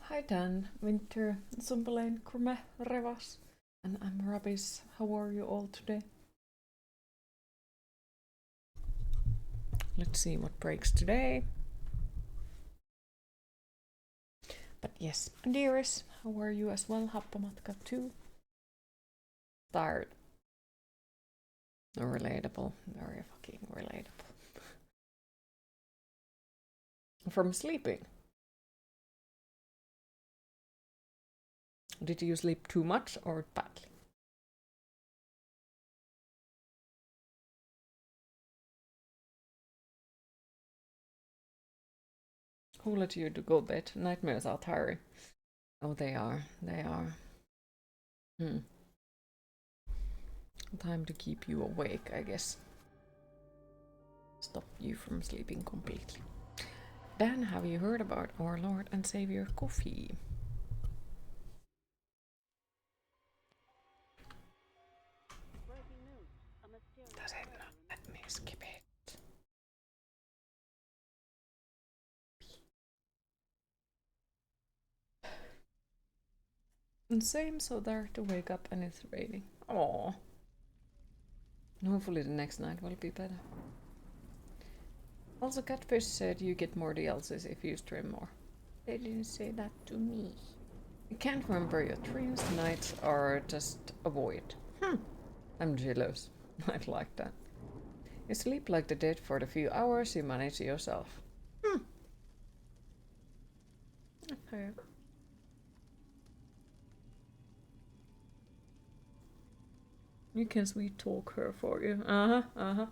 Hi Dan, Winter, Zumbelain, Kurme, Revas, and I'm Rabis. How are you all today? Let's see what breaks today. But yes, Dearest, how are you as well? Happamatka too. Tired. Relatable, very fucking relatable. From sleeping. Did you sleep too much or badly? Who let you to go bed? Nightmares are tiring. Oh, they are. They are. Hmm. Time to keep you awake, I guess. Stop you from sleeping completely. Dan, have you heard about our Lord and Savior coffee? Does it not let me skip it? And same, so there to wake up and it's raining. Aww. Hopefully the next night will be better. Also, Catfish said you get more DLCs if you stream more. They didn't say that to me. You can't remember your dreams, nights, or just avoid. I'm jealous. I'd like that. You sleep like the dead for the few hours you manage yourself. Okay. You can sweet talk her for you. Uh-huh.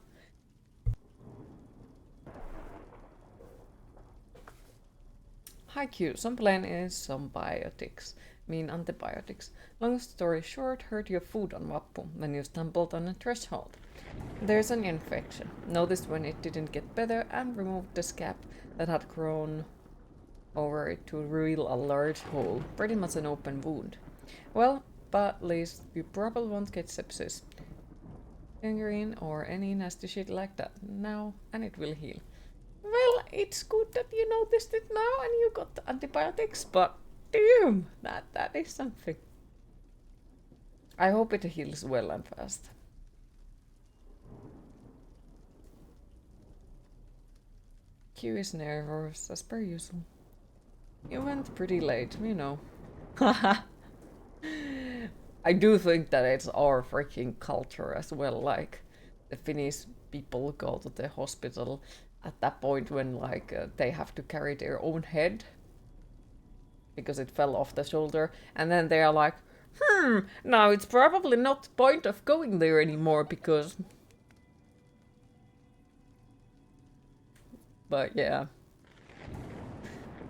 Hi Q, some plan is some biotics. Mean antibiotics. Long story short, heard your food on Wappu when you stumbled on a threshold. There's an infection. Noticed when it didn't get better and removed the scab that had grown over it to reveal a large hole. Pretty much an open wound. Well, but at least you probably won't get sepsis, gangrene, or any nasty shit like that now, and it will heal. Well, it's good that you noticed it now and you got the antibiotics, but damn, that is something. I hope it heals well and fast. Q is nervous, as per usual. You went pretty late, you know. I do think that it's our freaking culture as well. Like, the Finnish people go to the hospital at that point when, like, they have to carry their own head because it fell off the shoulder, and then they are like, now it's probably not the point of going there anymore because. But yeah,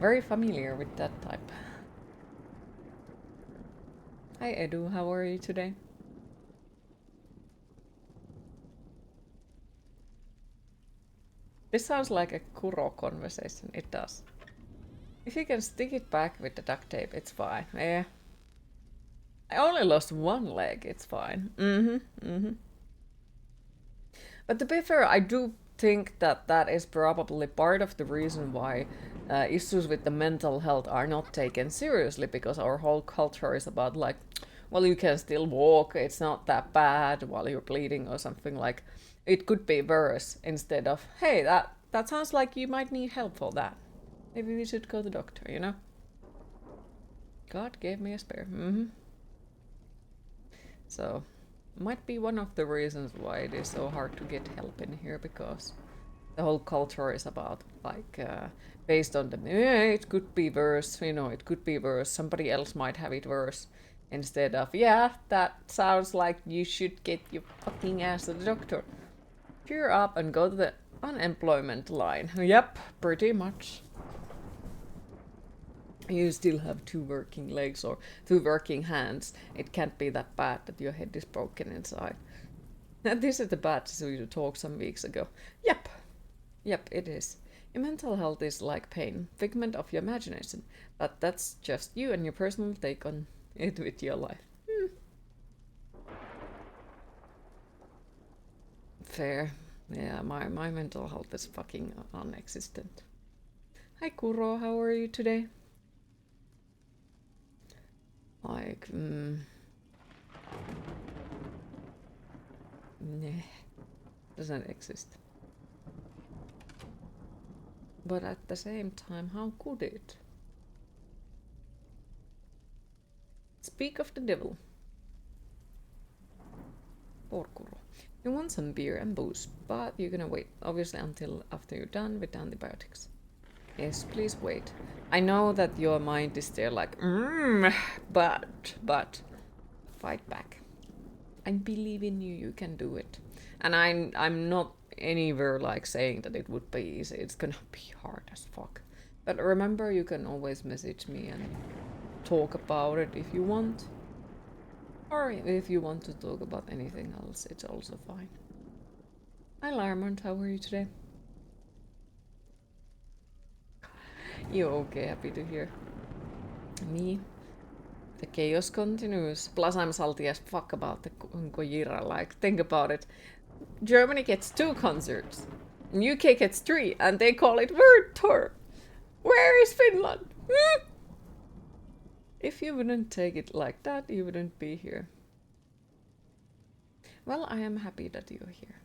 very familiar with that type. Hi Edu, how are you today? This sounds like a Kuro conversation, it does. If you can stick it back with the duct tape, it's fine. Yeah. I only lost one leg, it's fine. But to be fair, I do think that that is probably part of the reason why issues with the mental health are not taken seriously, because our whole culture is about like, well, you can still walk, it's not that bad while you're bleeding or something. Like, it could be worse, instead of, hey, that sounds like you might need help for that. Maybe we should go to the doctor, you know? God gave me a spare. So, might be one of the reasons why it is so hard to get help in here, because the whole culture is about, like, based on the, it could be worse, you know, it could be worse, somebody else might have it worse, instead of, yeah, that sounds like you should get your fucking ass to the doctor. Cheer up and go to the unemployment line. Yep, pretty much. You still have two working legs or two working hands. It can't be that bad that your head is broken inside. This is the bad to talk some weeks ago. Yep, it is. Your mental health is like pain, figment of your imagination, but that's just you and your personal take on it with your life. Fair. Yeah, my mental health is fucking non-existent. Hi Kuro, how are you today? Like, nah, doesn't exist. But at the same time, how could it? Speak of the devil. Porkuru. You want some beer and booze, but you're gonna wait, obviously, until after you're done with the antibiotics. Yes, please wait. I know that your mind is there like, but fight back. I believe in you, you can do it. And I'm not anywhere like saying that it would be easy. It's gonna be hard as fuck. But remember, you can always message me and talk about it if you want. Or if you want to talk about anything else, it's also fine. Hi Larmont, how are you today? You okay? Happy to hear. Me? The chaos continues. Plus I'm salty as fuck about the Gojira. Like, think about it. Germany gets 2 concerts. UK gets 3, and they call it World Tour. Where is Finland? If you wouldn't take it like that, you wouldn't be here. Well, I am happy that you're here.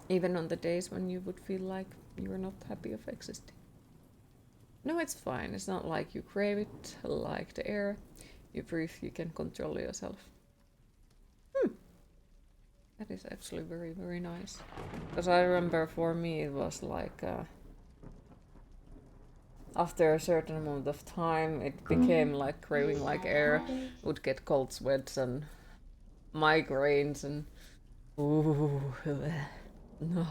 Even on the days when you would feel like you're not happy of existing. No, it's fine. It's not like you crave it, like the air. You breathe, you can control yourself. That is actually very, very nice. Because I remember for me it was like... after a certain amount of time, it became like craving like air. Would get cold sweats and migraines and... Ooh, no.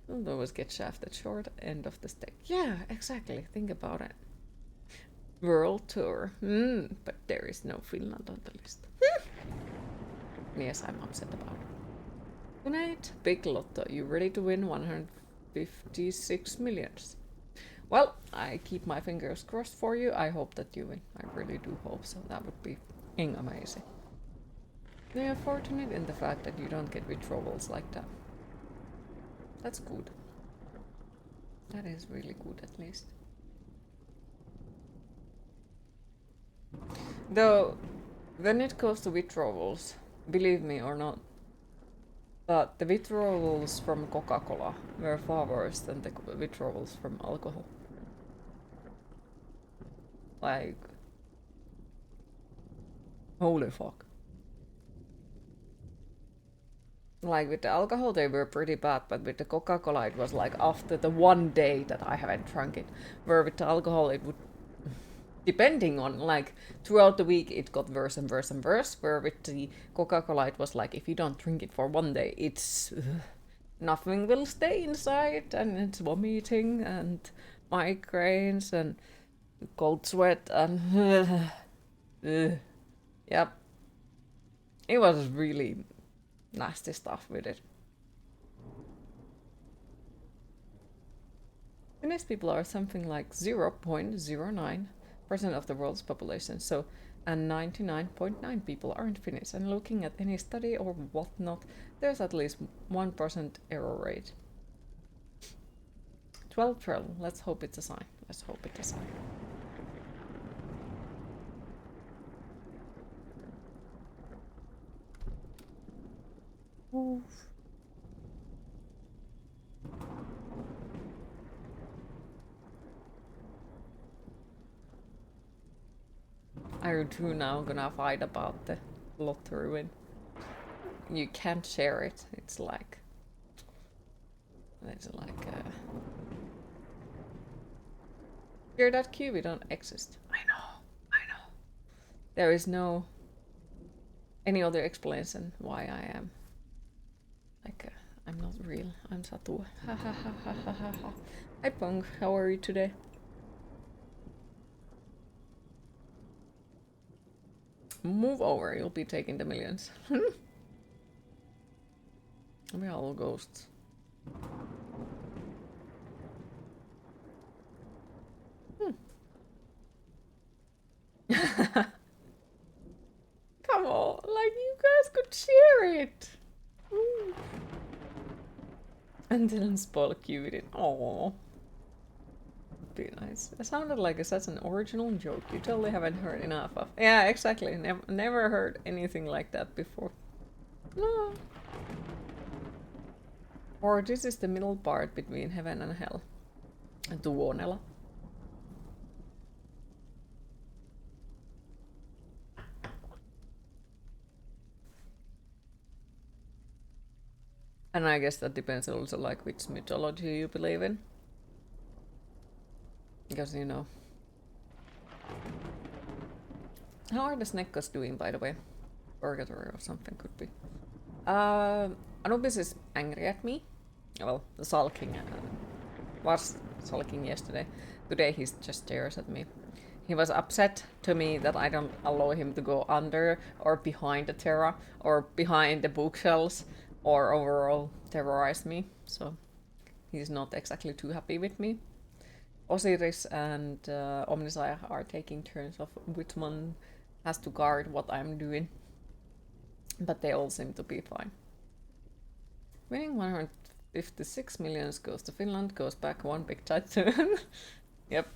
Don't always get shafted short end of the stick. Yeah, exactly. Think about it. World tour. But there is no Finland on the list. Yes, I'm upset about it. Good night, Big Lotto. You ready to win 156 millions? Well, I keep my fingers crossed for you. I hope that you win. I really do hope so. That would be amazing. They are fortunate in the fact that you don't get withdrawals like that. That's good. That is really good, at least. Though, when it comes to withdrawals, believe me or not, but the withdrawals from Coca-Cola were far worse than the withdrawals from alcohol. Like, holy fuck. Like with the alcohol they were pretty bad, but with the Coca-Cola it was like after the one day that I haven't drunk it. Where with the alcohol it would, depending on, like, throughout the week it got worse and worse and worse. Where with the Coca-Cola it was like, if you don't drink it for one day, it's... nothing will stay inside, and it's vomiting and migraines and cold sweat and... Yep. It was really nasty stuff with it. Finnish people are something like 0.09% of the world's population, so, and 99.9 people aren't Finnish. And looking at any study or whatnot, there's at least 1% error rate. 12. Let's hope it's a sign. Let's hope it's a sign. Oof. Are you two now gonna fight about the lottery win? You can't share it. It's like... Fear that QB don't exist. I know. There is no... any other explanation why I am... like, I'm not real. I'm Satu. Ha ha ha ha ha ha ha. Hi Pong, how are you today? Move over, you'll be taking the millions. We're all ghosts. Come on, like, you guys could share it. And didn't spoil Q with it. Aww. be nice. It sounded like such an original joke you totally haven't heard enough of. Yeah, exactly. Never heard anything like that before. No. Or this is the middle part between heaven and hell. Tuonela. And I guess that depends also like which mythology you believe in. Because, you know. How are the Snekkos doing, by the way? Purgatory or something could be. Anubis is angry at me. Well, sulking. Was sulking yesterday. Today he just stares at me. He was upset to me that I don't allow him to go under or behind the Terra or behind the bookshelves or overall terrorize me. So he's not exactly too happy with me. Osiris and Omnisaya are taking turns of which one has to guard what I'm doing. But they all seem to be fine. Winning 156 million goes to Finland, goes back one big typhoon. Yep.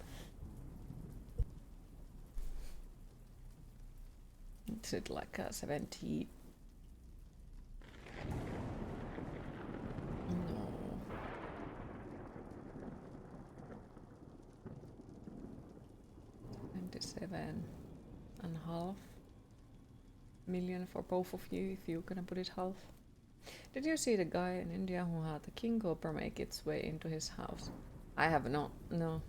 Is it like a 70? No. 27.5 million for both of you if you're gonna put it half. Did you see the guy in India who had the king cobra make its way into his house? I have not. No.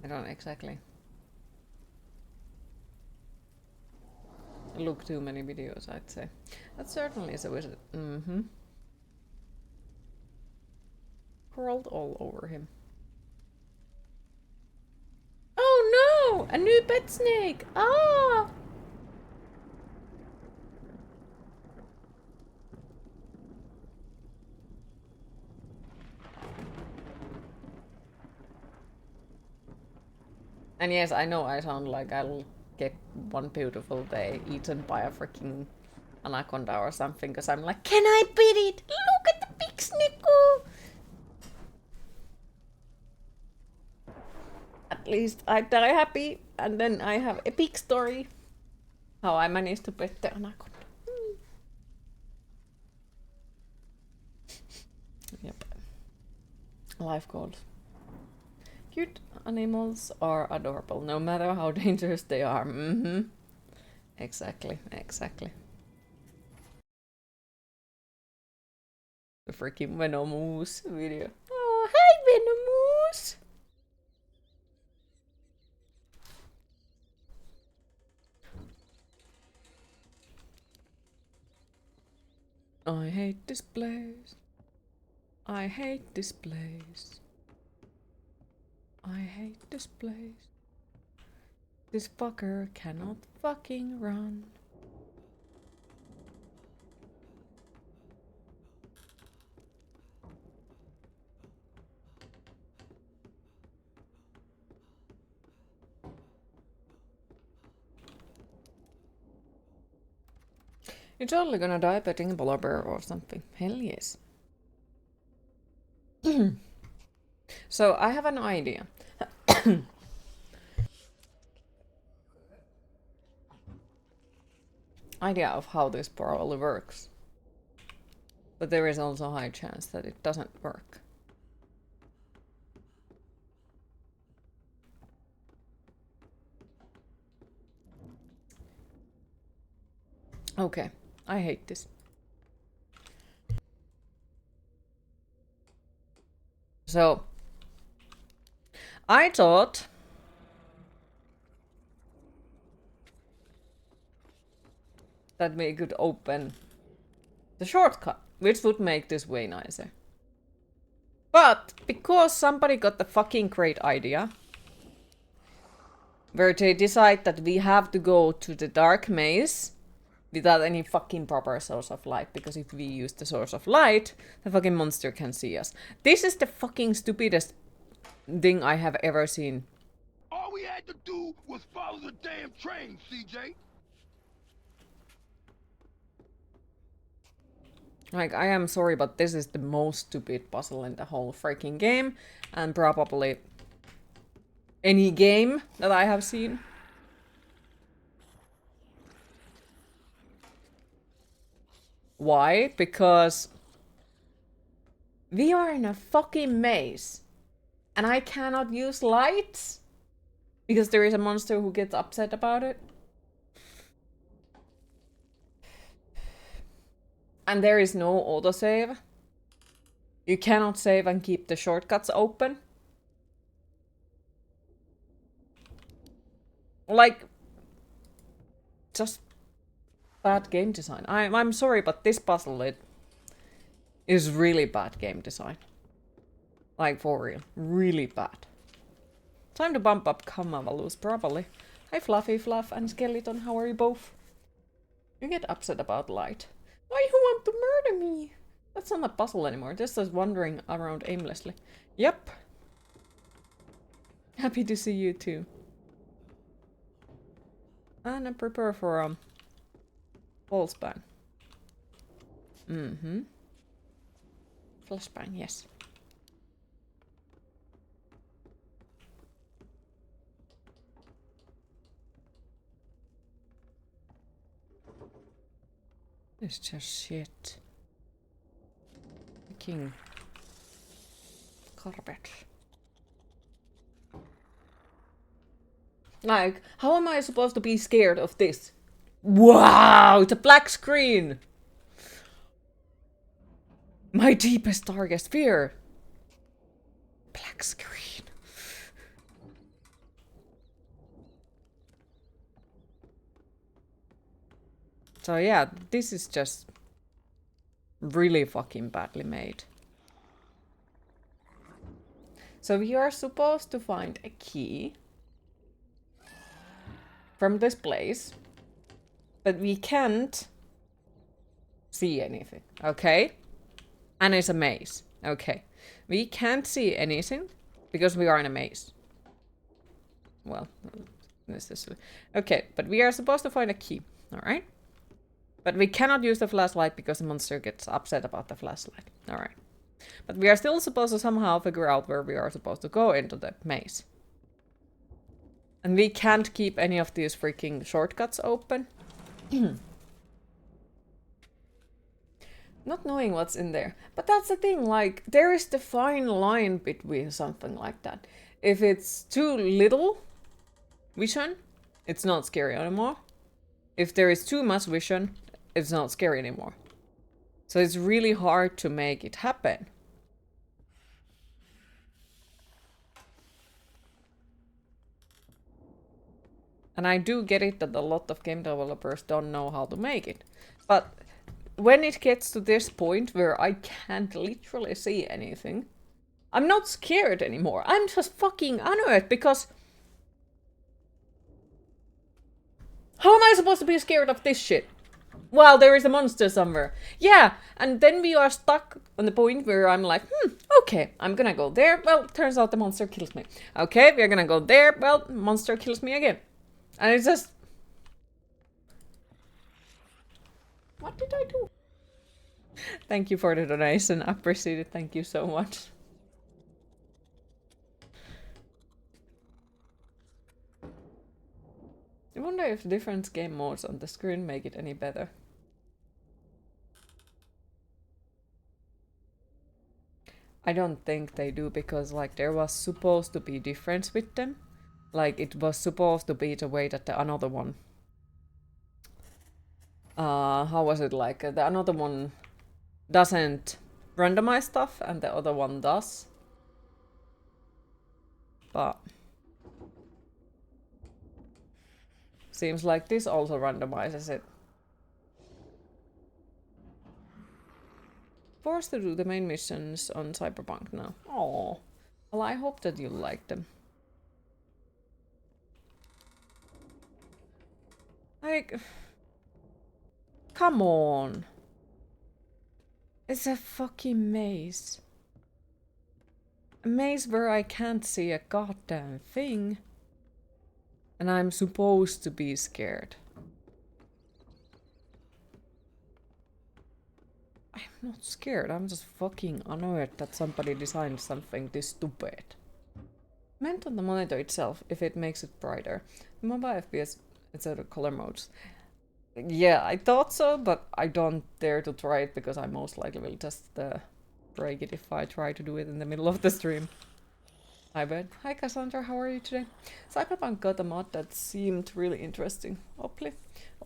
I don't exactly look too many videos, I'd say. That certainly is a wizard. Crawled all over him. Oh no! A new pet snake! Ah! And yes, I know I sound like I'll get one beautiful day eaten by a freaking anaconda or something, because I'm like, can I beat it? Look at the big snicko! At least I die happy, and then I have a big story how I managed to pet the anaconda. Yep. Life goals. Cute animals are adorable, no matter how dangerous they are. Exactly, exactly. The freaking Venomoose video. Oh, hi Venomoose! I hate this place. I hate this place. I hate this place. This fucker cannot fucking run. You're totally gonna die petting a polar bear or something. Hell yes. So I have an idea. Idea of how this probably works. But there is also a high chance that it doesn't work. Okay, I hate this. So, I thought that we could open the shortcut, which would make this way nicer. But because somebody got the fucking great idea, where they decide that we have to go to the dark maze without any fucking proper source of light, because if we use the source of light, the fucking monster can see us. This is the fucking stupidest thing I have ever seen. All we had to do was follow the damn train, CJ. Like, I am sorry, but this is the most stupid puzzle in the whole freaking game, and probably any game that I have seen. Why? Because we are in a fucking maze. And I cannot use lights? Because there is a monster who gets upset about it? And there is no autosave? You cannot save and keep the shortcuts open? Like... just... bad game design. I'm sorry, but this puzzle is really bad game design. Like, for real. Really bad. Time to bump up Kamavalus, probably. Hi Fluffy Fluff and Skeleton, how are you both? You get upset about light. Why you want to murder me? That's not a puzzle anymore, just us wandering around aimlessly. Yep. Happy to see you too. And I prepare for Pulsebang. Mm-hmm. Flashbang, yes. It's just shit. King. Carpet. Like, how am I supposed to be scared of this? Wow, it's a black screen! My deepest, darkest fear. Black screen. So yeah, this is just really fucking badly made. So we are supposed to find a key from this place, but we can't see anything, okay? And it's a maze, okay? We can't see anything because we are in a maze. Well, this is... okay, but we are supposed to find a key, alright? But we cannot use the flashlight because the monster gets upset about the flashlight. Alright. But we are still supposed to somehow figure out where we are supposed to go into the maze. And we can't keep any of these freaking shortcuts open. Not knowing what's in there. But that's the thing, like, there is the fine line between something like that. If it's too little vision, it's not scary anymore. If there is too much vision, it's not scary anymore. So it's really hard to make it happen. And I do get it that a lot of game developers don't know how to make it. But when it gets to this point where I can't literally see anything, I'm not scared anymore. I'm just fucking annoyed because... how am I supposed to be scared of this shit? Well, there is a monster somewhere. Yeah, and then we are stuck on the point where I'm like, okay, I'm gonna go there. Well, turns out the monster kills me. Okay, we're gonna go there. Well, monster kills me again. And it's just... what did I do? Thank you for the donation. Appreciate it. Thank you so much. I wonder if different game modes on the screen make it any better. I don't think they do, because like there was supposed to be difference with them. Like it was supposed to be the way that the another one... how was it, like the another one doesn't randomize stuff and the other one does. But seems like this also randomizes it. Forced to do the main missions on Cyberpunk now. Oh, well, I hope that you like them. Like, come on. It's a fucking maze. A maze where I can't see a goddamn thing. And I'm supposed to be scared. I'm not scared, I'm just fucking annoyed that somebody designed something this stupid. Meant on the monitor itself if it makes it brighter. The mobile FPS, it's out of color modes. Yeah, I thought so, but I don't dare to try it because I most likely will just break it if I try to do it in the middle of the stream. Hi, bud. Hi, Cassandra. How are you today? Cyberpunk got a mod that seemed really interesting. Hopefully,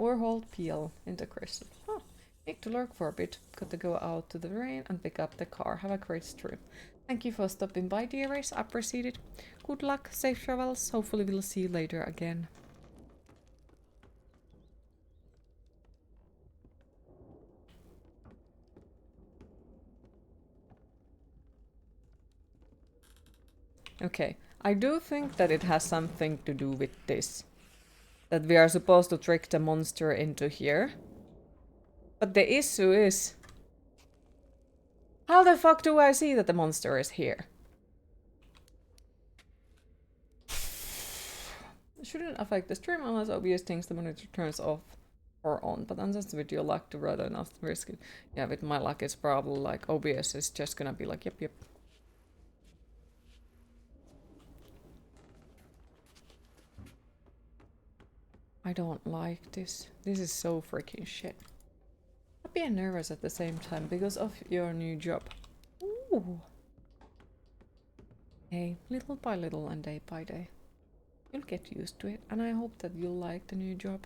overhauled PL integration. Huh. Need to lurk for a bit. Got to go out to the rain and pick up the car. Have a great stream. Thank you for stopping by, dear race. Appreciate it. Good luck, safe travels. Hopefully, we'll see you later again. Okay, I do think that it has something to do with this. That we are supposed to trick the monster into here. But the issue is... how the fuck do I see that the monster is here? It shouldn't affect the stream unless obvious things the monitor turns off or on. But unless with your luck to rather enough risk it. Yeah, with my luck it's probably like OBS is just gonna be like, yep. I don't like this. This is so freaking shit. Happy and nervous at the same time because of your new job. Ooh. Hey, little by little and day by day. You'll get used to it, and I hope that you'll like the new job.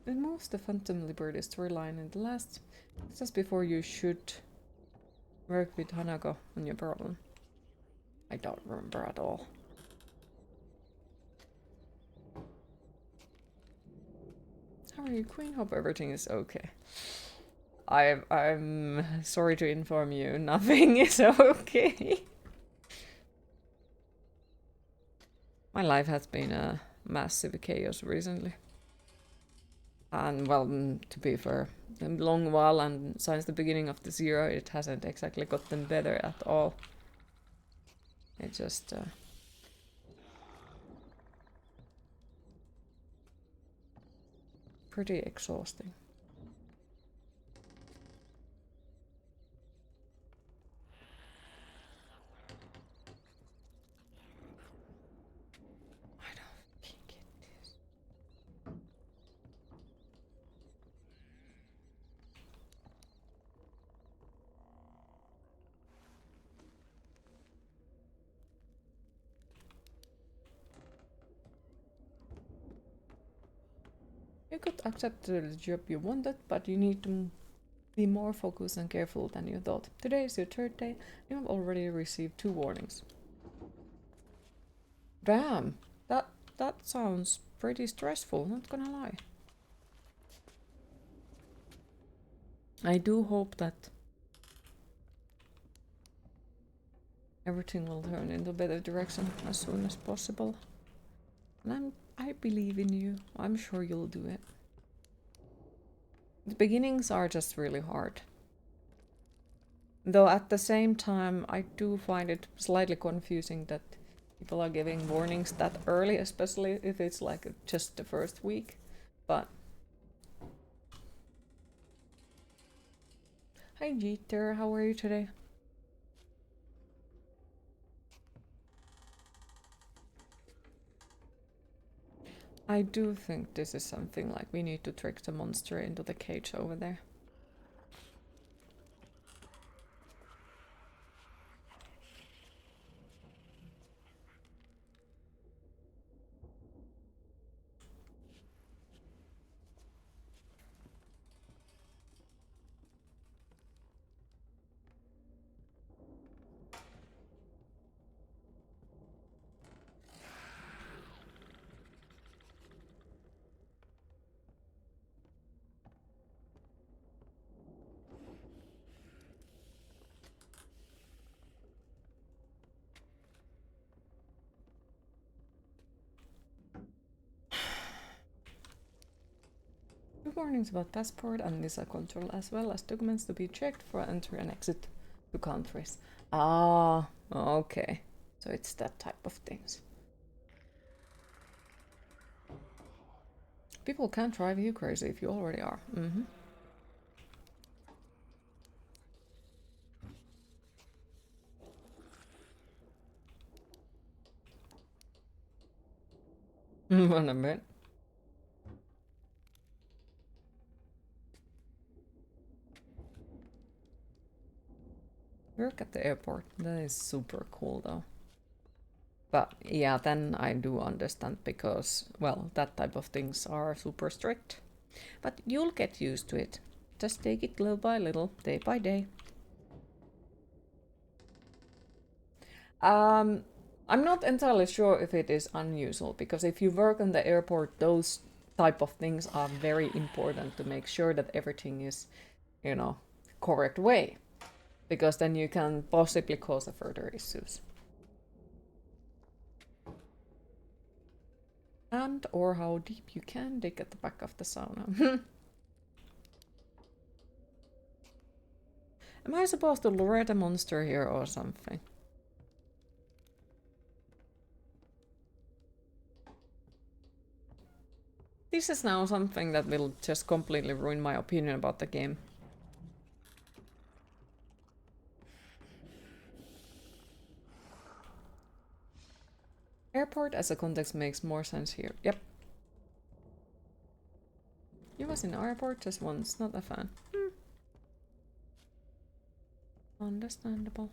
It moves the Phantom Liberty storyline in the last, just before you should work with Hanako on your problem. I don't remember at all. How are you, Queen? Hope everything is okay. I'm sorry to inform you, nothing is okay. My life has been a massive chaos recently. And well, to be fair, a long while and since the beginning of this year, it hasn't exactly gotten better at all. It just... pretty exhausting. I don't fucking get this. You could accept the job you wanted, but you need to be more focused and careful than you thought. Today is your third day. You have already received 2 warnings. Damn, that sounds pretty stressful, not gonna lie. I do hope that everything will turn in a better direction as soon as possible. And I believe in you. I'm sure you'll do it. The beginnings are just really hard. Though at the same time, I do find it slightly confusing that people are giving warnings that early, especially if it's like just the first week. But... hi Jeter, how are you today? I do think this is something like we need to trick the monster into the cage over there. Warnings about passport and visa control, as well as documents to be checked for entry and exit to countries. Ah, okay. So it's that type of things. People can't drive you crazy if you already are. On a bit. Work at the airport. That is super cool though. But yeah, then I do understand because, well, that type of things are super strict. But you'll get used to it. Just take it little by little, day by day. I'm not entirely sure if it is unusual, because if you work on the airport, those type of things are very important to make sure that everything is, you know, correct way. Because then you can possibly cause a further issues. And or how deep you can dig at the back of the sauna. Am I supposed to lure a monster here or something? This is now something that will just completely ruin my opinion about the game. Airport as a context makes more sense here. Yep. You was in airport just once, not a fan. Understandable.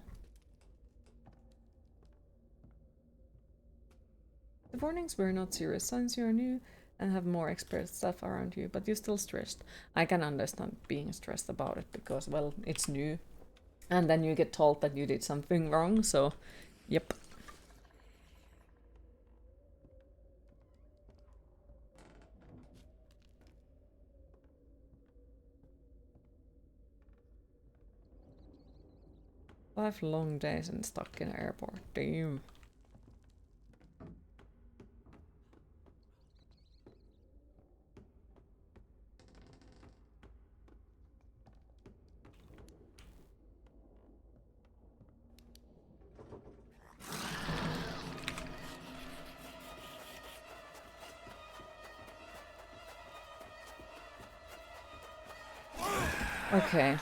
The warnings were not serious signs you are new and have more expert stuff around you, but you're still stressed. I can understand being stressed about it because, well, it's new. And then you get told that you did something wrong, so, yep. Five long days and stuck in an airport. Damn. Okay.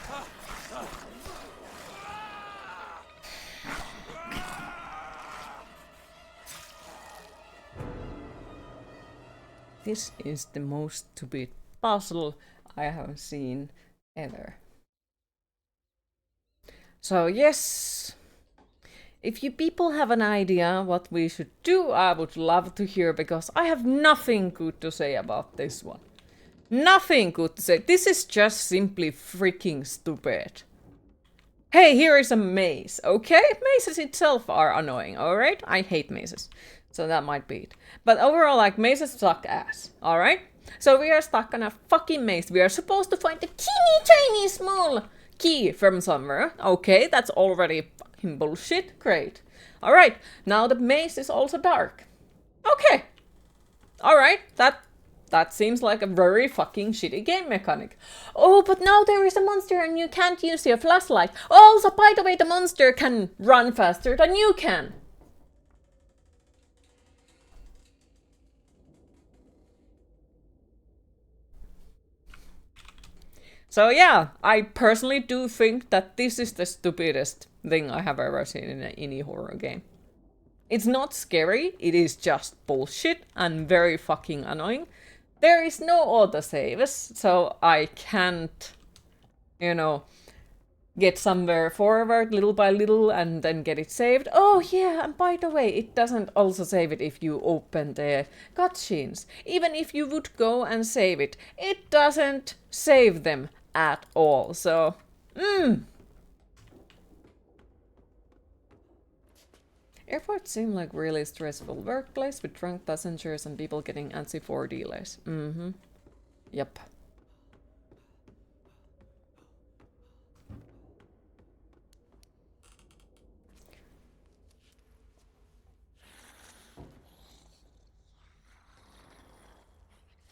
This is the most stupid puzzle I have seen ever. So yes, if you people have an idea what we should do, I would love to hear, because I have nothing good to say about this one. Nothing good to say. This is just simply freaking stupid. Hey, here is a maze, okay? Mazes itself are annoying, alright? I hate mazes. So that might be it. But overall, like, mazes suck ass, alright? So we are stuck on a fucking maze. We are supposed to find a teeny tiny small key from somewhere. Okay, that's already fucking bullshit. Great. Alright, now the maze is also dark. Okay. Alright, that seems like a very fucking shitty game mechanic. Oh, but now there is a monster and you can't use your flashlight. Oh, so by the way, the monster can run faster than you can. So yeah, I personally do think that this is the stupidest thing I have ever seen in any horror game. It's not scary, it is just bullshit and very fucking annoying. There is no autosaves, so I can't, you know, get somewhere forward little by little and then get it saved. Oh yeah, and by the way, it doesn't also save it if you open the cutscenes. Even if you would go and save it, it doesn't save them at all. So, Airports seem like really stressful workplace with drunk passengers and people getting antsy for delays. Yep.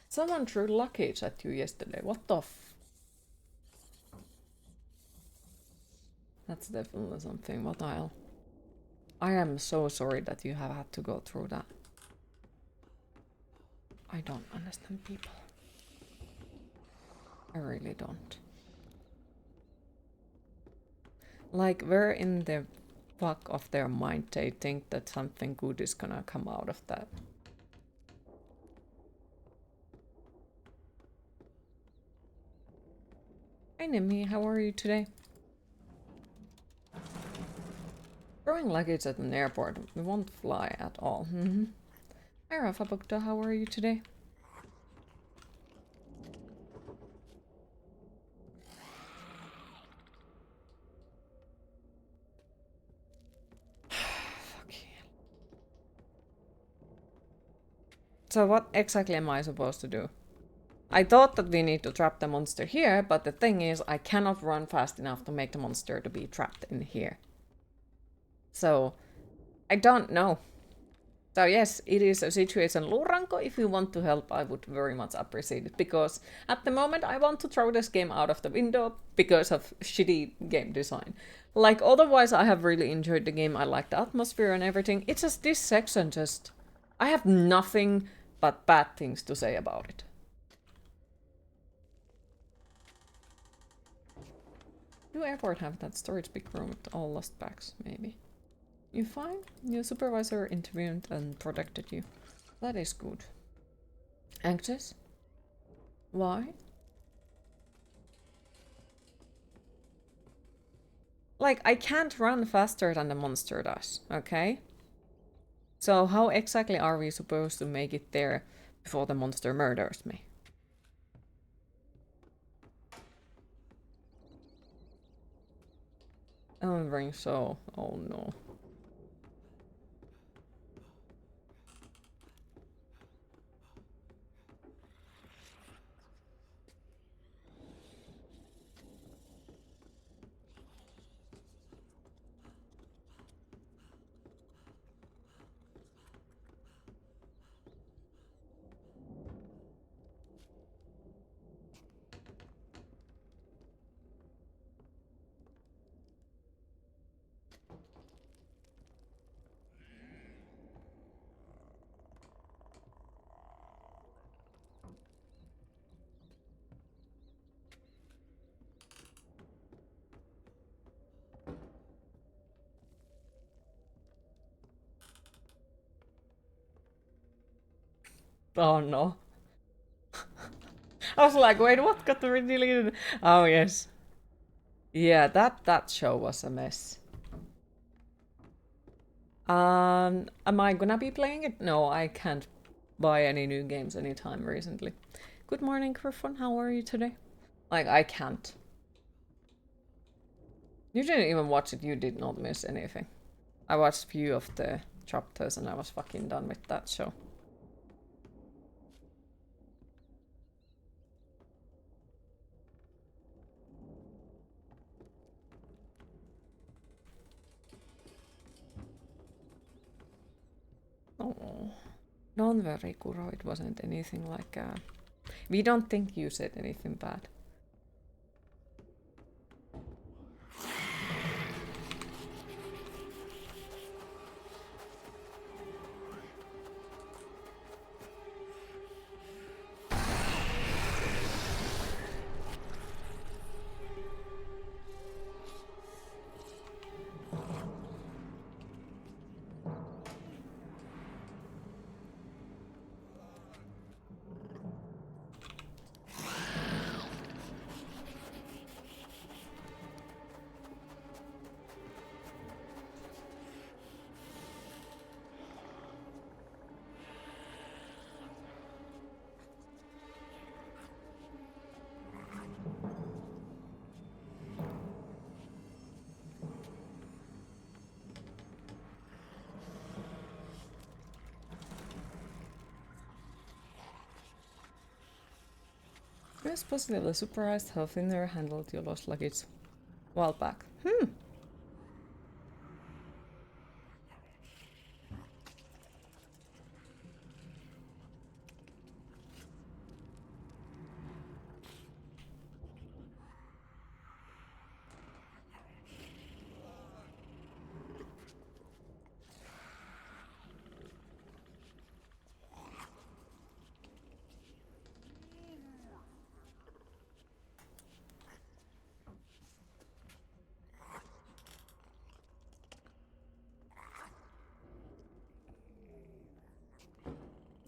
Someone threw luggage at you yesterday. What the f... That's definitely something what I am so sorry that you have had to go through that. I don't understand people. I really don't. Like, where in the fuck of their mind they think that something good is gonna come out of that? Hi Nimi, how are you today? Throwing luggage at an airport. We won't fly at all. Hi Rafa Bukta, how are you today? So what exactly am I supposed to do? I thought that we need to trap the monster here, but the thing is I cannot run fast enough to make the monster to be trapped in here. So, I don't know. So yes, it is a situation. Luranko, if you want to help, I would very much appreciate it, because at the moment I want to throw this game out of the window because of shitty game design. Like, otherwise I have really enjoyed the game, I like the atmosphere and everything. It's just this section just... I have nothing but bad things to say about it. Do airport have that storage big room with all lost bags? Maybe. You fine? Your supervisor intervened and protected you. That is good. Anxious? Why? Like, I can't run faster than the monster does, okay? So how exactly are we supposed to make it there before the monster murders me? I don't think so. Oh no. Oh no. I was like, wait, what got deleted? Oh yes. Yeah, that show was a mess. Am I gonna be playing it? No, I can't buy any new games anytime recently. Good morning, Griffon. How are you today? Like, I can't. You didn't even watch it. You did not miss anything. I watched a few of the chapters and I was fucking done with that show. Oh, don't worry, Kuro. It wasn't anything like... We don't think you said anything bad. Yes, positively surprised how Finner handled your lost luggage a while back.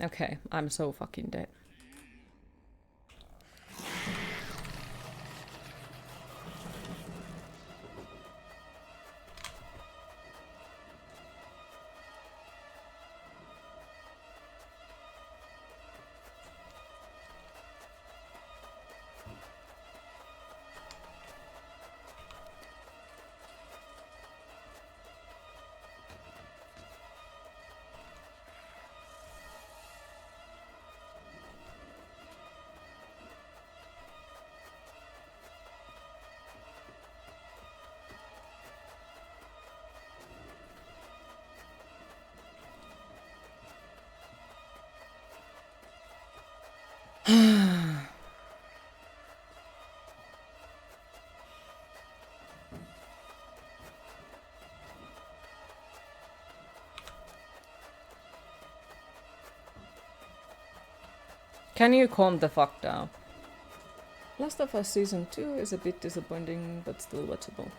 Okay, I'm so fucking dead. Can you calm the fuck down? Last of Us Season 2 is a bit disappointing, but still watchable.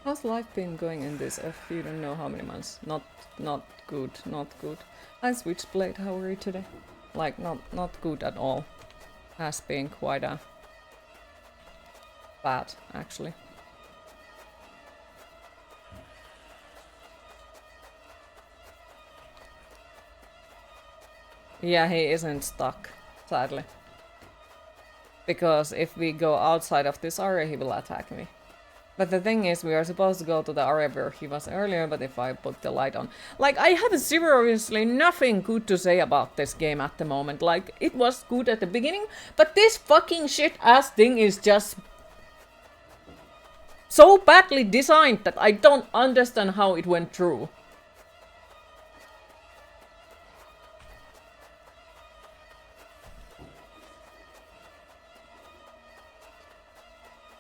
How's life been going in this F? You don't know how many months. Not good, not good. I switchblade Howery today. Like, not good at all. Has been quite a bad, actually. Yeah, he isn't stuck, sadly. Because if we go outside of this area, he will attack me. But the thing is, we are supposed to go to the area where he was earlier, but if I put the light on... Like, I have seriously nothing good to say about this game at the moment. Like, it was good at the beginning, but this fucking shit-ass thing is just... so badly designed that I don't understand how it went through.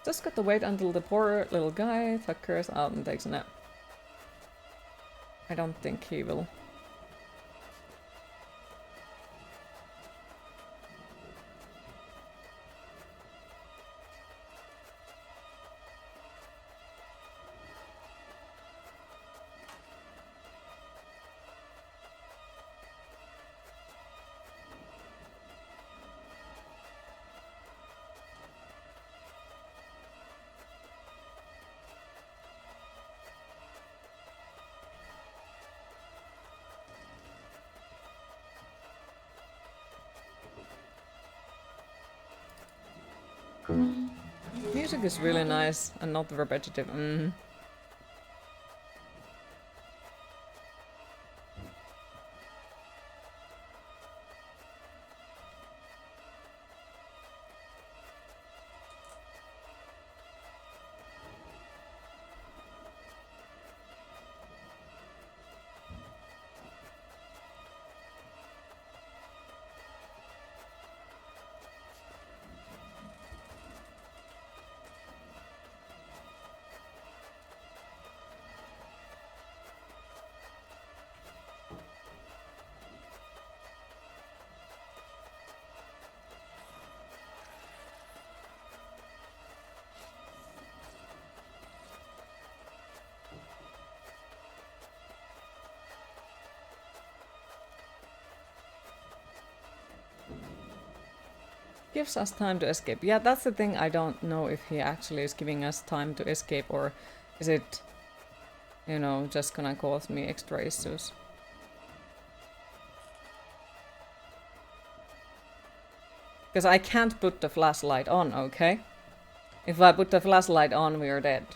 Just gotta wait until the poor little guy tuckers out and takes a nap. I don't think he will. Music is really nice and not repetitive. Gives us time to escape. Yeah, that's the thing. I don't know if he actually is giving us time to escape or is it, you know, just gonna cause me extra issues. Because I can't put the flashlight on, okay? If I put the flashlight on, we are dead.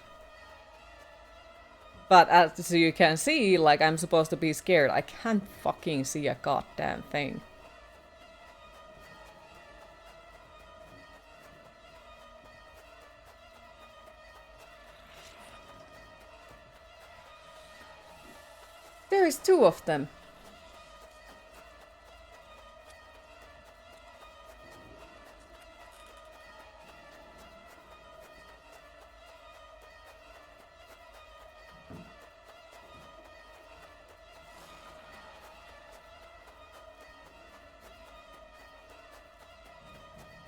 But as you can see, like, I'm supposed to be scared. I can't fucking see a goddamn thing. There is two of them.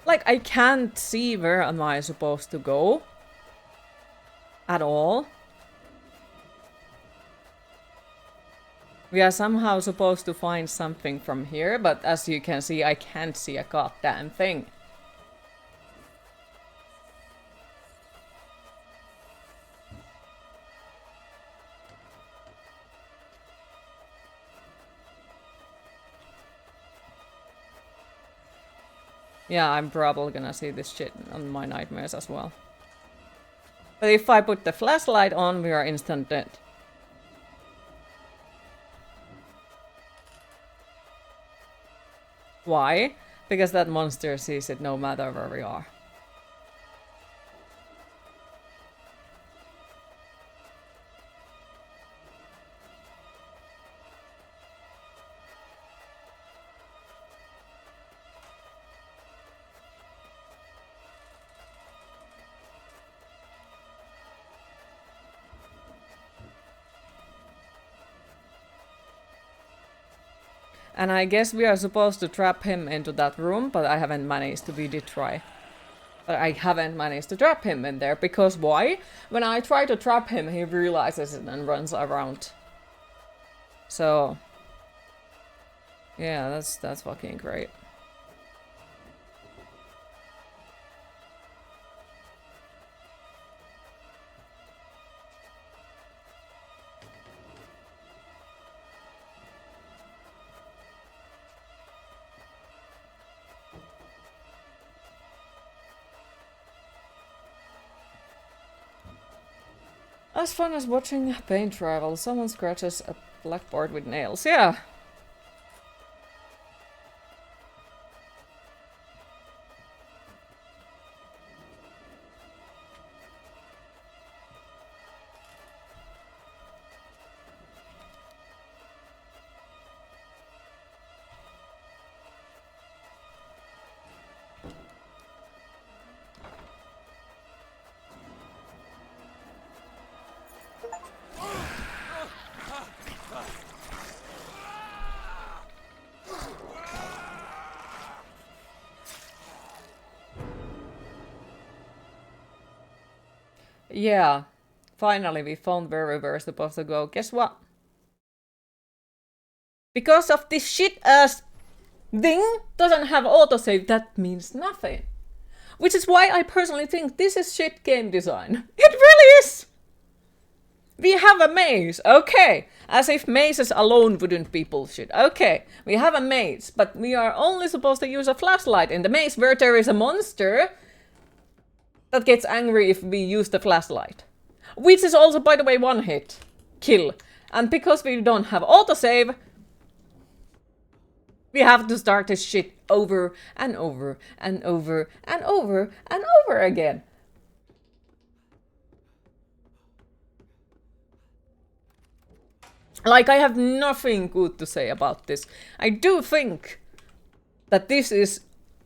Like, I can't see where am I supposed to go. At all. We are somehow supposed to find something from here, but as you can see, I can't see a goddamn thing. Yeah, I'm probably gonna see this shit on my nightmares as well. But if I put the flashlight on, we are instant dead. Why? Because that monster sees it no matter where we are. And I guess we are supposed to trap him into that room, but I haven't managed to. We did try. But I haven't managed to trap him in there, because why? When I try to trap him, he realizes it and runs around. So... yeah, that's fucking great. As fun as watching paint travel, someone scratches a blackboard with nails. Yeah. Yeah. Finally, we found where we were supposed to go. Guess what? Because of this shit-ass thing doesn't have autosave, that means nothing. Which is why I personally think this is shit game design. It really is! We have a maze, okay. As if mazes alone wouldn't be bullshit. Okay, we have a maze, but we are only supposed to use a flashlight in the maze where there is a monster that gets angry if we use the flashlight. Which is also, by the way, one hit kill. And because we don't have autosave, we have to start this shit over and over and over and over and over again. Like, I have nothing good to say about this. I do think that this is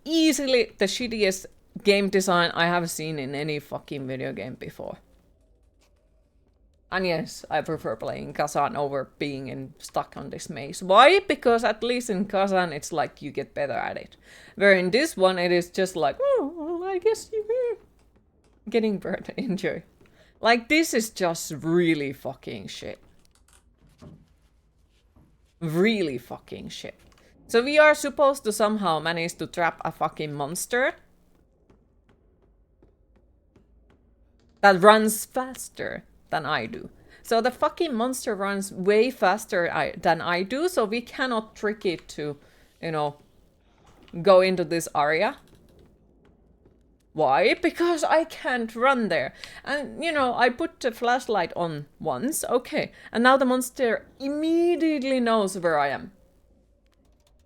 easily the shittiest game design I have seen in any fucking video game before. And yes, I prefer playing Kazan over being stuck on this maze. Why? Because at least in Kazan it's like you get better at it. Where in this one it is just like, oh, well, I guess you getting burnt. Enjoy. Like, this is just really fucking shit. Really fucking shit. So we are supposed to somehow manage to trap a fucking monster that runs faster than I do. So the fucking monster runs way faster than I do, so we cannot trick it to, you know, go into this area. Why? Because I can't run there. And, you know, I put the flashlight on once, okay, and now the monster immediately knows where I am.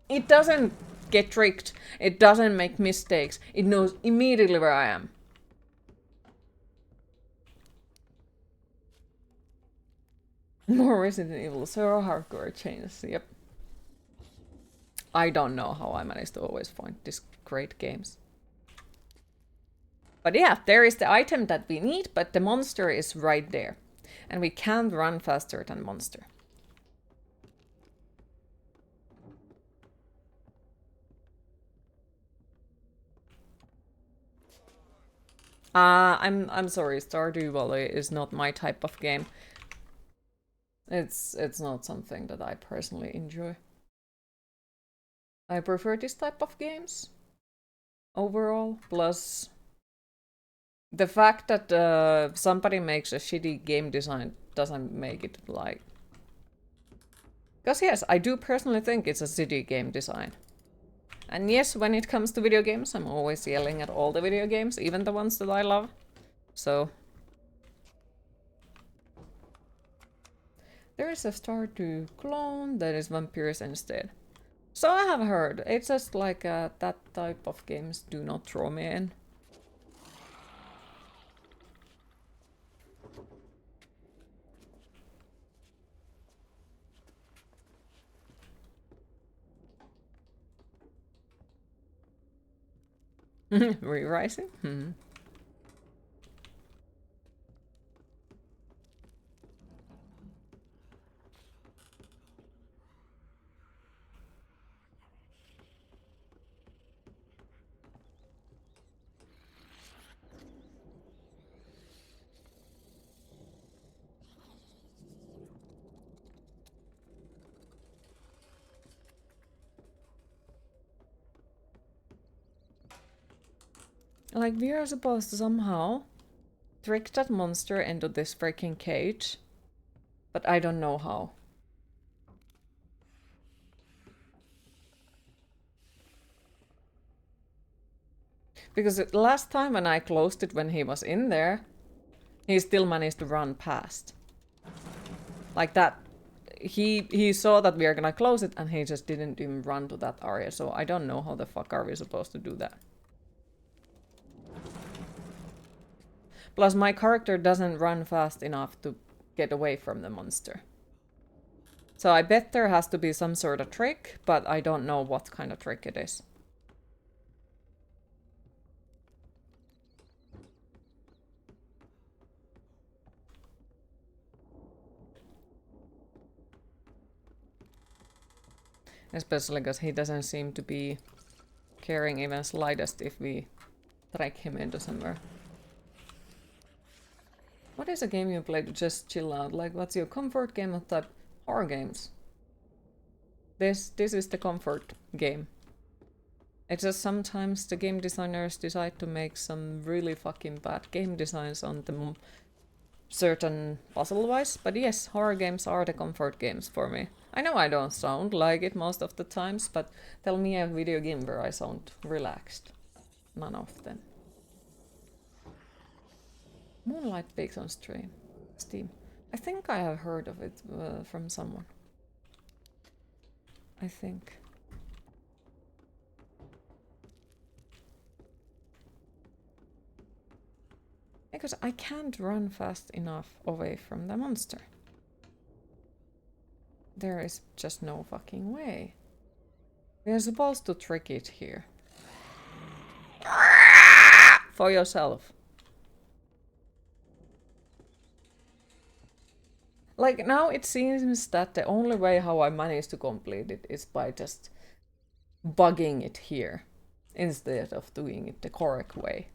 It doesn't get tricked, it doesn't make mistakes, it knows immediately where I am. More Resident Evil, so hardcore changes, yep. I don't know how I managed to always find these great games. But yeah, there is the item that we need, but the monster is right there. And we can't run faster than monster. I'm sorry, Stardew Valley is not my type of game. It's not something that I personally enjoy. I prefer this type of games overall, plus the fact that somebody makes a shitty game design doesn't make it like... Because yes, I do personally think it's a shitty game design. And yes, when it comes to video games, I'm always yelling at all the video games, even the ones that I love. So... there is a Stardew clone that is vampires instead. So I have heard. It's just like that type of games do not draw me in. Re-rising? Hmm. Like, we are supposed to somehow trick that monster into this freaking cage. But I don't know how. Because last time when I closed it when he was in there, he still managed to run past. Like that. He saw that we are gonna close it and he just didn't even run to that area. So I don't know how the fuck are we supposed to do that. Plus my character doesn't run fast enough to get away from the monster. So I bet there has to be some sort of trick, but I don't know what kind of trick it is. Especially because he doesn't seem to be caring even slightest if we track him into somewhere. What is a game you play to just chill out? Like, what's your comfort game of type? Horror games. This is the comfort game. It's just sometimes the game designers decide to make some really fucking bad game designs on the certain puzzle-wise. But yes, horror games are the comfort games for me. I know I don't sound like it most of the times, but tell me a video game where I sound relaxed. None of them. Moonlight Peaks on Steam. I think I have heard of it from someone. I think. Because I can't run fast enough away from the monster. There is just no fucking way. We are supposed to trick it here. For yourself. Like, now it seems that the only way how I manage to complete it is by just bugging it here instead of doing it the correct way.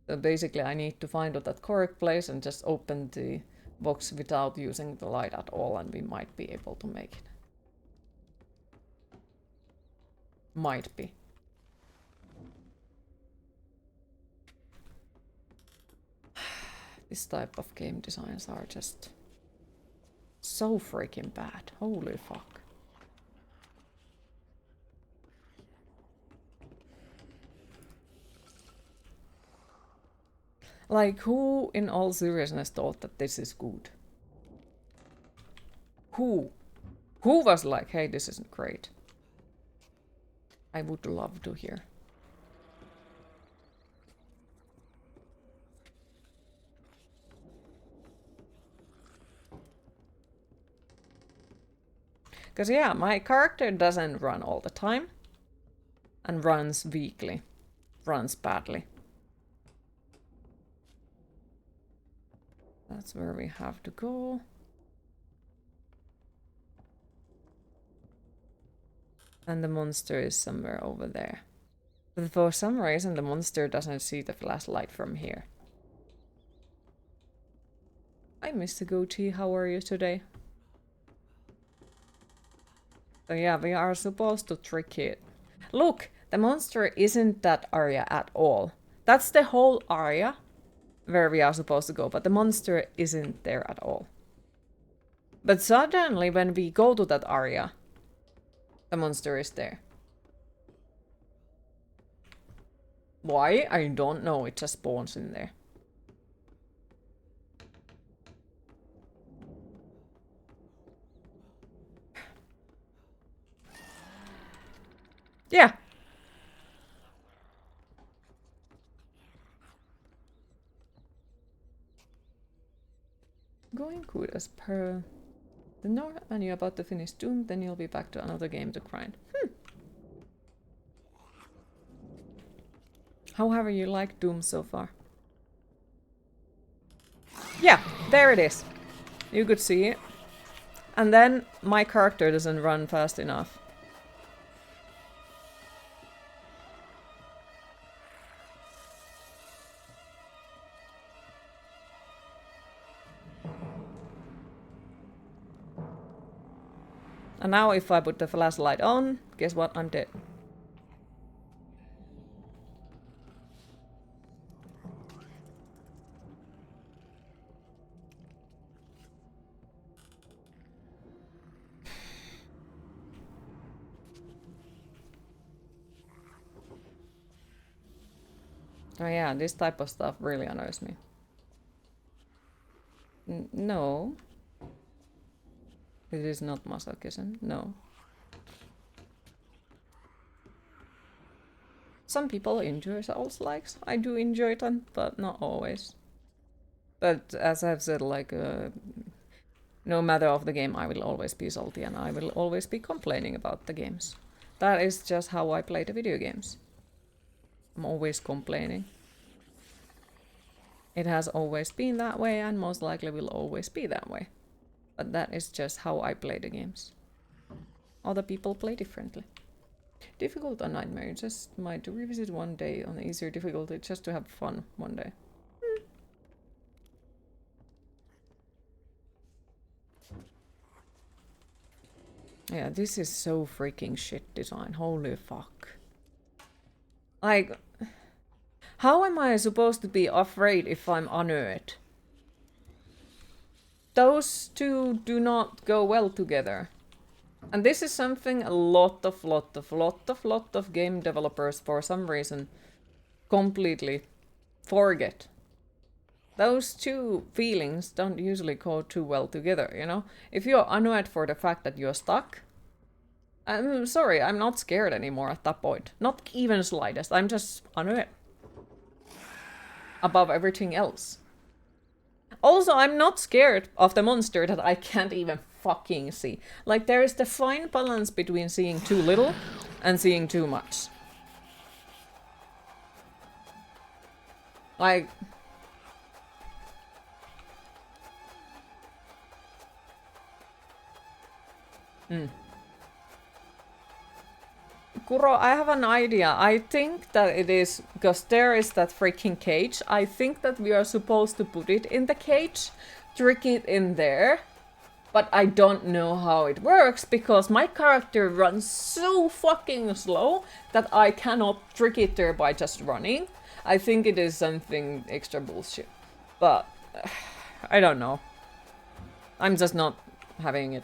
So basically I need to find out that correct place and just open the box without using the light at all, and we might be able to make it. Might be. This type of game designs are just so freaking bad. Holy fuck. Like, who in all seriousness thought that this is good? Who? Who was like, hey, this isn't great? I would love to hear. Because yeah, my character doesn't run all the time. And runs weakly. Runs badly. That's where we have to go. And the monster is somewhere over there. But for some reason the monster doesn't see the flashlight from here. Hi, Mr. Goatee, how are you today? So yeah, we are supposed to trick it. Look, the monster isn't that area at all. That's the whole area where we are supposed to go, but the monster isn't there at all. But suddenly when we go to that area, the monster is there. Why? I don't know, it just spawns in there. Yeah. Going good as per the norm, and you're about to finish Doom, then you'll be back to another game to grind. How have you liked Doom so far? Yeah, there it is. You could see it. And then my character doesn't run fast enough. And now if I put the flashlight on, guess what? I'm dead. Oh yeah, this type of stuff really annoys me. No. It is not masochism, no. Some people enjoy Souls-likes. I do enjoy them, but not always. But as I've said, like, no matter of the game, I will always be salty and I will always be complaining about the games. That is just how I play the video games. I'm always complaining. It has always been that way and most likely will always be that way. But that is just how I play the games. Other people play differently. Difficult or nightmare, just might revisit one day on easier difficulty just to have fun one day. Yeah, this is so freaking shit design. Holy fuck. Like, how am I supposed to be afraid if I'm unhurt? Those two do not go well together. And this is something a lot of game developers for some reason completely forget. Those two feelings don't usually go too well together, you know? If you're annoyed for the fact that you're stuck, I'm sorry, I'm not scared anymore at that point. Not even slightest, I'm just annoyed. Above everything else. Also, I'm not scared of the monster that I can't even fucking see. Like, there is the fine balance between seeing too little and seeing too much. Like... Kuro, I have an idea. I think that it is... Because there is that freaking cage. I think that we are supposed to put it in the cage. Trick it in there. But I don't know how it works because my character runs so fucking slow that I cannot trick it there by just running. I think it is something extra bullshit. But I don't know. I'm just not having it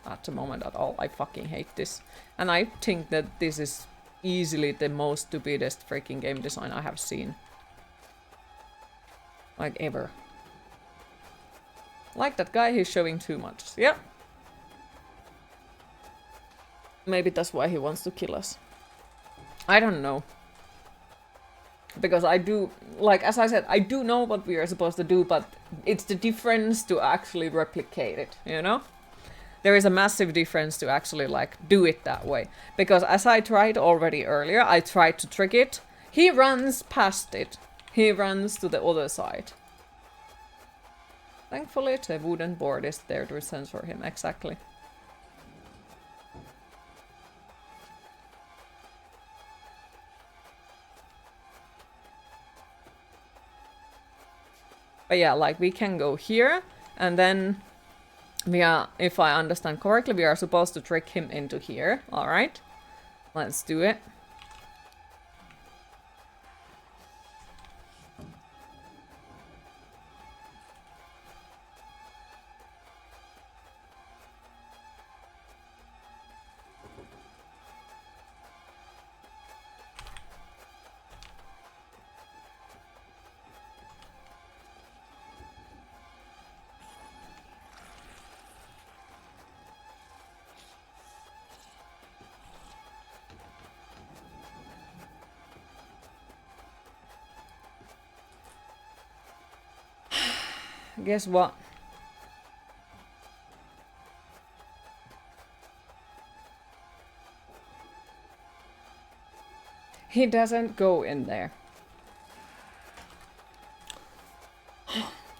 at the moment at all. I fucking hate this. And I think that this is easily the most stupidest freaking game design I have seen. Like ever. Like that guy, he's showing too much. Yep. Maybe that's why he wants to kill us. I don't know. Because I do, like, as I said, I do know what we are supposed to do, but it's the difference to actually replicate it, you know? There is a massive difference to actually, like, do it that way. Because as I tried already earlier, I tried to trick it. He runs past it. He runs to the other side. Thankfully, the wooden board is there to censor him, exactly. But yeah, like, we can go here, and then we are, if I understand correctly, we are supposed to trick him into here. Alright, let's do it. Guess what? He doesn't go in there.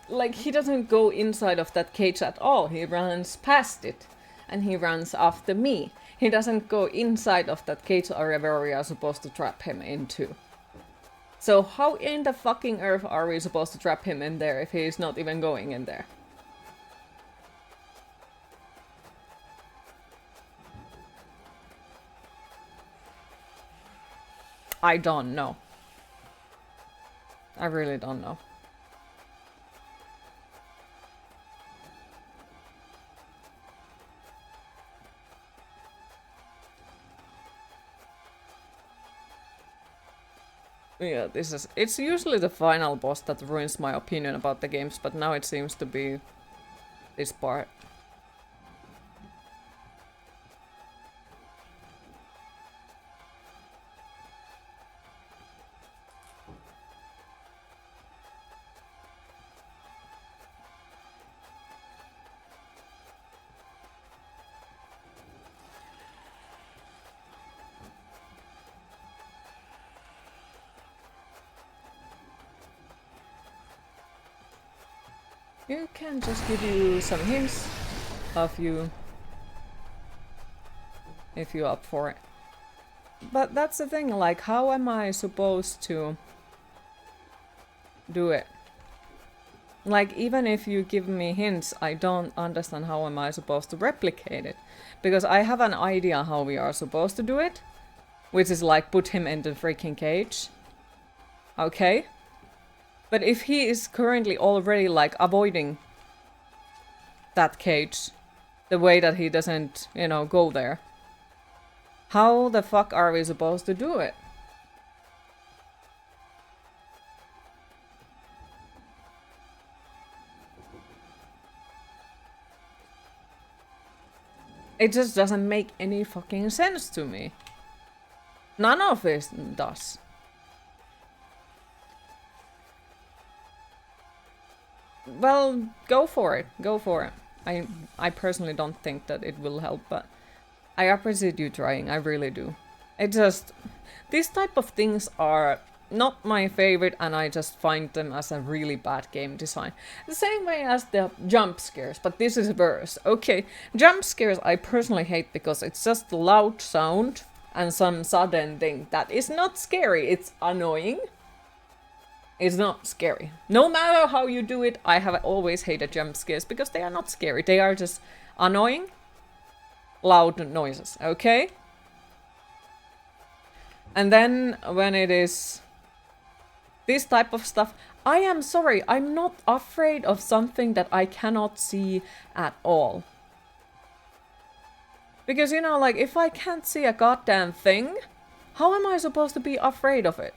Like, he doesn't go inside of that cage at all. He runs past it. And he runs after me. He doesn't go inside of that cage area where we are supposed to trap him into. So how in the fucking earth are we supposed to trap him in there if he is not even going in there? I don't know. I really don't know. Yeah, it's usually the final boss that ruins my opinion about the games, but now it seems to be this part. You can just give you some hints of you if you're up for it. But that's the thing, like, how am I supposed to do it? Like, even if you give me hints, I don't understand how am I supposed to replicate it. Because I have an idea how we are supposed to do it, which is like put him in the freaking cage. Okay? But if he is currently already like avoiding that cage, the way that he doesn't, you know, go there, how the fuck are we supposed to do it? It just doesn't make any fucking sense to me. None of it does. Well, go for it. Go for it. I personally don't think that it will help, but I appreciate you trying. I really do. It just... These type of things are not my favorite, and I just find them as a really bad game design. The same way as the jump scares, but this is worse. Okay, jump scares I personally hate because it's just a loud sound and some sudden thing that is not scary. It's annoying. It's not scary. No matter how you do it, I have always hated jump scares because they are not scary. They are just annoying, loud noises, okay? And then when it is this type of stuff, I am sorry, I'm not afraid of something that I cannot see at all. Because, you know, like, if I can't see a goddamn thing, how am I supposed to be afraid of it?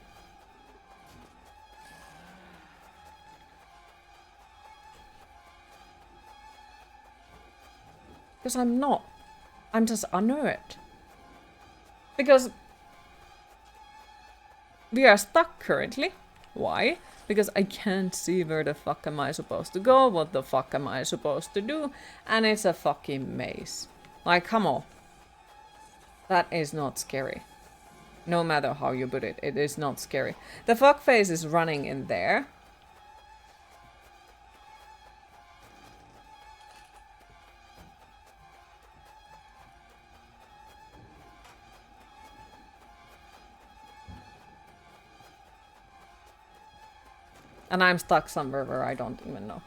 Because I'm not. I'm just annoyed. Because we are stuck currently. Why? Because I can't see where the fuck am I supposed to go, what the fuck am I supposed to do, and it's a fucking maze. Like, come on. That is not scary. No matter how you put it, it is not scary. The fuckface is running in there. And I'm stuck somewhere where I don't even know.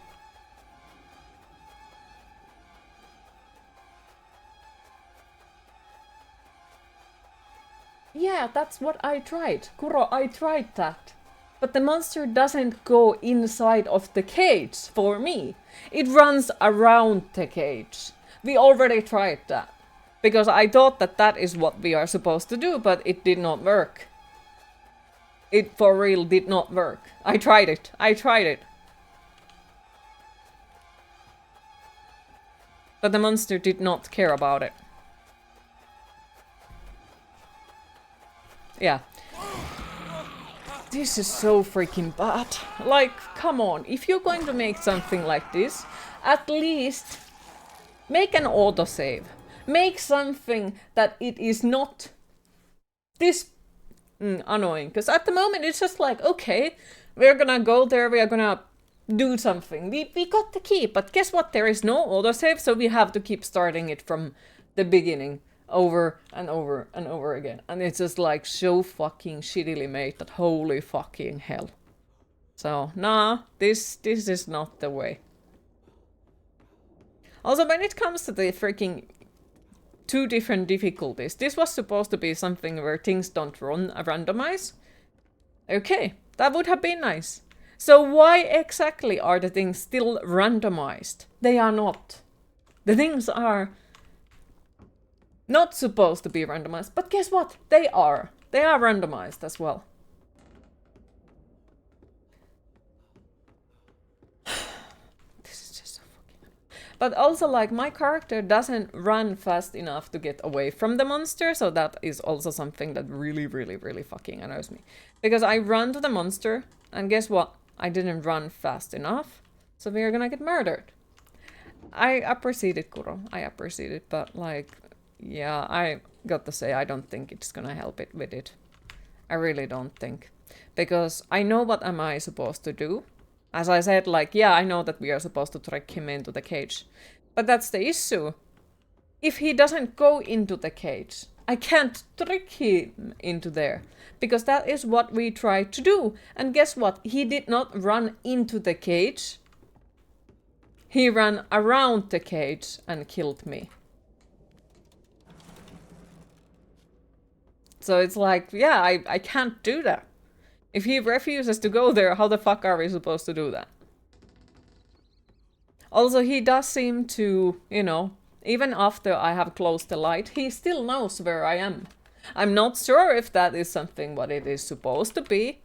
Yeah, that's what I tried. Kuro, I tried that. But the monster doesn't go inside of the cage for me. It runs around the cage. We already tried that. Because I thought that that is what we are supposed to do, but it did not work. It for real did not work. I tried it. I tried it. But the monster did not care about it. Yeah. This is so freaking bad. Like, come on. If you're going to make something like this, at least make an autosave. Make something that it is not this annoying. Because at the moment it's just like, okay, we're gonna go there, we are gonna do something. We got the key, but guess what? There is no autosave, so we have to keep starting it from the beginning. Over and over and over again. And it's just like so fucking shittily made that holy fucking hell. So, nah, this is not the way. Also, when it comes to the freaking two different difficulties, this was supposed to be something where things don't randomize. Okay, that would have been nice. So why exactly are the things still randomized? They are not. The things are not supposed to be randomized, but guess what? They are. They are randomized as well. But also, like, my character doesn't run fast enough to get away from the monster, so that is also something that really, really, really fucking annoys me. Because I run to the monster, and guess what? I didn't run fast enough, so we are gonna get murdered. I appreciate it, Kuro. I appreciate it, but, like, yeah, I got to say, I don't think it's gonna help it with it. I really don't think. Because I know what am I supposed to do. As I said, like, yeah, I know that we are supposed to trick him into the cage. But that's the issue. If he doesn't go into the cage, I can't trick him into there. Because that is what we tried to do. And guess what? He did not run into the cage. He ran around the cage and killed me. So it's like, yeah, I can't do that. If he refuses to go there, how the fuck are we supposed to do that? Also, he does seem to, you know, even after I have closed the light, he still knows where I am. I'm not sure if that is something what it is supposed to be.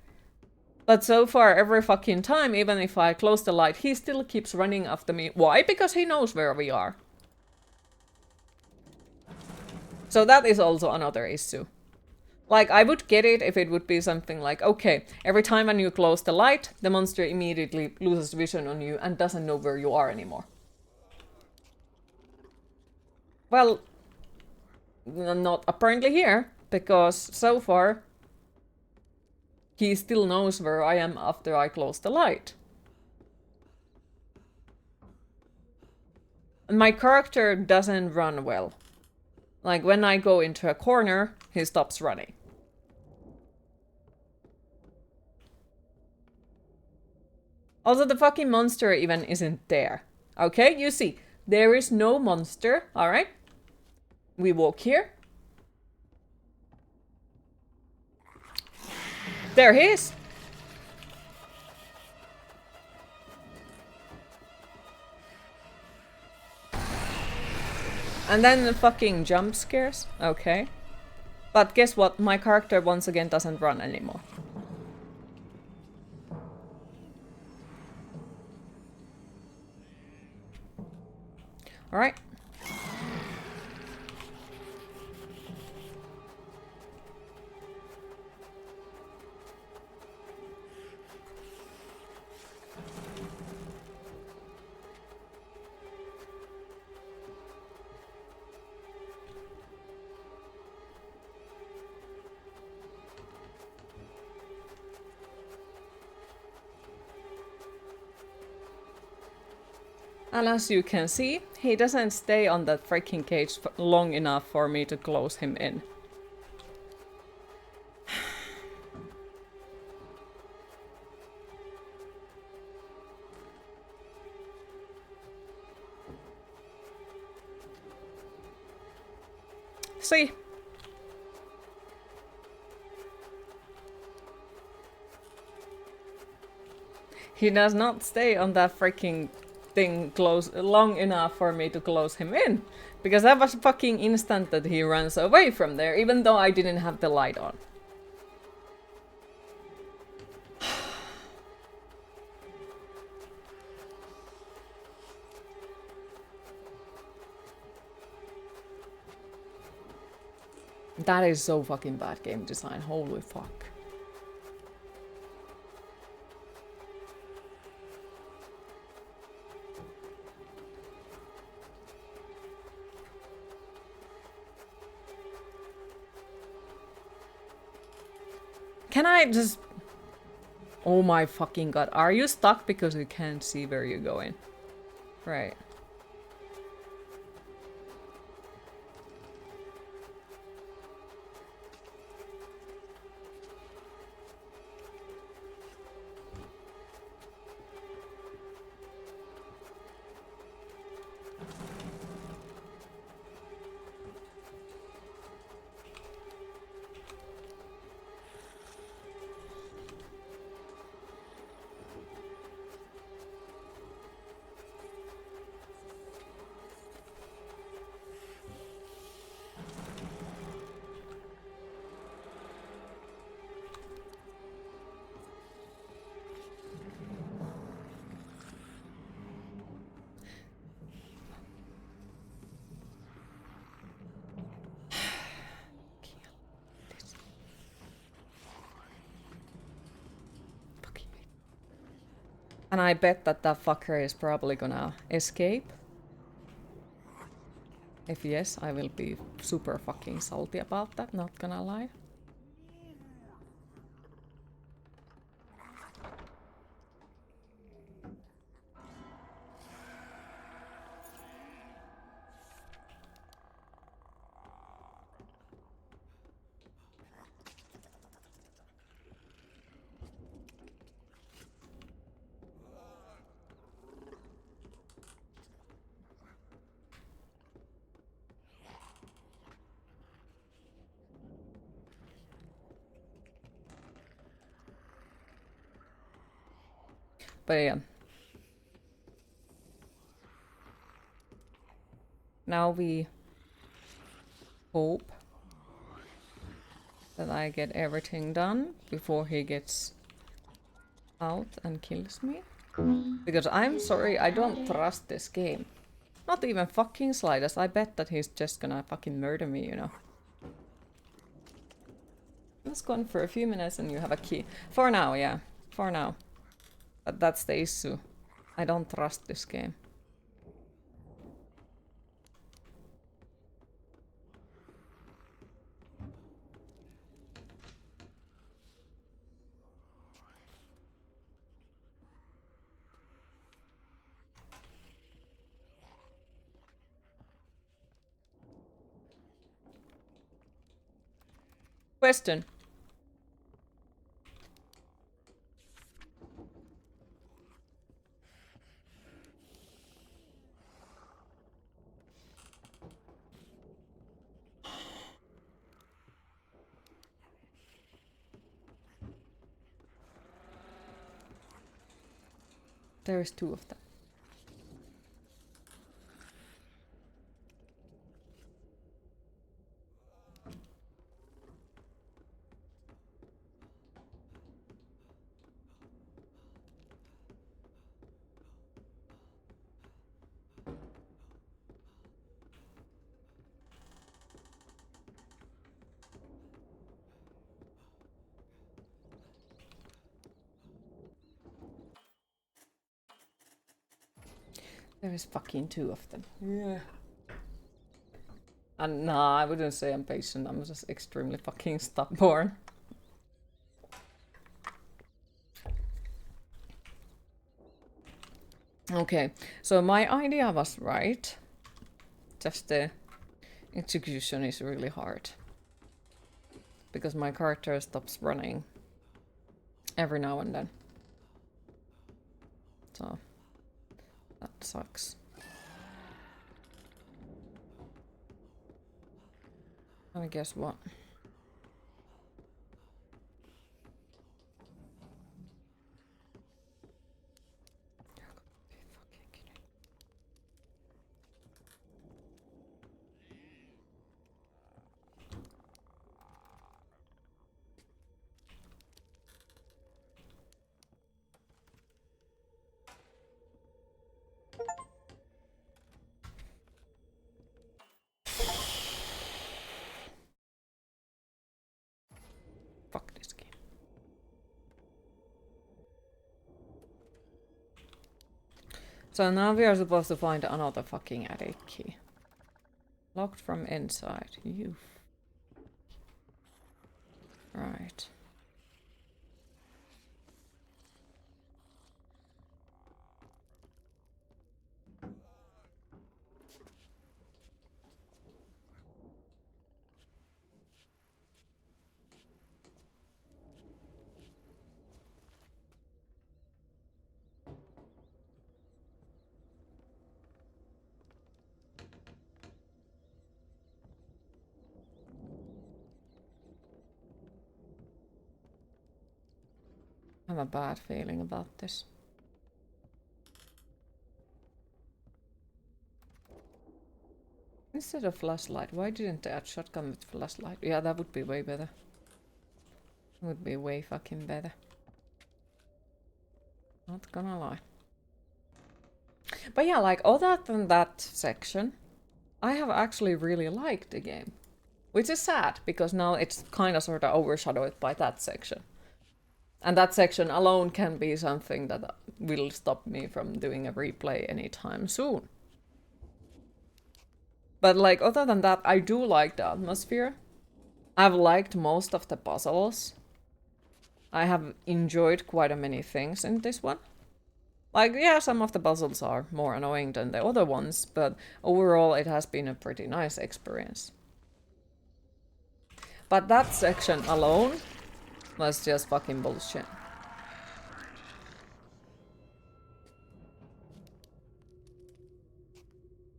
But so far, every fucking time, even if I close the light, he still keeps running after me. Why? Because he knows where we are. So that is also another issue. Like, I would get it if it would be something like, okay, every time when you close the light, the monster immediately loses vision on you and doesn't know where you are anymore. Well, not apparently here, because so far, he still knows where I am after I close the light. And my character doesn't run well. Like, when I go into a corner, he stops running. Also, the fucking monster even isn't there. Okay, you see, there is no monster, alright? We walk here. There he is! And then the fucking jump scares. Okay. But guess what? My character once again doesn't run anymore. Alright. And as you can see, he doesn't stay on that freaking cage for long enough for me to close him in. See? He does not stay on that freaking thing close long enough for me to close him in. Because that was fucking instant that he runs away from there, even though I didn't have the light on. That is so fucking bad game design, holy fuck. Can I just... Oh my fucking god, are you stuck because you can't see where you're going? Right. And I bet that that fucker is probably gonna escape. If yes, I will be super fucking salty about that, not gonna lie. But yeah. Now we hope that I get everything done before he gets out and kills me. Because I'm sorry, I don't trust this game. Not even fucking slightest. I bet that he's just gonna fucking murder me, you know. Let's go on for a few minutes and you have a key. For now, yeah. For now. But that's the issue. I don't trust this game. Question. There is two of them. There is fucking two of them. Yeah. And nah, I wouldn't say I'm patient. I'm just extremely fucking stubborn. Okay, so my idea was right. Just the execution is really hard. Because my character stops running every now and then. So that sucks. And guess what? Fuck this game. So now we are supposed to find another fucking attic key. Locked from inside. You. Right. I have a bad feeling about this. Instead of flashlight, why didn't they add shotgun with flashlight? Yeah, that would be way better. Would be way fucking better. Not gonna lie. But yeah, like other than that section, I have actually really liked the game. Which is sad, because now it's kind of sort of overshadowed by that section. And that section alone can be something that will stop me from doing a replay anytime soon. But like, other than that, I do like the atmosphere. I've liked most of the puzzles. I have enjoyed quite a many things in this one. Like, yeah, some of the puzzles are more annoying than the other ones, but overall it has been a pretty nice experience. But that section alone was just fucking bullshit.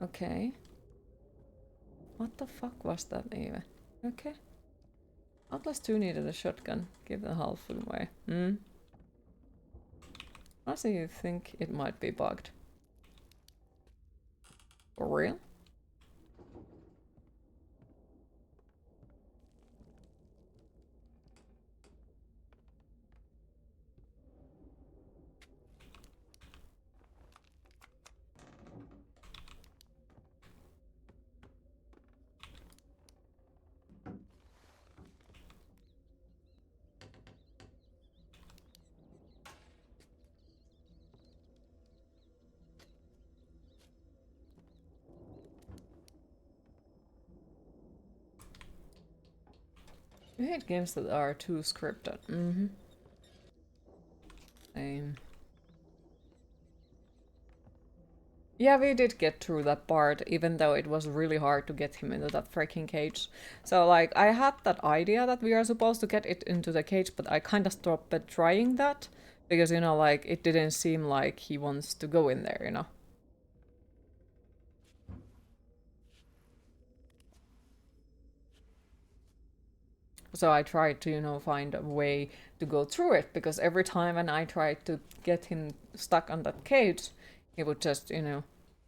Okay. What the fuck was that even? Okay. Atlas 2 needed a shotgun. Give the half away. Honestly, you think it might be bugged. For real? I hate games that are too scripted. Same. Yeah, we did get through that part, even though it was really hard to get him into that freaking cage. So, like, I had that idea that we are supposed to get it into the cage, but I kind of stopped trying that. Because, you know, like, it didn't seem like he wants to go in there, you know? So I tried to, you know, find a way to go through it, because every time when I tried to get him stuck on that cage, he would just, you know,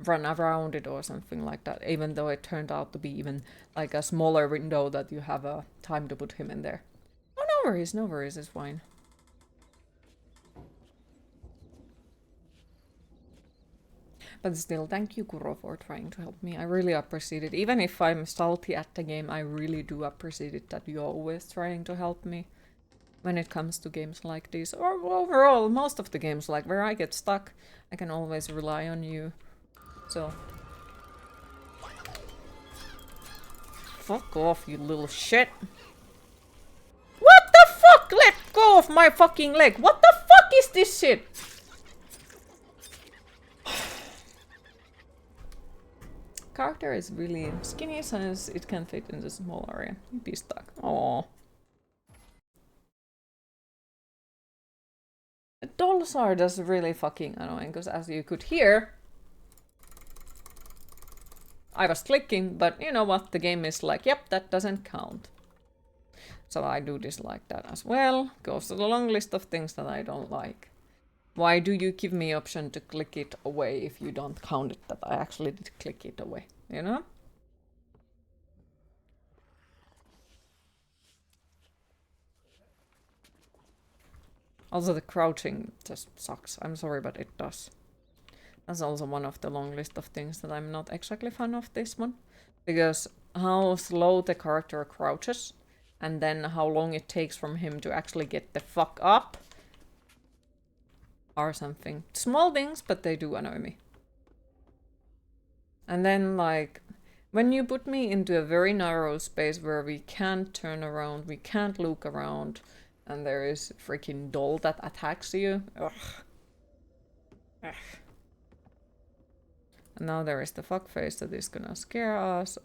run around it or something like that, even though it turned out to be even like a smaller window that you have a time to put him in there. Oh, no worries, it's fine. But still, thank you, Kuro, for trying to help me. I really appreciate it. Even if I'm salty at the game, I really do appreciate it that you're always trying to help me when it comes to games like this. Or overall, most of the games, like where I get stuck, I can always rely on you. So... Fuck off, you little shit. What the fuck? Let go of my fucking leg. What the fuck is this shit? Character is really skinny since it can fit in the small area. You'd be stuck. Aww. The dolls are just really fucking annoying, because as you could hear, I was clicking, but you know what? The game is like, yep, that doesn't count. So I do dislike that as well. Goes to the long list of things that I don't like. Why do you give me option to click it away if you don't count it that I actually did click it away, you know? Also, the crouching just sucks. I'm sorry, but it does. That's also one of the long list of things that I'm not exactly fan of this one. Because how slow the character crouches, and then how long it takes from him to actually get the fuck up, are something. Small things, but they do annoy me. And then, like, when you put me into a very narrow space where we can't turn around, we can't look around, and there is a freaking doll that attacks you. Ugh. Ugh. And now there is the fuckface that is gonna scare us.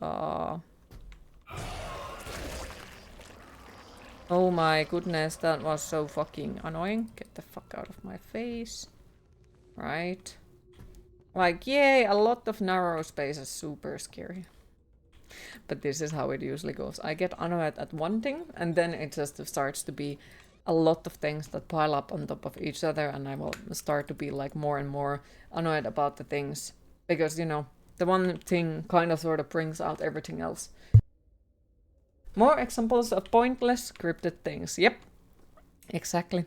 Oh my goodness, that was so fucking annoying. Get the fuck out of my face. Right. Like, yay, a lot of narrow space is super scary. But this is how it usually goes. I get annoyed at one thing, and then it just starts to be a lot of things that pile up on top of each other, and I will start to be like more and more annoyed about the things. Because, you know, the one thing kind of sort of brings out everything else. More examples of pointless scripted things. Yep. Exactly.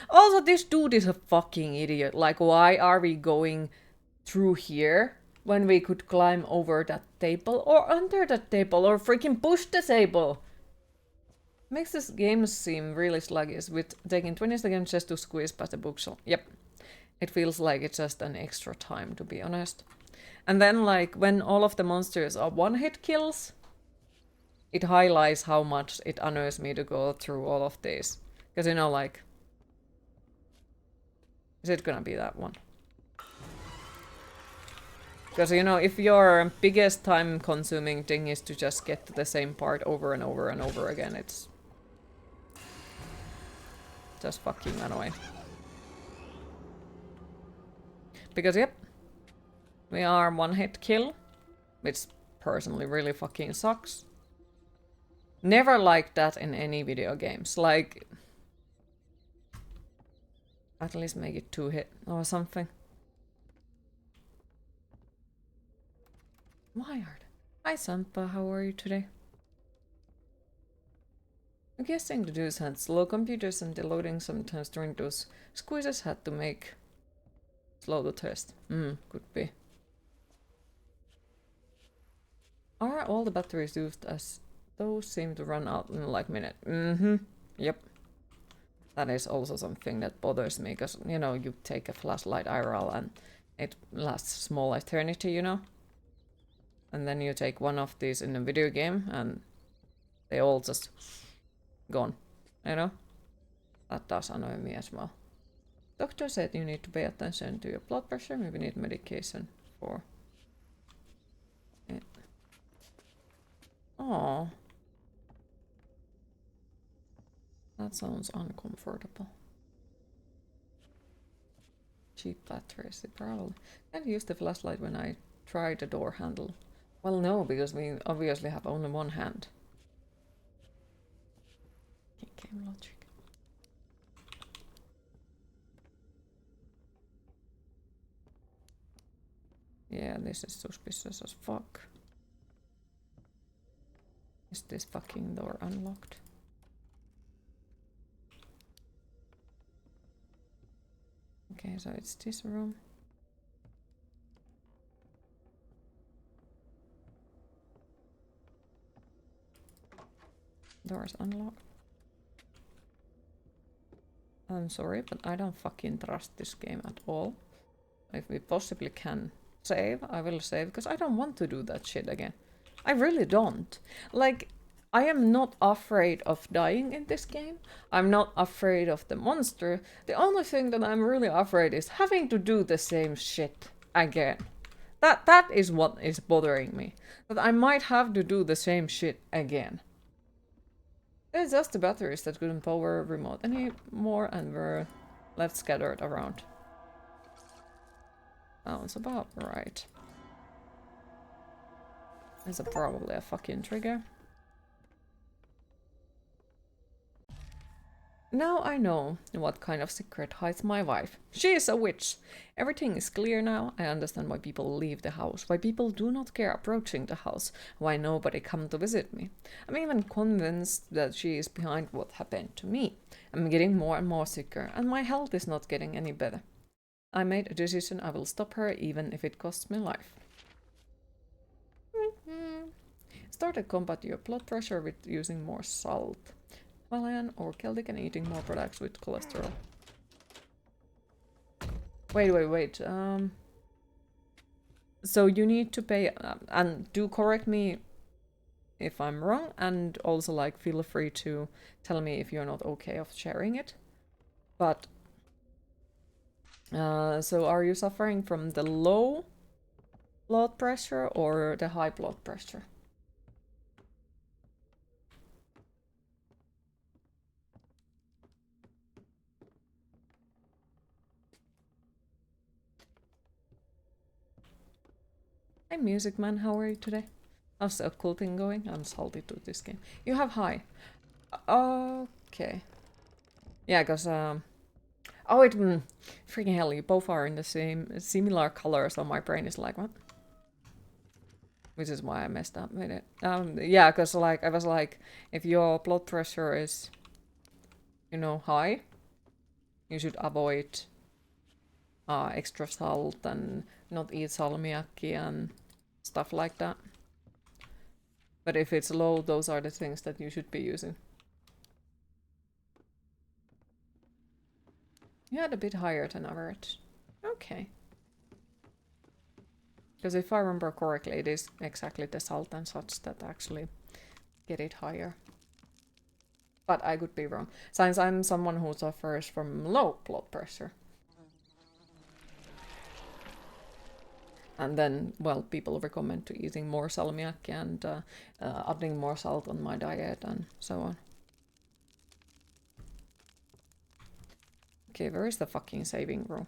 Also, this dude is a fucking idiot. Like, why are we going through here when we could climb over that table or under that table or freaking push the table? Makes this game seem really sluggish with taking 20 seconds just to squeeze past the bookshelf. Yep. It feels like it's just an extra time, to be honest. And then, like, when all of the monsters are one-hit kills, it highlights how much it annoys me to go through all of these. Because, you know, like... Is it gonna be that one? Because, you know, if your biggest time-consuming thing is to just get to the same part over and over and over again, it's... just fucking annoying. Because, yep, we are one-hit kill, which personally really fucking sucks. Never liked that in any video games. Like, at least make it 2-hit or something. Wired. Hi Sampa, how are you today? I'm guessing the dudes had slow computers and the loading sometimes during those squeezes had to make slow the test. Could be. Are all the batteries used as those seem to run out in like a minute? Yep. That is also something that bothers me, because, you know, you take a flashlight IRL and it lasts a small eternity, you know? And then you take one of these in a video game and they all just gone, you know? That does annoy me as well. Doctor said you need to pay attention to your blood pressure, maybe need medication for it. Oh, that sounds uncomfortable. Cheap batteries, probably. Can't use the flashlight when I try the door handle. Well, no, because we obviously have only one hand. Game logic. Yeah, this is suspicious as fuck. Is this fucking door unlocked? Okay, so it's this room. Door's unlocked. I'm sorry, but I don't fucking trust this game at all. If we possibly can save, I will save, because I don't want to do that shit again. I really don't. Like, I am not afraid of dying in this game. I'm not afraid of the monster. The only thing that I'm really afraid is having to do the same shit again. That is what is bothering me. That I might have to do the same shit again. It's just the batteries that couldn't power remote anymore and were left scattered around. Sounds about right. There's probably a fucking trigger. Now I know what kind of secret hides my wife. She is a witch. Everything is clear now. I understand why people leave the house, why people do not care approaching the house, why nobody come to visit me. I'm even convinced that she is behind what happened to me. I'm getting more and more sicker, and my health is not getting any better. I made a decision. I will stop her, even if it costs me life. Start to combat your blood pressure with using more salt. Himalayan or Celtic, and eating more products with cholesterol. Wait. So you need to pay, and do correct me if I'm wrong, and also like feel free to tell me if you're not okay of sharing it. But so are you suffering from the low blood pressure or the high blood pressure? Hey Music Man, how are you today? How's the occulting going? I'm salty to this game. You have high. Okay. Yeah, because oh, it freaking hell! You both are in the same similar color, so my brain is like, what? Which is why I messed up with it. Yeah, because like I was like, if your blood pressure is, you know, high, you should avoid extra salt and not eat salmiakki and stuff like that. But if it's low, those are the things that you should be using. You had a bit higher than average. Okay. Because if I remember correctly, it is exactly the salt and such that actually get it higher. But I could be wrong, since I'm someone who suffers from low blood pressure. And then, well, people recommend to eating more salmiakki and adding more salt on my diet and so on. Okay, where is the fucking saving room?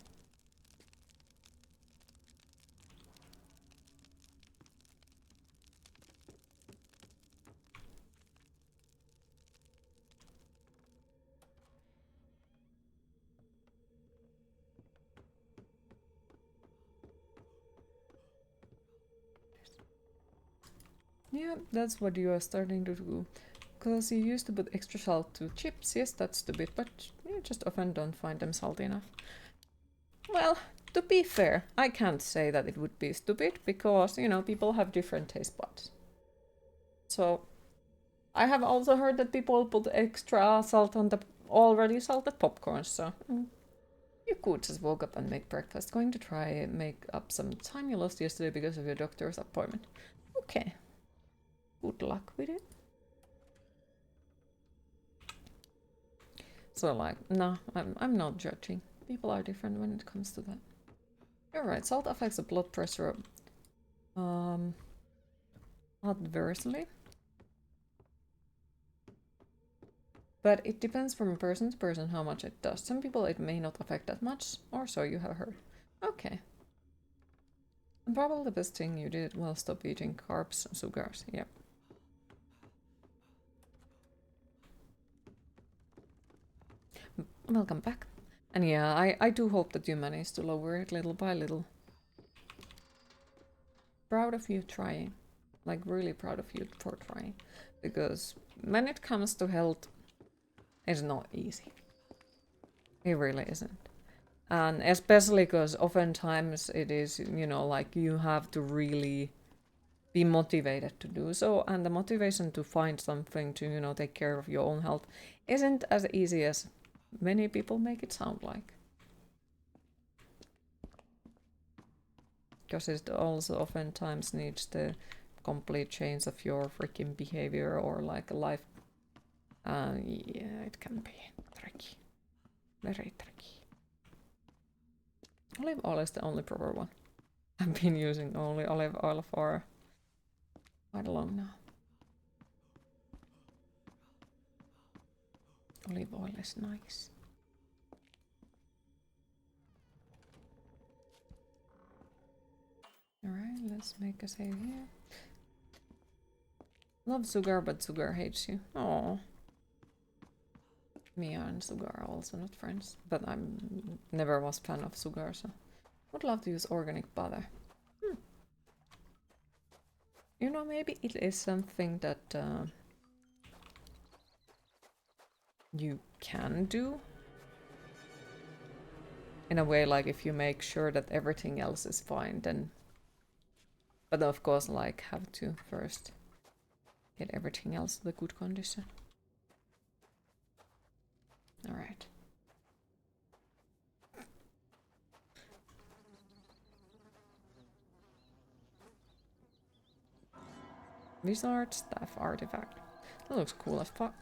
Yeah, that's what you are starting to do. Because you used to put extra salt to chips, yes, that's stupid, but you just often don't find them salty enough. Well, to be fair, I can't say that it would be stupid, because, you know, people have different taste buds. So, I have also heard that people put extra salt on the already salted popcorn, so you could just woke up and make breakfast. Going to try make up some time you lost yesterday because of your doctor's appointment. Okay. Good luck with it. So like, no, I'm not judging. People are different when it comes to that. You're right, salt affects the blood pressure adversely. But it depends from person to person how much it does. Some people it may not affect that much, or so you have heard. Okay. And probably the best thing you did was stop eating carbs and sugars. Yep. Welcome back. And yeah, I do hope that you managed to lower it little by little. Proud of you trying. Like, really proud of you for trying. Because when it comes to health, it's not easy. It really isn't. And especially because oftentimes it is, you know, like you have to really be motivated to do so. And the motivation to find something to, you know, take care of your own health isn't as easy as many people make it sound like. Because it also oftentimes needs the complete change of your freaking behavior or like a life. Yeah, it can be tricky. Very tricky. Olive oil is the only proper one. I've been using only olive oil for quite long now. Olive oil is nice. Alright, let's make a save here. Love sugar, but sugar hates you. Oh. Mia and sugar are also not friends, but I'm never was fan of sugar, so would love to use organic butter. You know, maybe it is something that you can do. In a way, like if you make sure that everything else is fine, then... But of course, like, have to first get everything else to the good condition. Alright. Wizard staff artifact. That looks cool as fuck.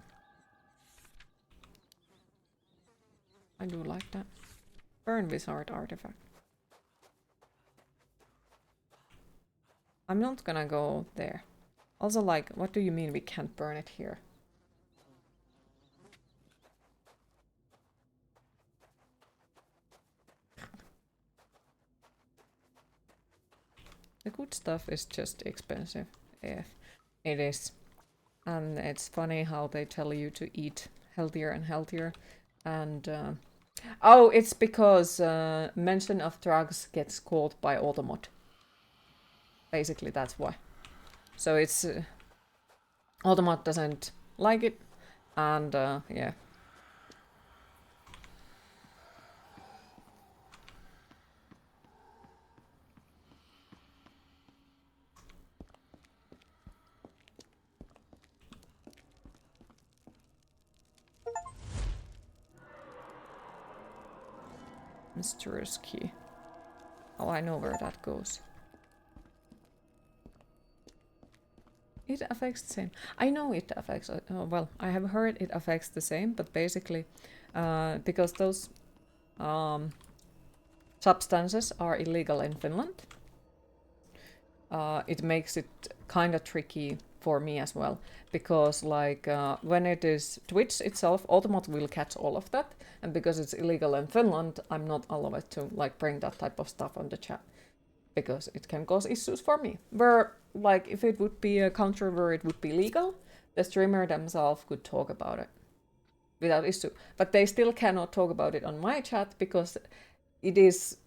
I do like that. Burn wizard artifact. I'm not gonna go there. Also, like, what do you mean we can't burn it here? The good stuff is just expensive. If it is. And it's funny how they tell you to eat healthier and healthier. And, oh, it's because mention of drugs gets caught by Automod. Basically, that's why. So it's... Automod doesn't like it. And, yeah. mysterious key. Oh, I know where that goes. It affects the same. I know it affects, well, I have heard it affects the same, but basically, because those substances are illegal in Finland, it makes it kind of tricky for me as well, because like when it is Twitch itself, Automat will catch all of that, and because it's illegal in Finland, I'm not allowed to like bring that type of stuff on the chat, because it can cause issues for me. Where like if it would be a country where it would be legal, the streamer themselves could talk about it without issue, but they still cannot talk about it on my chat because it is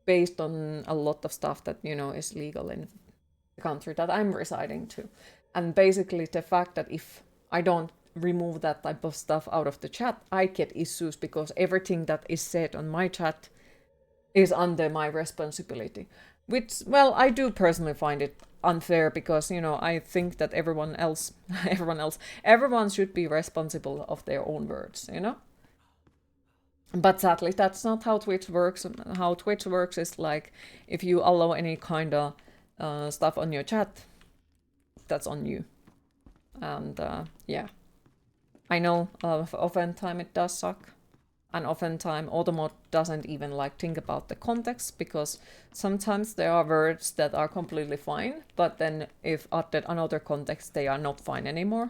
based on a lot of stuff that, you know, is legal in the country that I'm residing to. And basically the fact that if I don't remove that type of stuff out of the chat, I get issues because everything that is said on my chat is under my responsibility. Which, well, I do personally find it unfair because, you know, I think that everyone should be responsible of their own words, you know? But sadly, that's not how Twitch works. How Twitch works is like, if you allow any kind of stuff on your chat, that's on you. And yeah, I know oftentimes it does suck. And oftentimes Automod doesn't even like think about the context, because sometimes there are words that are completely fine, but then if added another context, they are not fine anymore.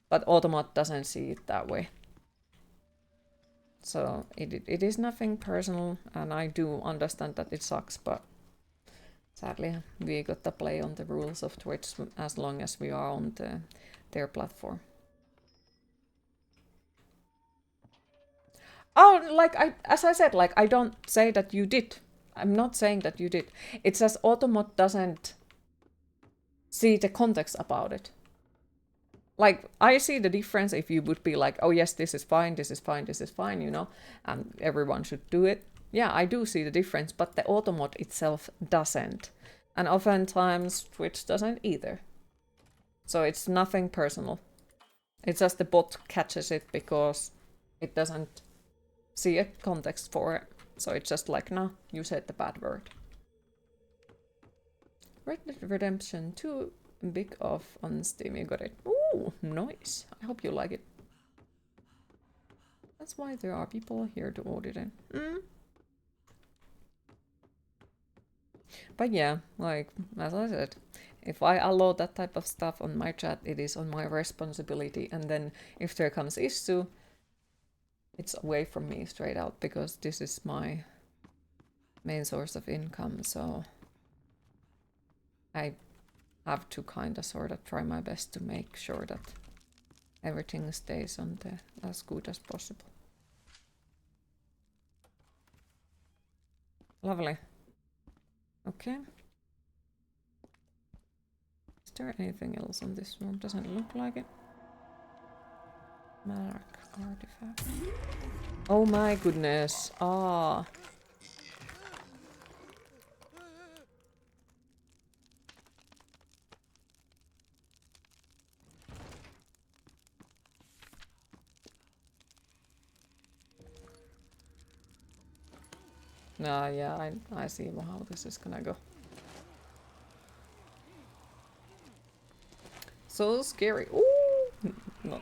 But Automod doesn't see it that way. So it is nothing personal, and I do understand that it sucks, but sadly we got to play on the rules of Twitch as long as we are on their platform. Oh, like as I said, like I don't say that you did. I'm not saying that you did. It's just Automod doesn't see the context about it. Like, I see the difference if you would be like, oh yes, this is fine, this is fine, this is fine, you know, and everyone should do it. Yeah, I do see the difference, but the Automod itself doesn't. And oftentimes Twitch doesn't either. So it's nothing personal. It's just the bot catches it because it doesn't see a context for it. So it's just like, nah, you said the bad word. Red Dead Redemption 2 big off on Steam, you got it. Ooh, nice. I hope you like it. That's why there are people here to audit it. But yeah, like, as I said, if I allow that type of stuff on my chat, it is on my responsibility. And then if there comes issue, it's away from me straight out, because this is my main source of income. So I have to kind of sort of try my best to make sure that everything stays on the as good as possible. Lovely. Okay. Is there anything else on this room? Doesn't look like it. Mark artifact. Oh my goodness. Ah. Yeah, I see how this is gonna go. So scary. Ooh! No.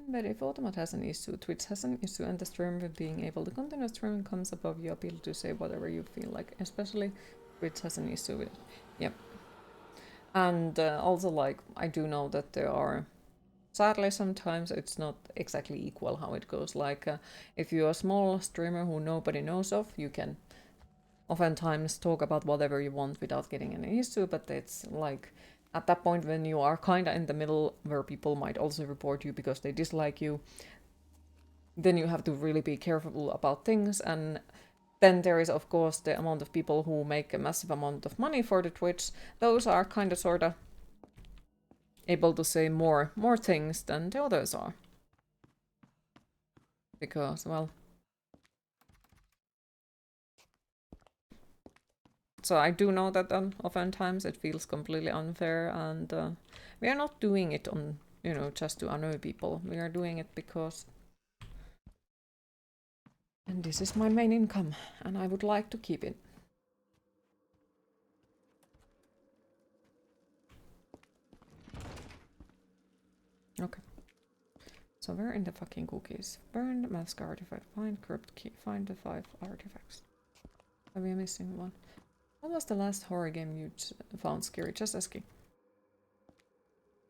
But if Automat has an issue, Twitch has an issue, and the streamer being able to continue streaming comes above your ability to say whatever you feel like. Especially Twitch has an issue with it. Yep. And also, like, I do know that there are, sadly, sometimes it's not exactly equal how it goes. Like, if you're a small streamer who nobody knows of, you can oftentimes talk about whatever you want without getting any issue, but it's like, at that point when you are kind of in the middle where people might also report you because they dislike you, then you have to really be careful about things. And then there is, of course, the amount of people who make a massive amount of money for the Twitch. Those are kind of sort of able to say more things than the others are. Because, well, So I do know that oftentimes it feels completely unfair, and we are not doing it on, you know, just to annoy people. We are doing it because... And this is my main income, and I would like to keep it. Okay. So we're in the fucking cookies. Burn the mask artifact. Find crypt key. Find the 5 artifacts. Are we missing one? What was the last horror game you found scary? Just asking.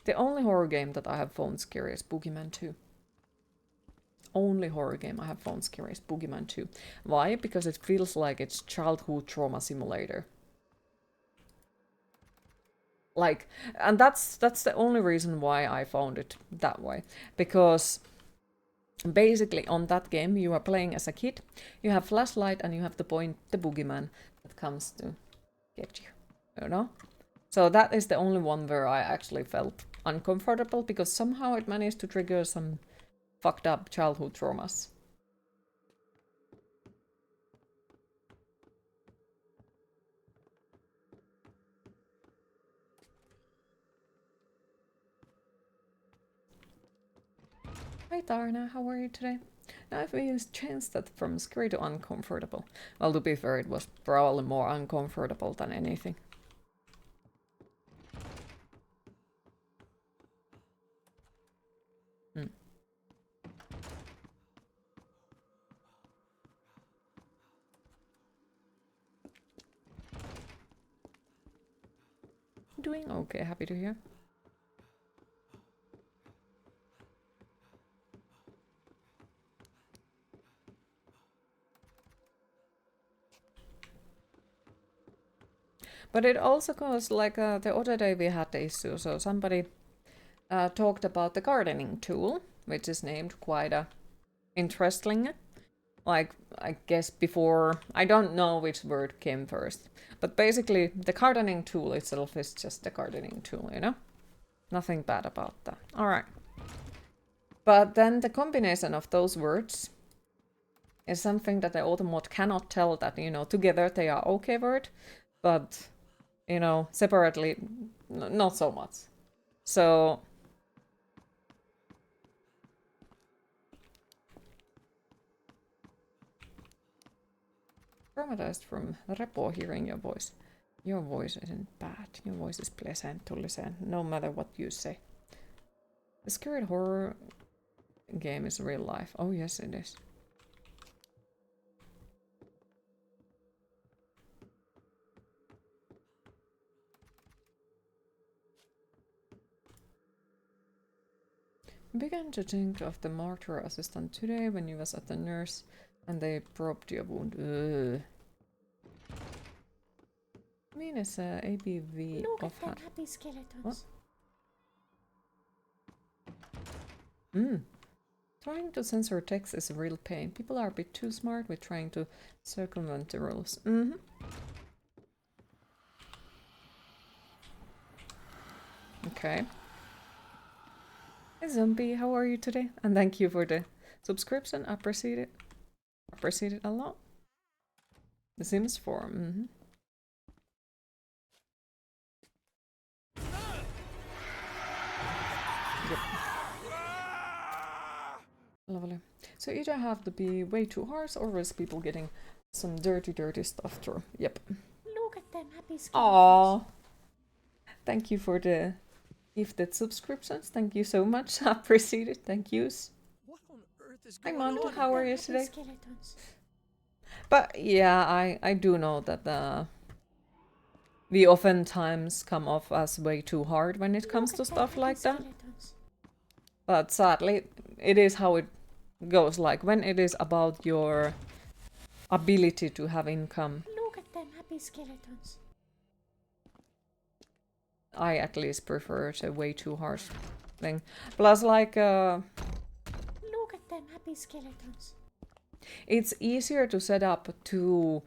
The only horror game that I have found scary is Boogeyman 2. Only horror game I have found scary is Boogeyman 2. Why? Because it feels like it's childhood trauma simulator. Like, and that's the only reason why I found it that way. Because basically on that game you are playing as a kid, you have flashlight and you have to point the boogeyman that comes to get you know? So that is the only one where I actually felt uncomfortable, because somehow it managed to trigger some fucked up childhood traumas. Hi Darna, how are you today? Now if we changed that from scary to uncomfortable. Well, to be fair, it was probably more uncomfortable than anything. Doing okay, happy to hear. But it also goes like the other day we had the issue, so somebody talked about the gardening tool, which is named quite interesting. Like, I guess before, I don't know which word came first, but basically the gardening tool itself is just a gardening tool, you know? Nothing bad about that. Alright. But then the combination of those words is something that the automod cannot tell that, you know, together they are okay word, but, you know, separately, not so much. So... traumatized from Repo hearing your voice. Your voice isn't bad. Your voice is pleasant to listen, no matter what you say. The scary horror game is real life. Oh yes, it is. I began to think of the mortuary assistant today when you was at the nurse and they probed your wound. Ugh. I mean, it's a ABV Look of at them happy skeletons. Trying to censor text is a real pain. People are a bit too smart with trying to circumvent the rules. Okay. Hey Zombie, how are you today? And thank you for the subscription. Appreciate it. Appreciate it a lot. The Sims 4. Yep. Lovely. So either have to be way too harsh or risk people getting some dirty stuff through. Yep. Look at them happy skeletons. Aww. Thank you for the gifted subscriptions. Thank you so much. Appreciate it. Thank yous. What on earth is Hi going Monty, on? how are you Happy today? skeletons. But yeah, I do know that we oftentimes come off as way too hard when it comes Look to at them stuff happy like that. skeletons. But sadly, it is how it goes. Like, when it is about your ability to have income, Look at them happy skeletons. I at least prefer the way too harsh thing. Plus, like, Look at them happy skeletons. it's easier to set up two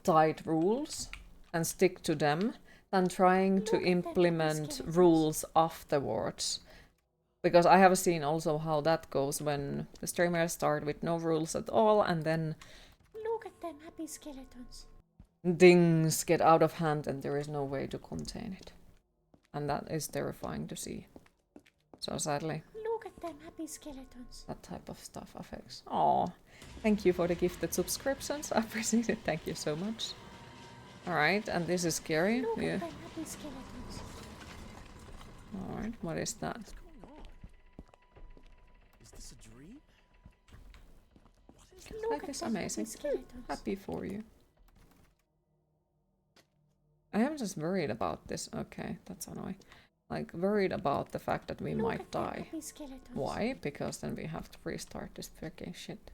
tight rules and stick to them than trying to Look at them, implement skeletons. rules afterwards. Because I have seen also how that goes when the streamers start with no rules at all, and then Look at them happy skeletons. things get out of hand and there is no way to contain it. And that is terrifying to see. So sadly, Look at them happy skeletons. that type of stuff affects. Oh, thank you for the gifted subscriptions. I appreciate it. Thank you so much. Alright, and this is scary. Look Yeah. at them happy skeletons. Alright, what is that? What's going on? Is this a dream? What is this? Look Life at is them amazing. happy skeletons. Happy for you. I am just worried about this. Okay, that's annoying. Like, worried about the fact that we Look might at them die. happy skeletons. Why? Because then we have to restart this freaking shit.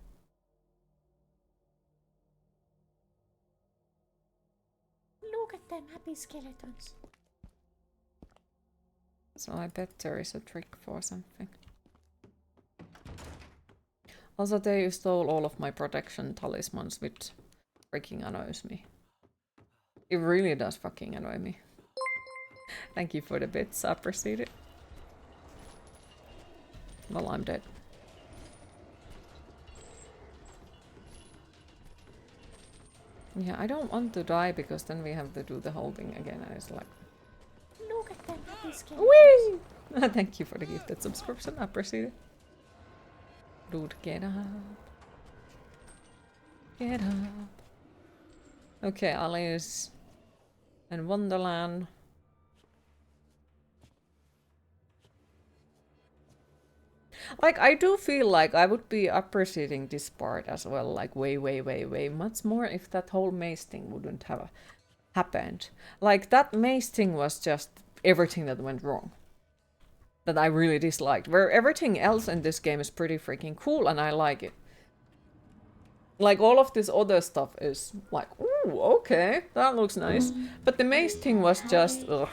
Look at them happy skeletons. So I bet there is a trick for something. Also, they stole all of my protection talismans, which freaking annoys me. It really does fucking annoy me. Thank you for the bits, I appreciate it. Well, I'm dead. Yeah, I don't want to die because then we have to do the whole thing again and it's like... Look at them happy skeletons. Whee! Thank you for the gifted subscription, I appreciate it. Dude, get up. Get up. Okay, Alice and Wonderland. Like, I do feel like I would be appreciating this part as well, like way much more if that whole maze thing wouldn't have happened. Like, that maze thing was just everything that went wrong. That I really disliked. Where everything else in this game is pretty freaking cool and I like it. Like, all of this other stuff is like, ooh, okay, that looks nice. But the maze thing was just, ugh.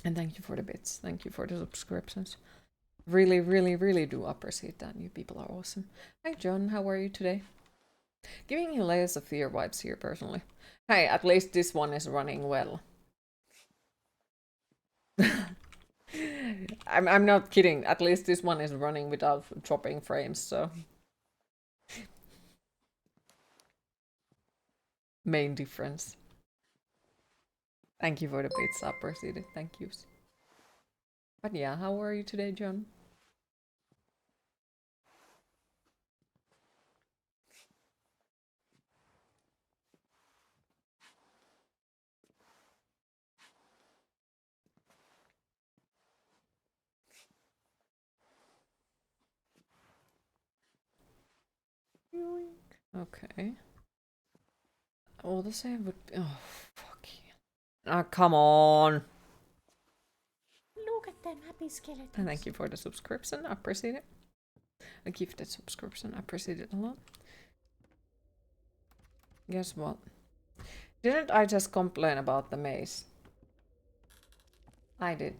And thank you for the bits. Thank you for the subscriptions. Really do appreciate that. You people are awesome. Hi, John. How are you today? Giving you layers of fear vibes here, personally. Hey, at least this one is running well. I'm not kidding. At least this one is running without dropping frames, so... Main difference. Thank you for the bits, I appreciate it. Thank you. But yeah, how are you today, John? Okay. All the same would be... Oh, fuck you. Ah, come on! Look at them happy skeletons. And thank you for the subscription, I appreciate it. A gifted subscription, I appreciate it a lot. Guess what? Didn't I just complain about the maze? I did.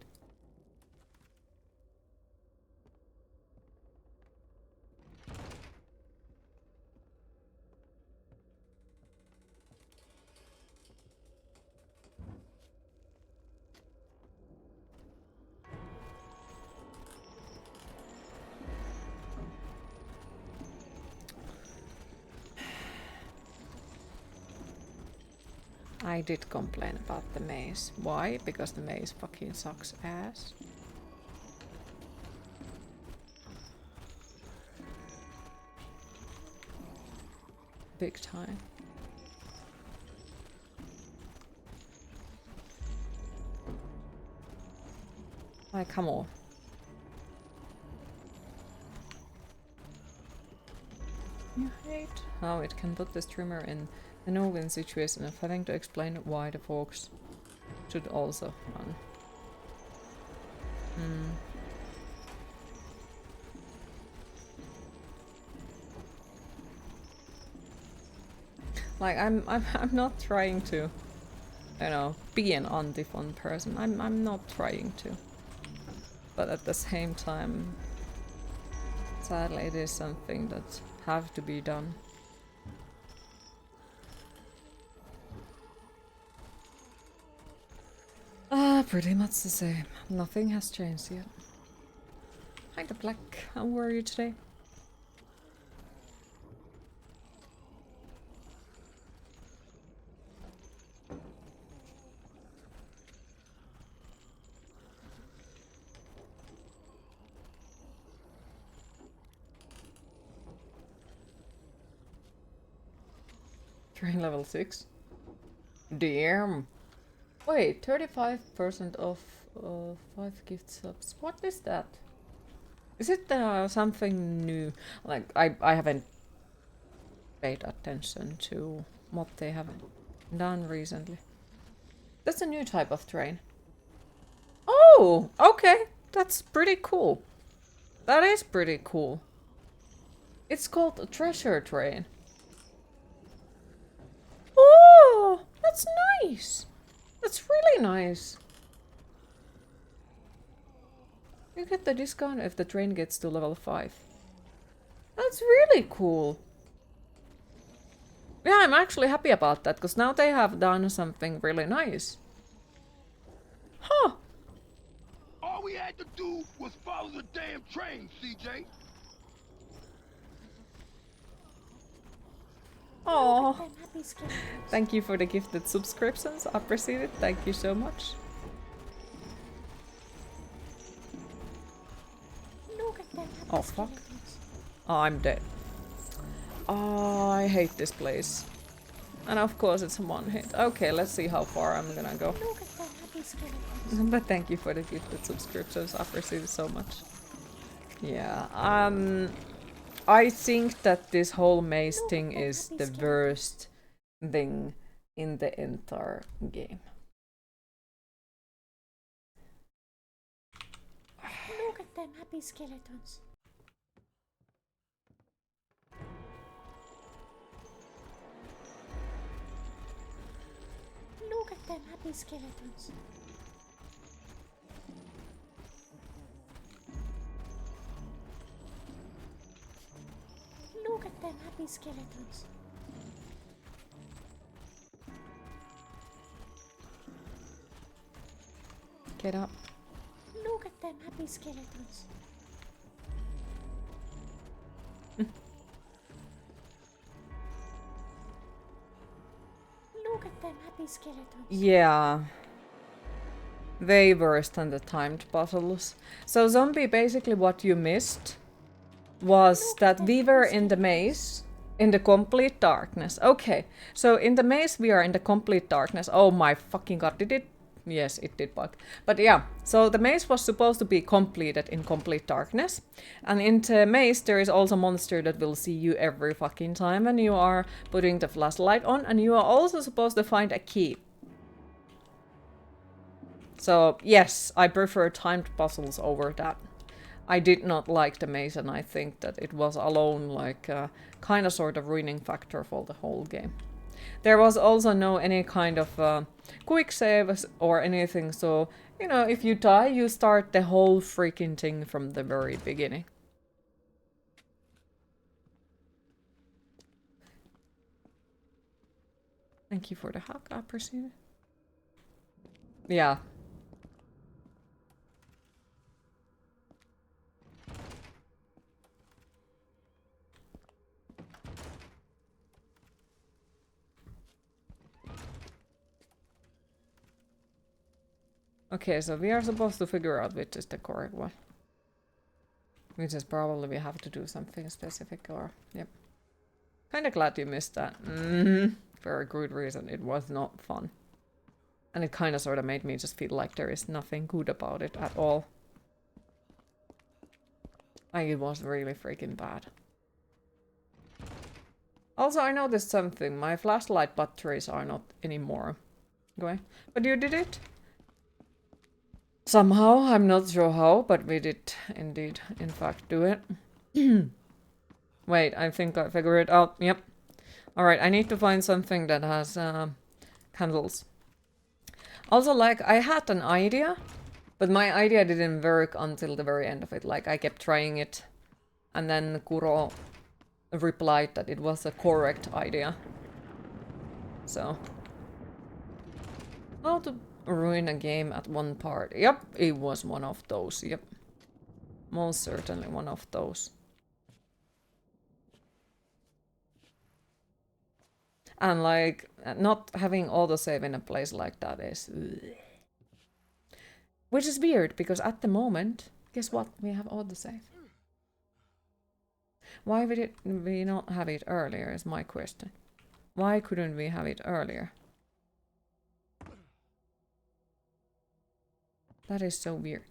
I did complain about the maze. Why? Because the maze fucking sucks ass. Big time. Like, come on. You hate how it can put the streamer in a no-win situation of having to explain why the folks should also run. Like, I'm not trying to, you know, be an anti-fun person. I'm not trying to. But at the same time, sadly, it is something that have to be done. Pretty much the same. Nothing has changed yet. Hi, the Black. How are you today? Train level 6. Damn. Wait, 35% off 5 gift subs. What is that? Is it something new? Like, I haven't paid attention to what they have done recently. That's a new type of train. Oh, okay. That's pretty cool. That is pretty cool. It's called a treasure train. Oh, that's nice. That's really nice. You get the discount if the train gets to level 5. That's really cool. Yeah, I'm actually happy about that, because now they have done something really nice. Huh. All we had to do was follow the damn train, CJ. Oh, Them happy skeletons. thank you for the gifted subscriptions. I appreciate it. Thank you so much. Look at them happy Oh, fuck. skeletons. Oh, I'm dead. Oh, I hate this place. And of course it's one hit. Okay, let's see how far I'm gonna go. Look at them happy skeletons. But thank you for the gifted subscriptions. I appreciate it so much. Yeah, I think that this whole maze thing is the worst thing in the entire game. Look at them happy skeletons. Look at them happy skeletons. Look at them happy skeletons. Get up. Look at them happy skeletons. Look at them happy skeletons. Yeah. Way worse than the timed puzzles. So zombie, basically what you missed was that we were in the maze in the complete darkness. Okay, so in the maze we are in the complete darkness. Oh my fucking god, did it? Yes, it did bug. But yeah, so the maze was supposed to be completed in complete darkness. And in the maze there is also a monster that will see you every fucking time when you are putting the flashlight on. And you are also supposed to find a key. So yes, I prefer timed puzzles over that. I did not like the maze, and I think that it was alone like kind of sort of ruining factor for the whole game. There was also no any kind of quick saves or anything, so you know, if you die, you start the whole freaking thing from the very beginning. Thank you for the hug, I appreciate it. Yeah. Okay, so we are supposed to figure out which is the correct one. Which is probably we have to do something specific or... Yep. Kinda glad you missed that. For a good reason. It was not fun. And it kinda sorta made me just feel like there is nothing good about it at all. Like it was really freaking bad. Also, I noticed something. My flashlight batteries are not anymore going. But you did it? Somehow, I'm not sure how, but we did indeed, in fact, do it. Wait, I think I figured it out. Yep. Alright, I need to find something that has candles. Also, like, I had an idea, but my idea didn't work until the very end of it. Like, I kept trying it, and then Kuro replied that it was a correct idea. So... How to ruin a game at one part. Yep, it was one of those. Yep. Most certainly one of those. And like, not having autosave in a place like that is... Ugh. Which is weird, because at the moment, guess what? We have autosave. Why did we not have it earlier is my question. Why couldn't we have it earlier? That is so weird.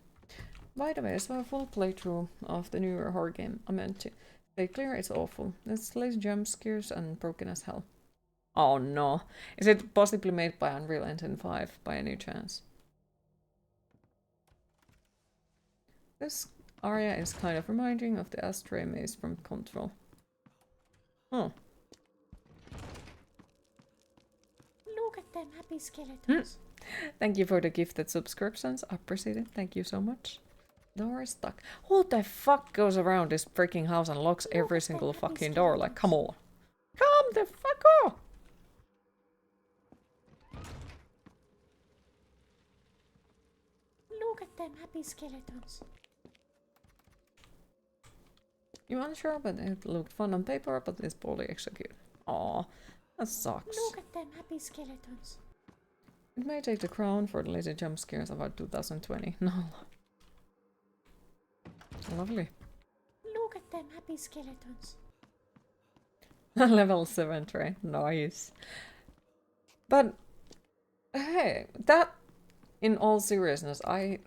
By the way, I saw a full playthrough of the newer horror game I meant to. Stay clear, it's awful. It's less jump scares and broken as hell. Oh no. Is it possibly made by Unreal Engine 5 by any chance? This area is kind of reminding of the ashtray maze from Control. Oh. Look at them happy skeletons. Thank you for the gifted subscriptions. Appreciate it. Thank you so much. Door is stuck. Who the fuck goes around this freaking house and locks every single fucking door? Like, come on. Come the fuck on! Look at them happy skeletons. You unsure, but it looked fun on paper, but it's poorly executed. Aw, that sucks. Look at them happy skeletons. It may take the crown for the lazy jump scares about 2020. No. Lovely. Look at them happy skeletons. Level 7 tray. Nice. But, hey, that, in all seriousness, I'm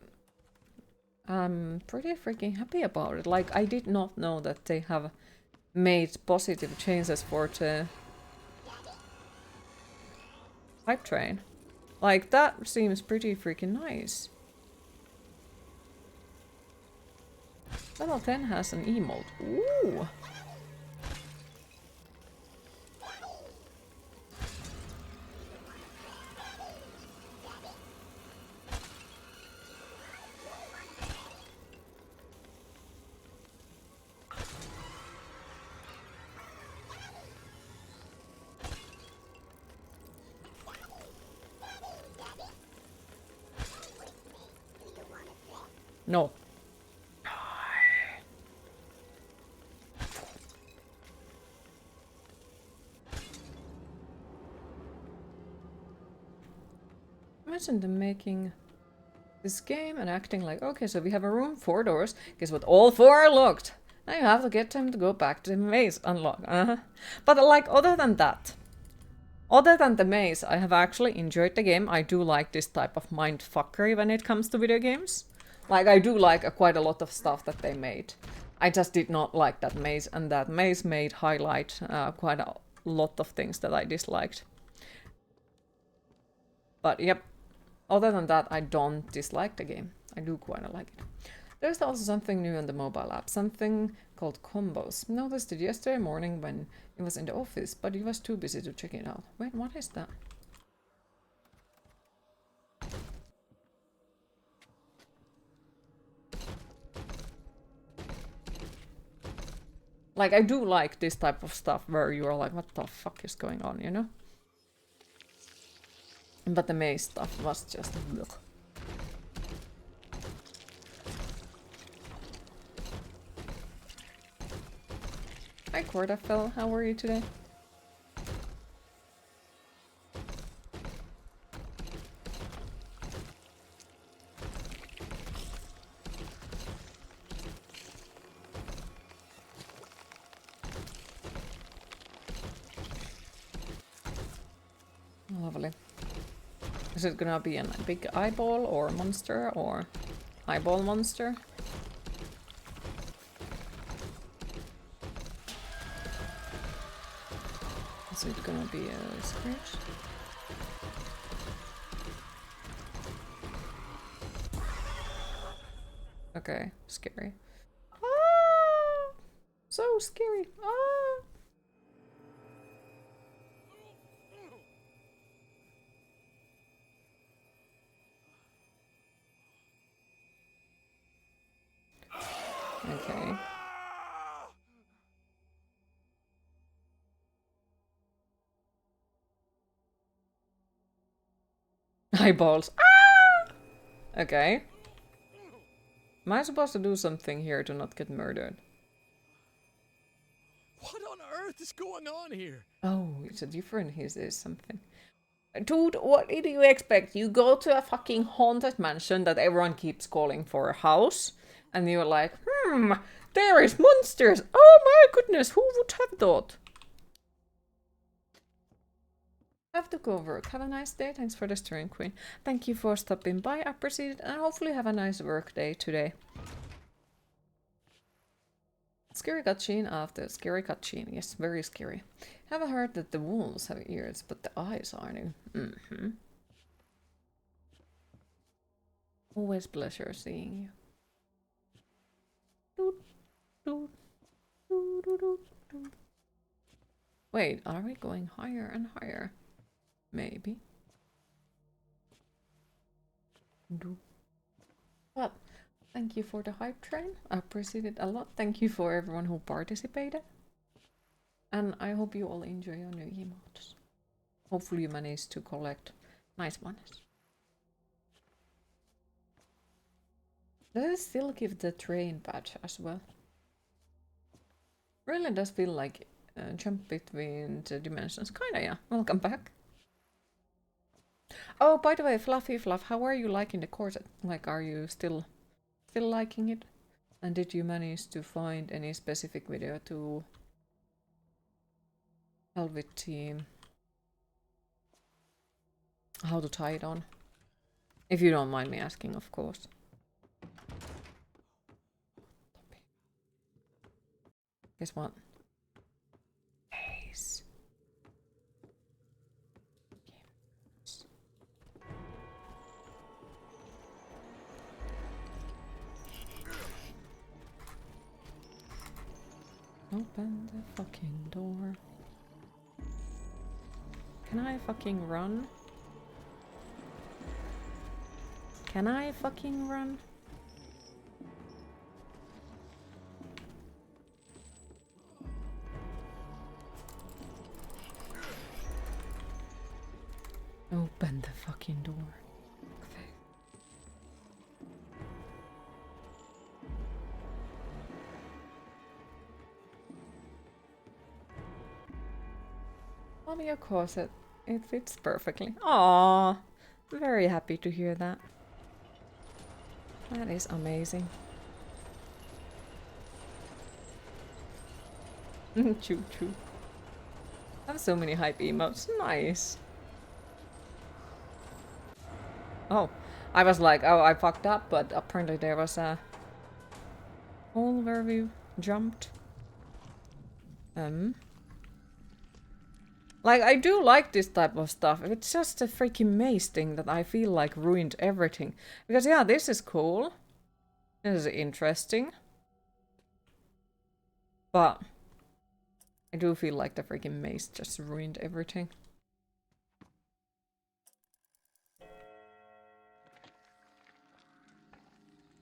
pretty freaking happy about it. Like, I did not know that they have made positive changes for the hype train. Like, that seems pretty freaking nice. Level 10 has an emote. Ooh! No. Imagine them making this game and acting like, okay, so we have a room, 4 doors. Guess what? All 4 are locked. Now you have to get them to go back to the maze, unlock. But like, other than the maze, I have actually enjoyed the game. I do like this type of mindfuckery when it comes to video games. Like, I do like quite a lot of stuff that they made. I just did not like that maze, and that maze made highlight quite a lot of things that I disliked. But yep, other than that, I don't dislike the game. I do quite like it. There's also something new on the mobile app, something called Combos. Noticed it yesterday morning when it was in the office, but he was too busy to check it out. Wait, what is that? Like, I do like this type of stuff where you are like, what the fuck is going on, you know? But the maze stuff was just... Ugh. Hi Cordafel, how are you today? Lovely. Is it gonna be a big eyeball or monster or eyeball monster? Is it gonna be a scratch? Okay, scary. Ah! So scary. Ah! Okay. Eyeballs. Ah! Okay. Am I supposed to do something here to not get murdered? What on earth is going on here? Oh, it's a different his is something. Dude, what did you expect? You go to a fucking haunted mansion that everyone keeps calling for a house, and you're like, there is monsters! Oh my goodness, who would have thought? Have to go work. Have a nice day. Thanks for the stream, Queen. Thank you for stopping by. I appreciate it, and hopefully have a nice work day today. Scary cutscene after scary cutscene. Yes, very scary. Haven't heard that the wolves have ears, but the eyes are new. Always pleasure seeing you. Doot, doot, doot, doot, doot. Wait, are we going higher and higher? Maybe. Well, thank you for the hype train. I appreciate it a lot. Thank you for everyone who participated. And I hope you all enjoy your new emotes. Hopefully you manage to collect nice ones. Does it still give the train badge as well? Really does feel like jump between the dimensions. Kinda, yeah. Welcome back. Oh, by the way, Fluffy Fluff, how are you liking the corset? Like, are you still liking it? And did you manage to find any specific video to help with team? How to tie it on? If you don't mind me asking, of course. Guess what? Ace. Open the fucking door. Can I fucking run? Can I fucking run? Open the fucking door. Okay. Love your corset. It fits perfectly. Aww. Very happy to hear that. That is amazing. Choo choo. I have so many hype emotes. Nice. Oh, I was like, oh, I fucked up, but apparently there was a hole where we jumped. Like, I do like this type of stuff. It's just a freaking maze thing that I feel like ruined everything. Because, yeah, this is cool. This is interesting. But I do feel like the freaking maze just ruined everything.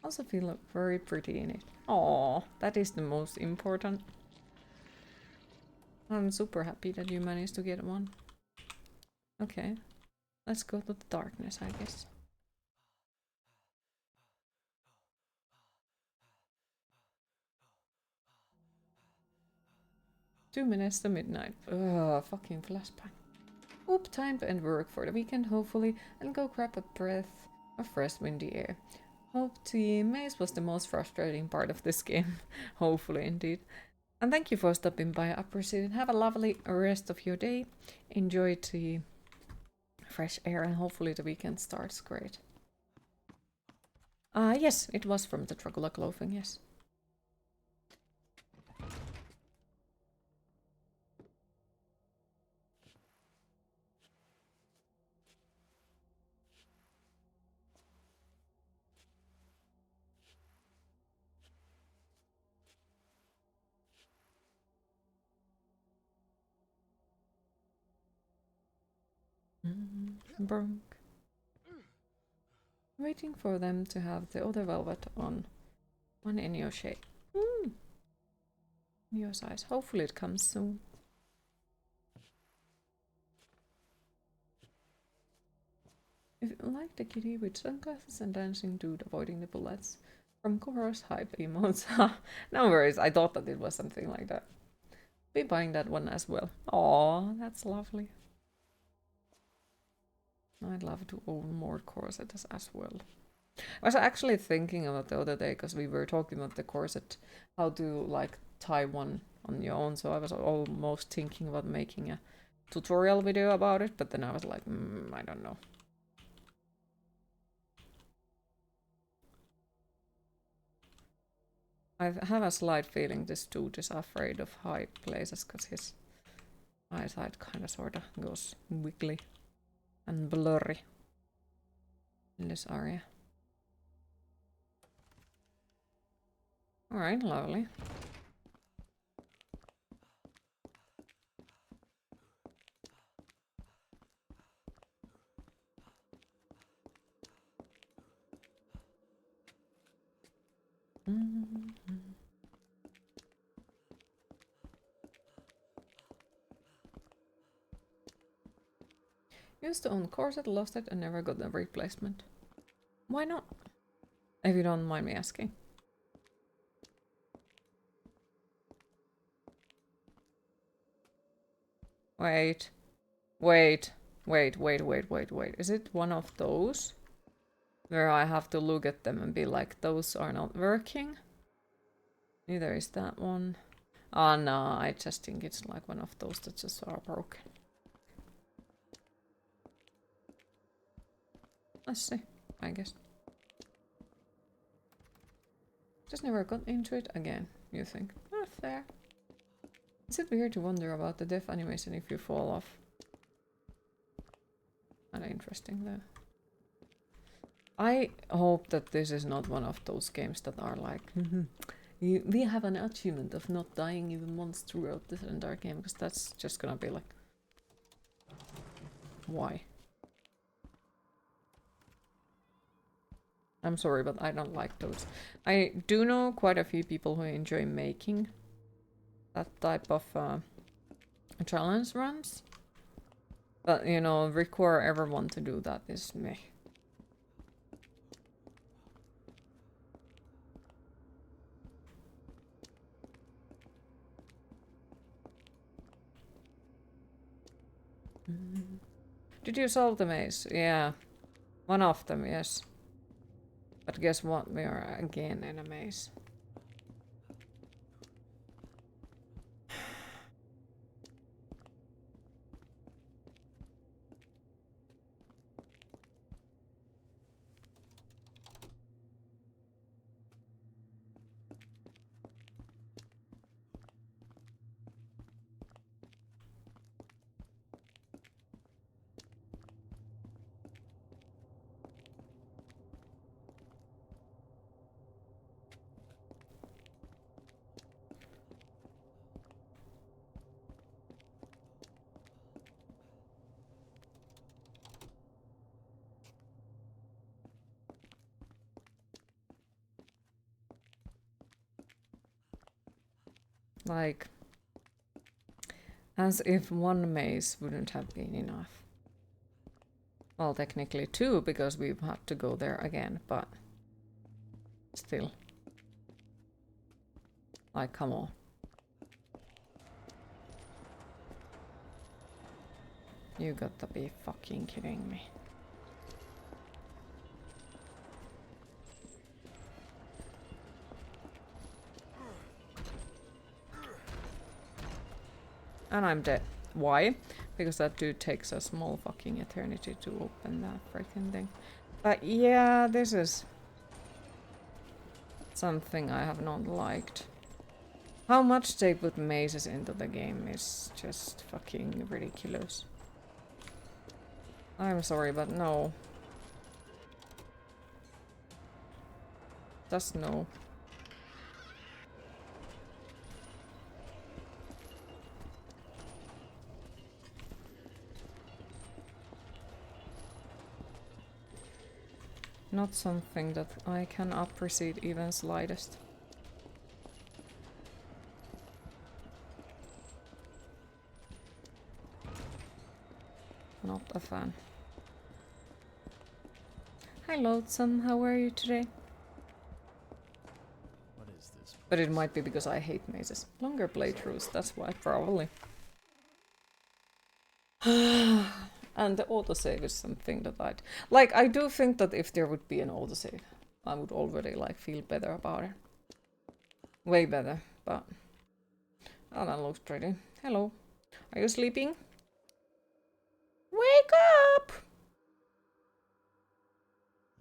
Also feel very pretty in it. Aww, that is the most important. I'm super happy that you managed to get one. Okay, let's go to the darkness, I guess. Two minutes to midnight. Ugh, fucking flashback. Oop, time to end work for the weekend, hopefully, and go grab a breath of fresh windy air. Hope the maze was the most frustrating part of this game. Hopefully, indeed. And thank you for stopping by. I appreciate it. Have a lovely rest of your day. Enjoy the fresh air and hopefully the weekend starts great. Yes, it was from the Dracula clothing, yes. Broke. Waiting for them to have the other velvet on. One in your shape. In your size. Hopefully it comes soon. If you like the kitty with sunglasses and dancing dude avoiding the bullets from chorus hype emotes, no worries, I thought that it was something like that. Be buying that one as well. Aw, that's lovely. I'd love to own more corsets as well. I was actually thinking about the other day, because we were talking about the corset, how to like tie one on your own, so I was almost thinking about making a tutorial video about it, but then I was like, I don't know. I have a slight feeling this dude is afraid of high places, because his eyesight kind of sort of goes wiggly and blurry in this area. Alright, lovely. Used to own corset, lost it, and never got a replacement. Why not? If you don't mind me asking. Wait. Is it one of those? Where I have to look at them and be like, those are not working? Neither is that one. Oh no, I just think it's like one of those that just are broken. Let's see, I guess. Just never got into it again, you think? Not fair. Is it weird to wonder about the death animation if you fall off? Kinda interesting though. I hope that this is not one of those games that are like, we have an achievement of not dying even once throughout this entire game, because that's just gonna be like, why? I'm sorry, but I don't like those. I do know quite a few people who enjoy making that type of challenge runs, but you know, require everyone to do that is me. Did you solve the maze? Yeah. One of them, yes. But guess what? We are again in a maze. Like, as if one maze wouldn't have been enough. Well, technically two, because we've had to go there again, but still. Like, come on. You got to be fucking kidding me. And I'm dead. Why? Because that dude takes a small fucking eternity to open that freaking thing. But yeah, this is something I have not liked. How much they put mazes into the game is just fucking ridiculous. I'm sorry, but no. Just no. Not something that I can appreciate even slightest. Not a fan. Hi Loathsome, how are you today? What is this? But it might be because I hate mazes. Longer playthroughs, that's why, probably. And the autosave is something that I'd... Like, I do think that if there would be an autosave, I would already, like, feel better about it. Way better, but... Oh, that looks pretty. Hello. Are you sleeping? Wake up!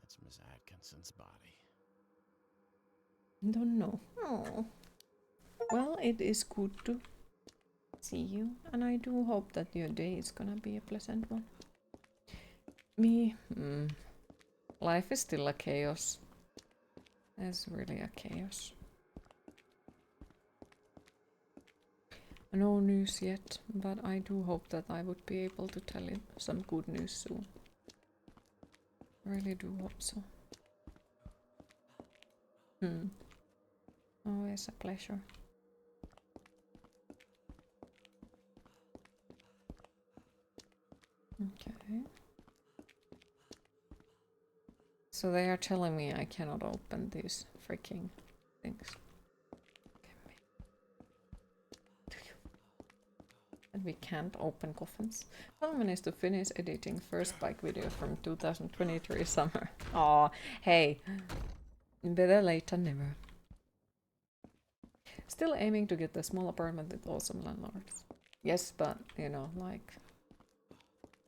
That's Miss Atkinson's body. Don't know. Oh. Well, it is good to see you, and I do hope that your day is gonna be a pleasant one. Me? Life is still a chaos. It's really a chaos. No news yet, but I do hope that I would be able to tell you some good news soon. Really do hope so. Always a pleasure. Okay. So they are telling me I cannot open these freaking things. And we can't open coffins. Well, is to finish editing first bike video from 2023 summer. Aw, hey. Better late than never. Still aiming to get a small apartment with awesome landlords. Yes, but, you know, like...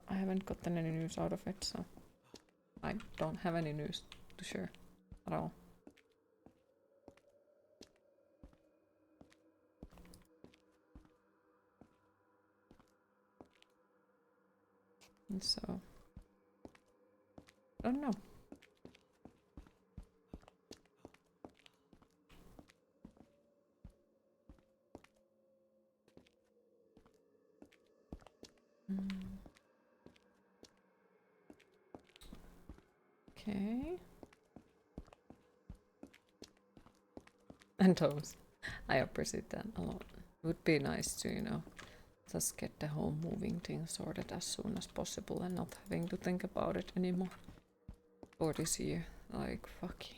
I haven't gotten any news out of it, so... I don't have any news to share at all. And so... I don't know. Okay. And toes. I appreciate that a lot. It would be nice to, you know, just get the whole moving thing sorted as soon as possible and not having to think about it anymore. For this year. Like, fucking.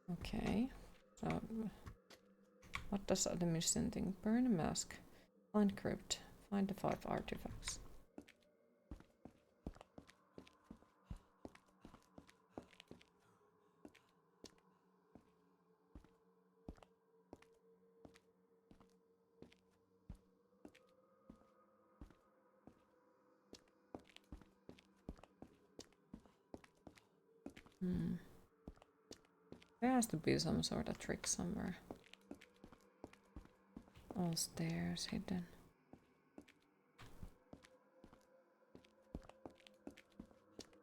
Okay. So, what does the mission thing? Burn a mask. Find crypt. Find the 5 artifacts. There has to be some sort of trick somewhere. All stairs hidden.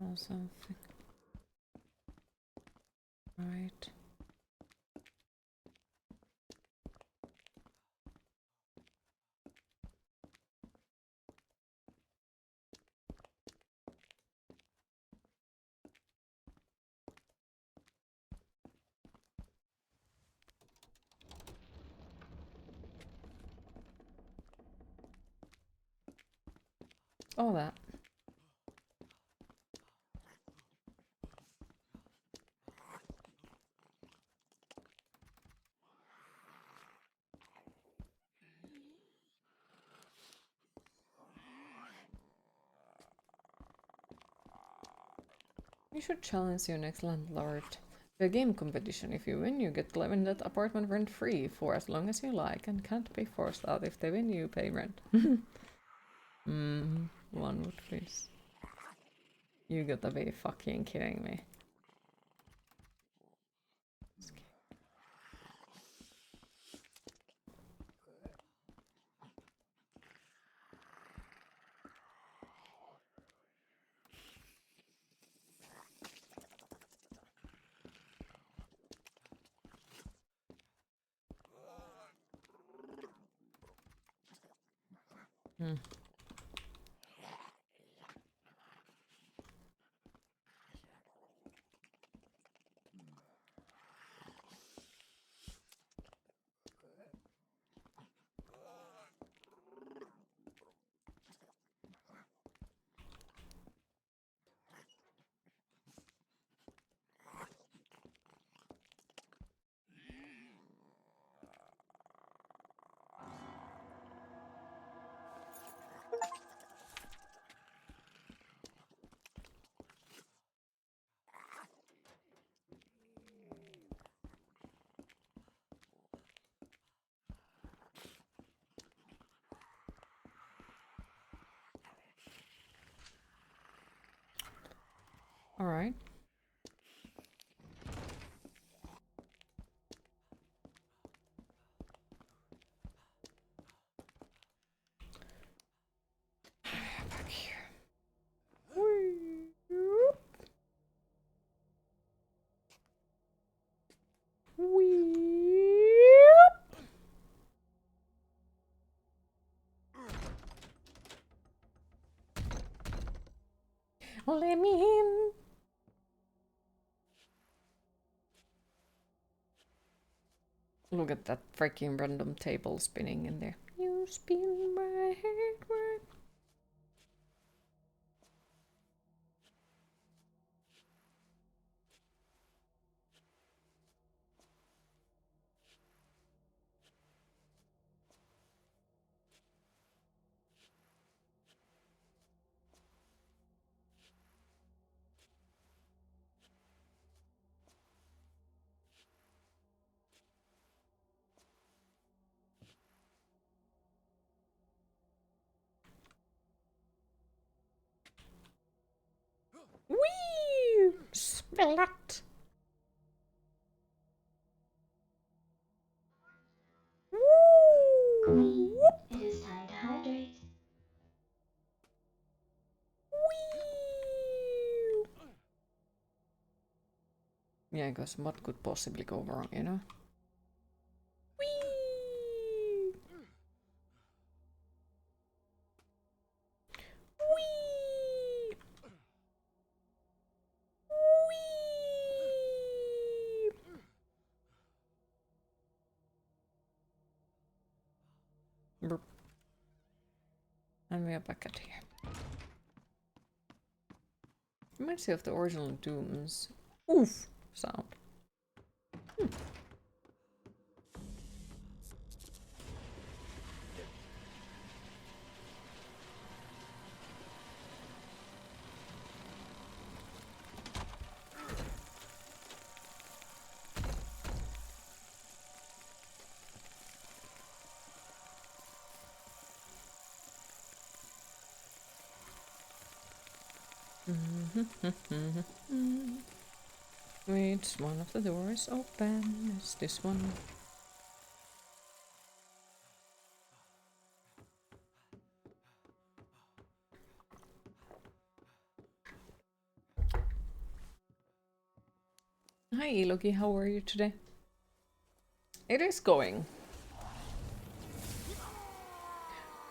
Or something. Right. All that. You should challenge your next landlord to a game competition. If you win, you get to live in that apartment rent free for as long as you like and can't be forced out. If they win, you pay rent. One would please. You gotta be fucking kidding me. Alright. Back here. Whoop. Whoop. Let me in. Look at that freaking random table spinning in there. You spin my head right. Whee! Splat! Woo! It is time to hydrate. Whee! Yeah, because what could possibly go wrong, you know? Whee! Whee! Whee! Burp. And we are back at here. Reminds me of the original Doom's oof sound. Wait, one of the doors open. Is this one? Hi Elogi, how are you today? It is going.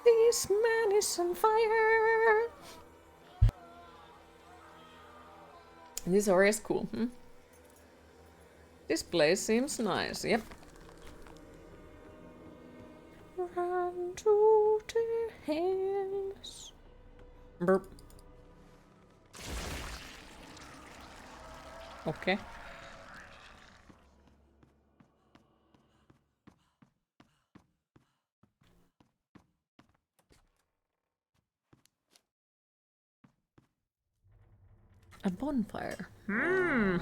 This man is on fire! This area is cool, hmm? This place seems nice, yep. Run to the hills. Burp. Okay. A bonfire. Hmm.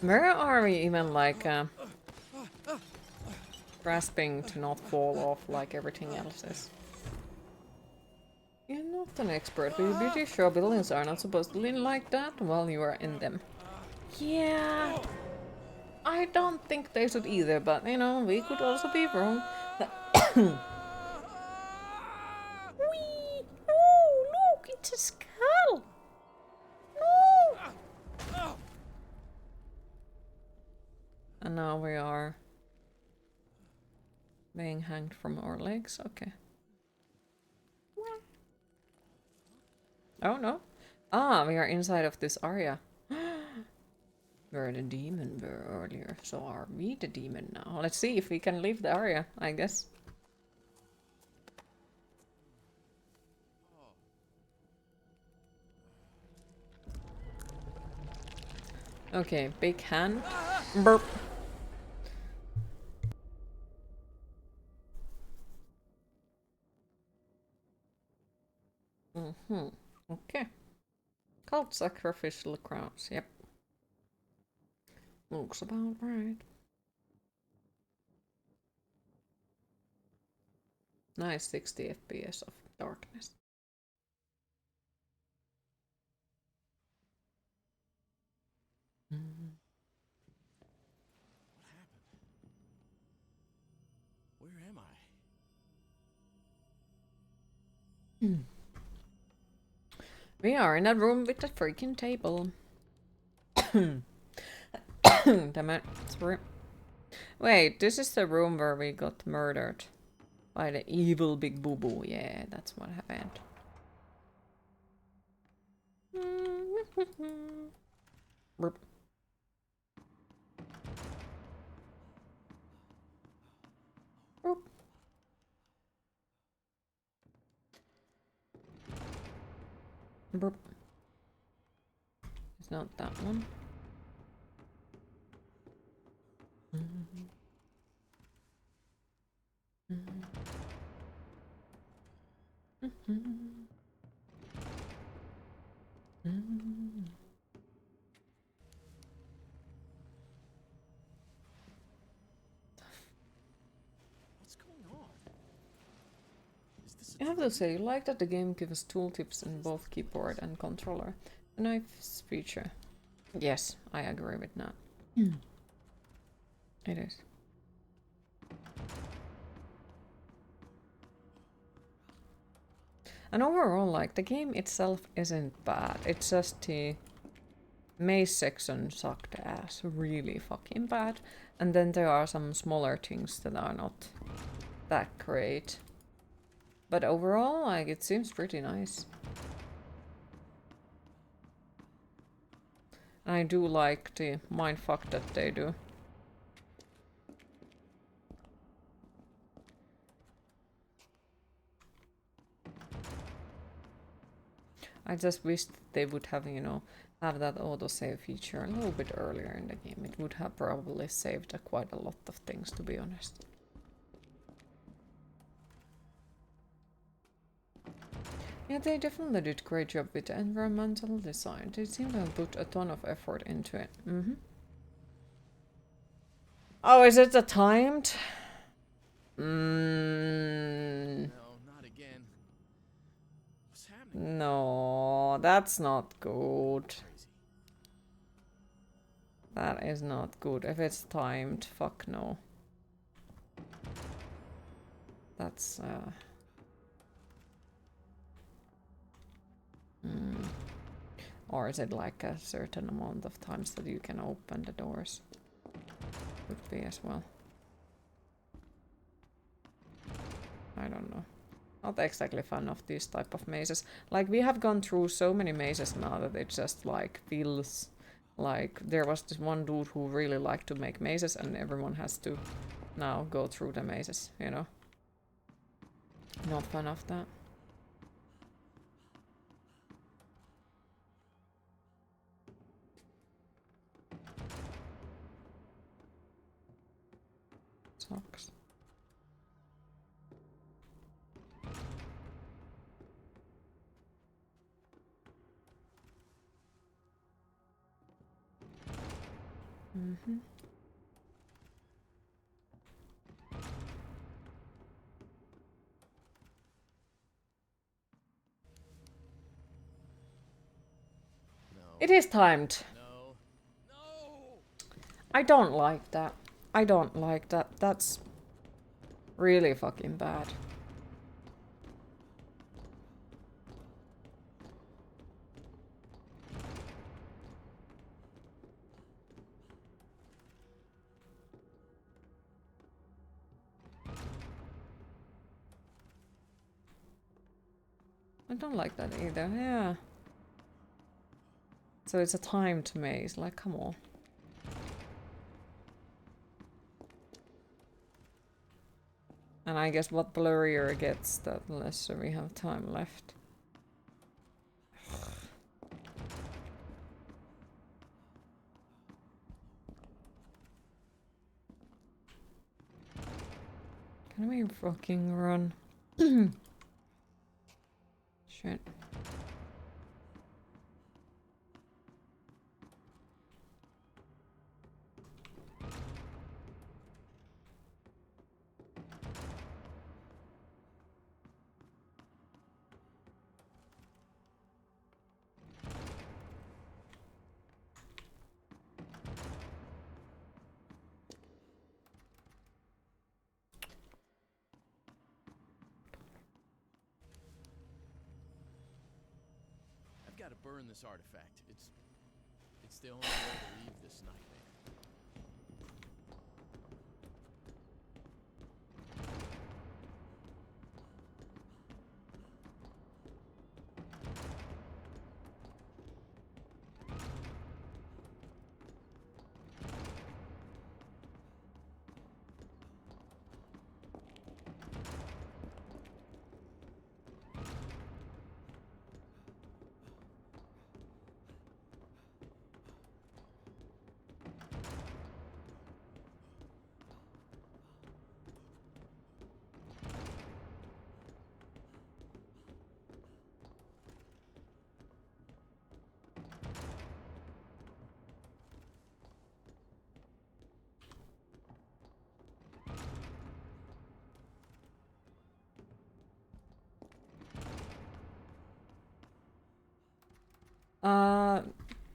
Where are we even like grasping to not fall off like everything else is? You're not an expert, but you're pretty sure buildings are not supposed to lean like that while you are in them. Yeah, I don't think they should either, but you know, we could also be wrong. Whee! Oh, look, it's a skull! No! And now we are being hanged from our legs, okay. Oh no. Ah, we are inside of this area. Where the demon were earlier, so are we the demon now? Let's see if we can leave the area, I guess. Okay, big hand. Burp. Okay. Cult sacrificial crowns. Yep. Looks about right. Nice 60 FPS of darkness. What happened? Where am I? We are in a room with a freaking table. Damn it. Sorry. Wait, this is the room where we got murdered by the evil big boo boo. Yeah, that's what happened. Burp. Burp. Burp. It's not that one. What's going on? Is this a I have to dream? say, I like that the game gives tooltips in both keyboard and controller. A nice feature. Yes, I agree with that. It is. And overall, like, the game itself isn't bad. It's just the maze section sucked ass. Really fucking bad. And then there are some smaller things that are not that great. But overall, like, it seems pretty nice. I do like the mindfuck that they do. I just wish they would have, you know, have that autosave feature a little bit earlier in the game. It would have probably saved quite a lot of things, to be honest. Yeah, they definitely did a great job with the environmental design. They seem to have put a ton of effort into it. Oh, is it the timed? No, not again. What's happening? No, that's not good. Crazy. That is not good. If it's timed, fuck no. That's, Or is it like a certain amount of times that you can open the doors? Could be as well. I don't know. Not exactly fan of these type of mazes. Like, we have gone through so many mazes now that it just like feels like there was this one dude who really liked to make mazes and everyone has to now go through the mazes, you know? Not fan of that. Sucks. No. It is timed. No. No! I don't like that. I don't like that. That's really fucking bad. I don't like that either, yeah. So it's a timed maze, like, come on. And I guess what blurrier it gets, the less we have time left. Can we fucking run? Shit. I've got to burn this artifact. It's the only way to leave this nightmare.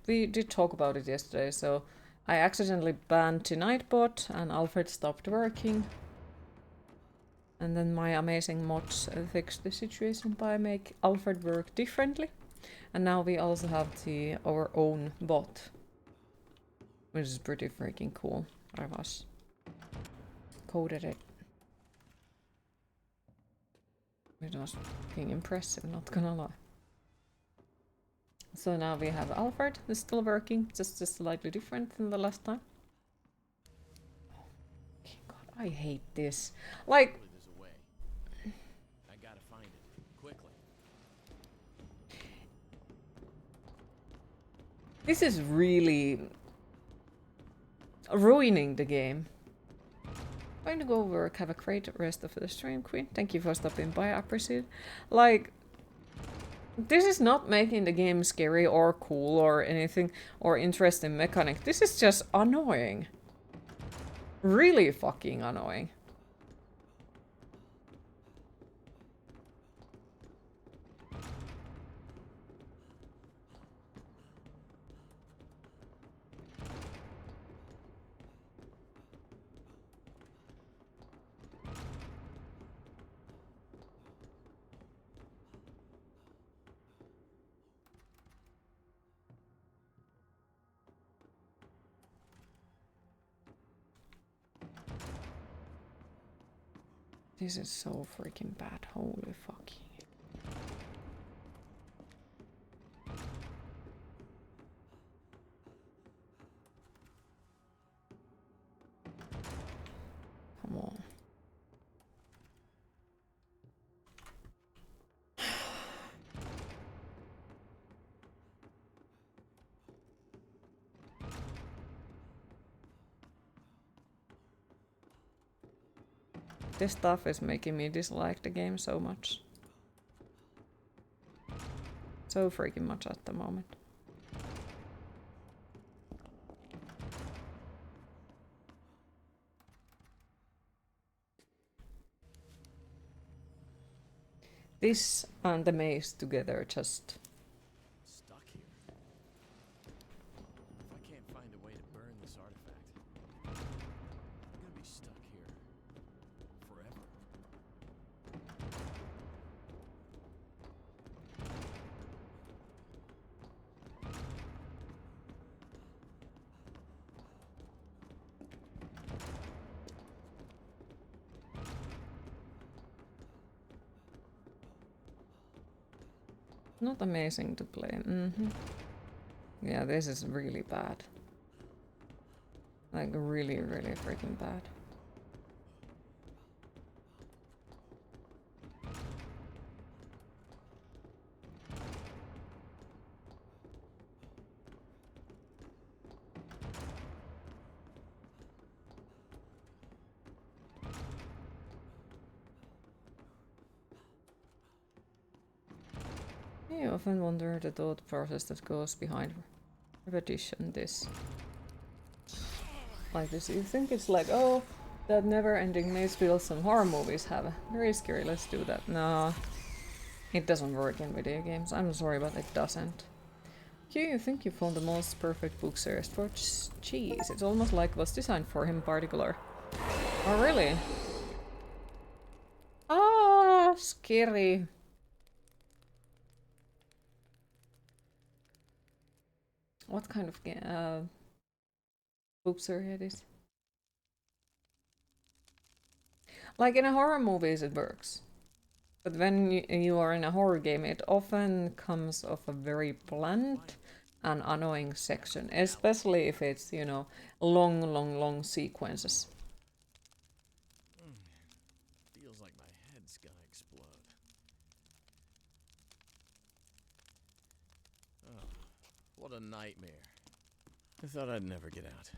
We did talk about it yesterday, so I accidentally banned Nightbot and Alfred stopped working. And then my amazing mods fixed the situation by make Alfred work differently. And now we also have our own bot, which is pretty freaking cool. I was coded it. It was fucking impressive, not gonna lie. So now we have Alfred, who's still working, just slightly different than the last time. Oh, God, I hate this. Like, Surely there's a way. I gotta find it quickly. this is really ruining the game. I'm going to go work. Have a great rest of the stream, Queen. Thank you for stopping by. I appreciate it. Like, this is not making the game scary or cool or anything or interesting mechanic. This is just annoying. Really fucking annoying. This is so freaking bad. Holy fucking. Come on. This stuff is making me dislike the game so much. So freaking much at the moment. This and the maze together just... Stuck here. If I can't find a way to burn this artifact, I'm gonna be stuck here forever. not amazing to play. Yeah, this is really bad. Like, really, really freaking bad. I often wonder the thought process that goes behind repetition this. Like this, you think it's like, oh, that never-ending maze feel some horror movies have. Very scary, let's do that. No, it doesn't work in video games. I'm sorry, but it doesn't. You think you found the most perfect book series for cheese. It's almost like it was designed for him in particular. Oh, really? Ah, scary. What kind of book series it is? Like in a horror movies it works. But when you are in a horror game, it often comes off a very blunt and annoying section. Especially if it's, you know, long sequences. Feels like my head's gonna explode. Oh, what a nightmare. I thought I'd never get out.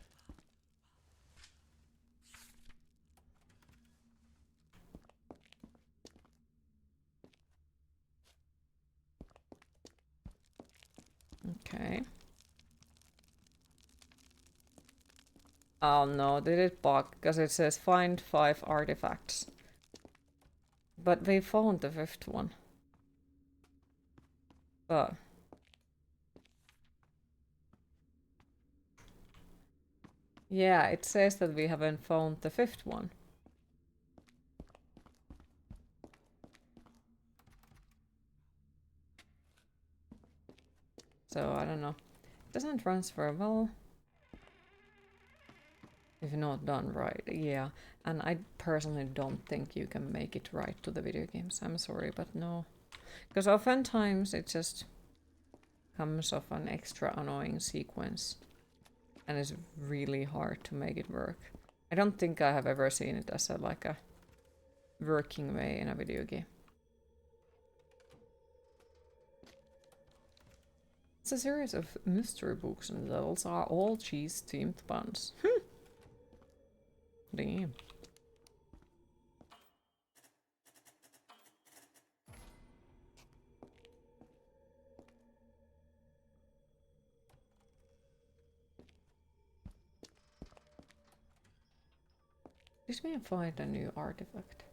Okay. Oh no, did it bug? Because it says find 5 artifacts. But we found the 5th one. But... yeah, it says that we haven't found the 5th one. So, I don't know. It doesn't transfer well. If not done right, yeah. And I personally don't think you can make it right to the video games. I'm sorry, but no. Because oftentimes it just comes off an extra annoying sequence. And it's really hard to make it work. I don't think I have ever seen it as like a working way in a video game. It's a series of mystery books and those are all cheese-themed puns. Damn. Did we find a new artifact?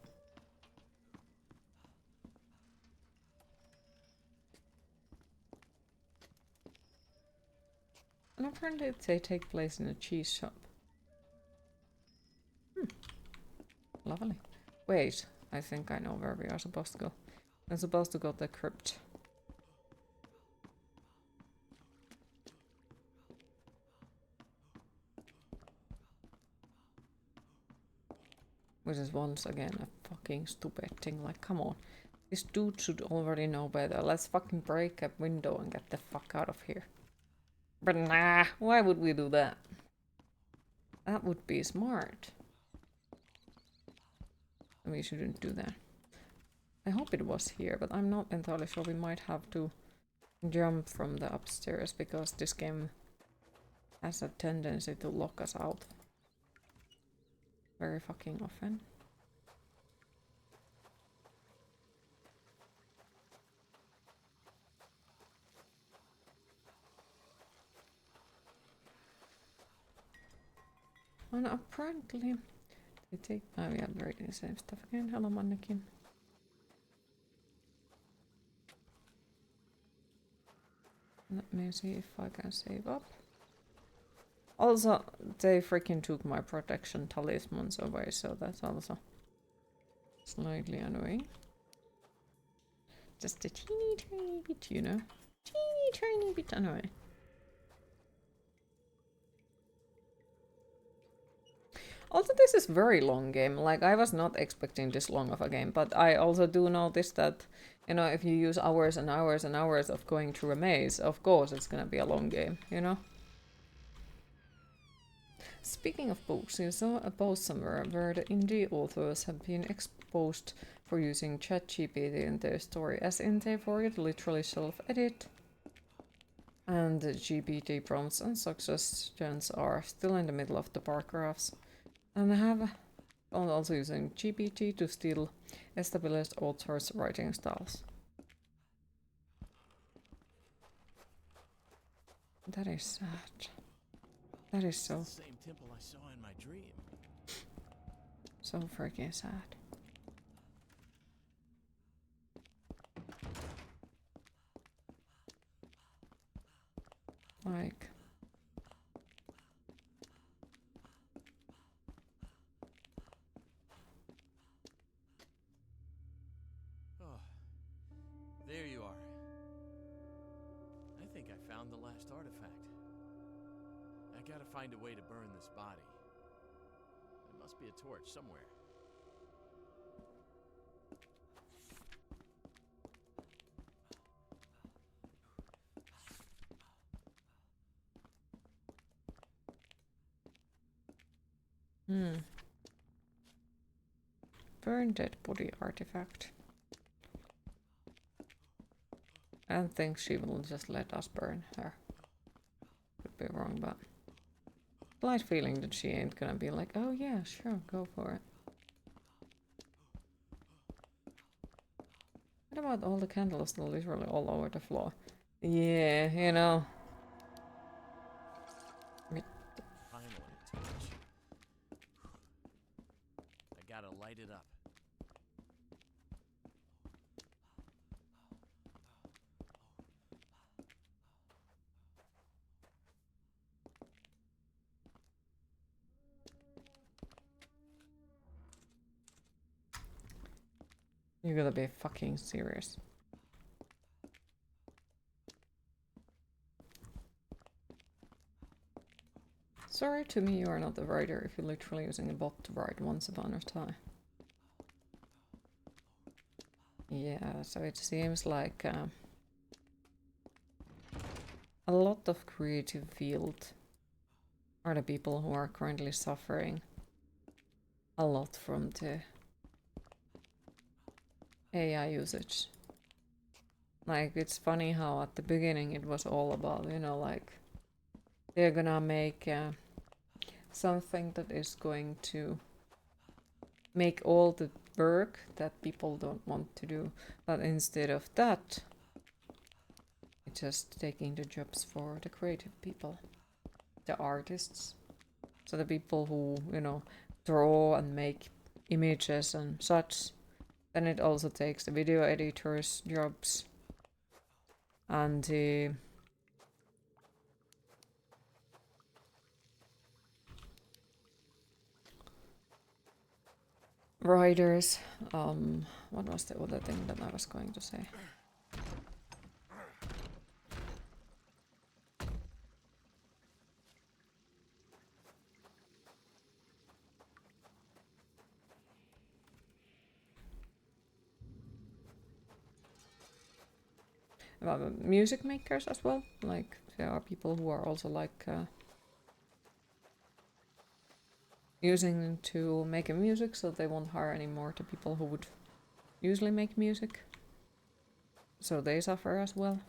And apparently they take place in a cheese shop. Lovely. Wait, I think I know where we are supposed to go. I'm supposed to go to the crypt. Which is once again a fucking stupid thing. Like, come on. This dude should already know better. Let's fucking break a window and get the fuck out of here. But nah, why would we do that? That would be smart. We shouldn't do that. I hope it was here, but I'm not entirely sure. We might have to jump from the upstairs because this game has a tendency to lock us out very fucking often. And apparently they take... oh, we have very the same stuff again. Hello, mannequin. Let me see if I can save up. Also, they freaking took my protection talismans away, so that's also slightly annoying. Just a teeny tiny bit, you know? Teeny tiny bit annoying. Also, this is very long game. Like, I was not expecting this long of a game, but I also do notice that, you know, if you use hours and hours and hours of going through a maze, of course it's gonna be a long game, you know? Speaking of books, you saw a post somewhere where the indie authors have been exposed for using ChatGPT in their story, as in they forget to literally self-edit. And the GPT prompts and suggestions are still in the middle of the paragraphs. And have also using GPT to steal established authors' writing styles. That is sad. That is so, The same temple I saw in my dream. so freaking sad. Like, Oh, there you are. I think I found the last artifact. I gotta find a way to burn this body. There must be a torch somewhere. burn dead body artifact. I don't think she will just let us burn her. Could be wrong, but slight feeling that she ain't gonna be like, oh yeah, sure, go for it. What about all the candles that are literally all over the floor? Yeah, you know. Finally, a torch. I gotta light it up. You gotta be fucking serious. Sorry to me, you are not the writer if you're literally using a bot to write once upon a time. Yeah, so it seems like a lot of creative field are the people who are currently suffering a lot from the AI usage. Like, it's funny how at the beginning it was all about, you know, like, they're gonna make something that is going to make all the work that people don't want to do. But instead of that, it's just taking the jobs for the creative people, the artists. So the people who, you know, draw and make images and such. Then it also takes the video editors' jobs and the writers. What was the other thing that I was going to say? Music makers as well. Like, there are people who are also like using them to make a music, so they won't hire anymore the people who would usually make music. So they suffer as well.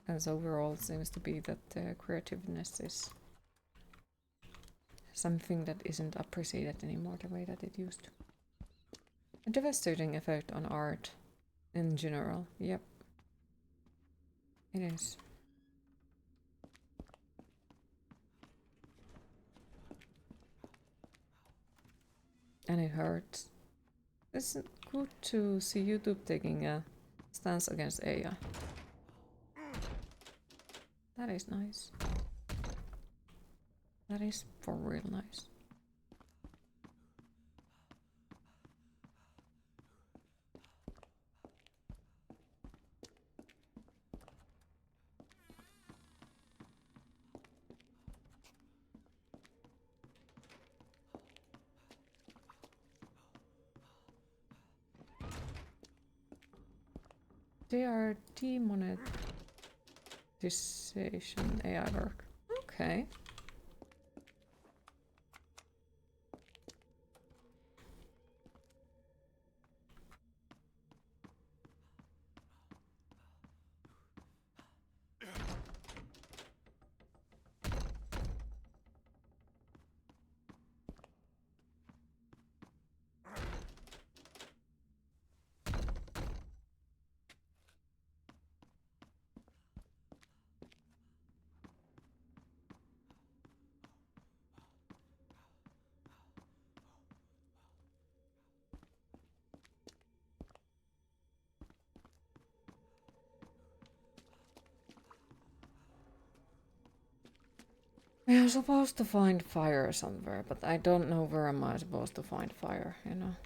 As overall, it seems to be that creativeness is something that isn't appreciated anymore the way that it used to. A devastating effect on art in general. Yep. It is. And it hurts. It's good to see YouTube taking a stance against AI. That is nice. That is for real nice. They are demonetization AI work. Okay. We are supposed to find fire somewhere, but I don't know where am I supposed to find fire, you know?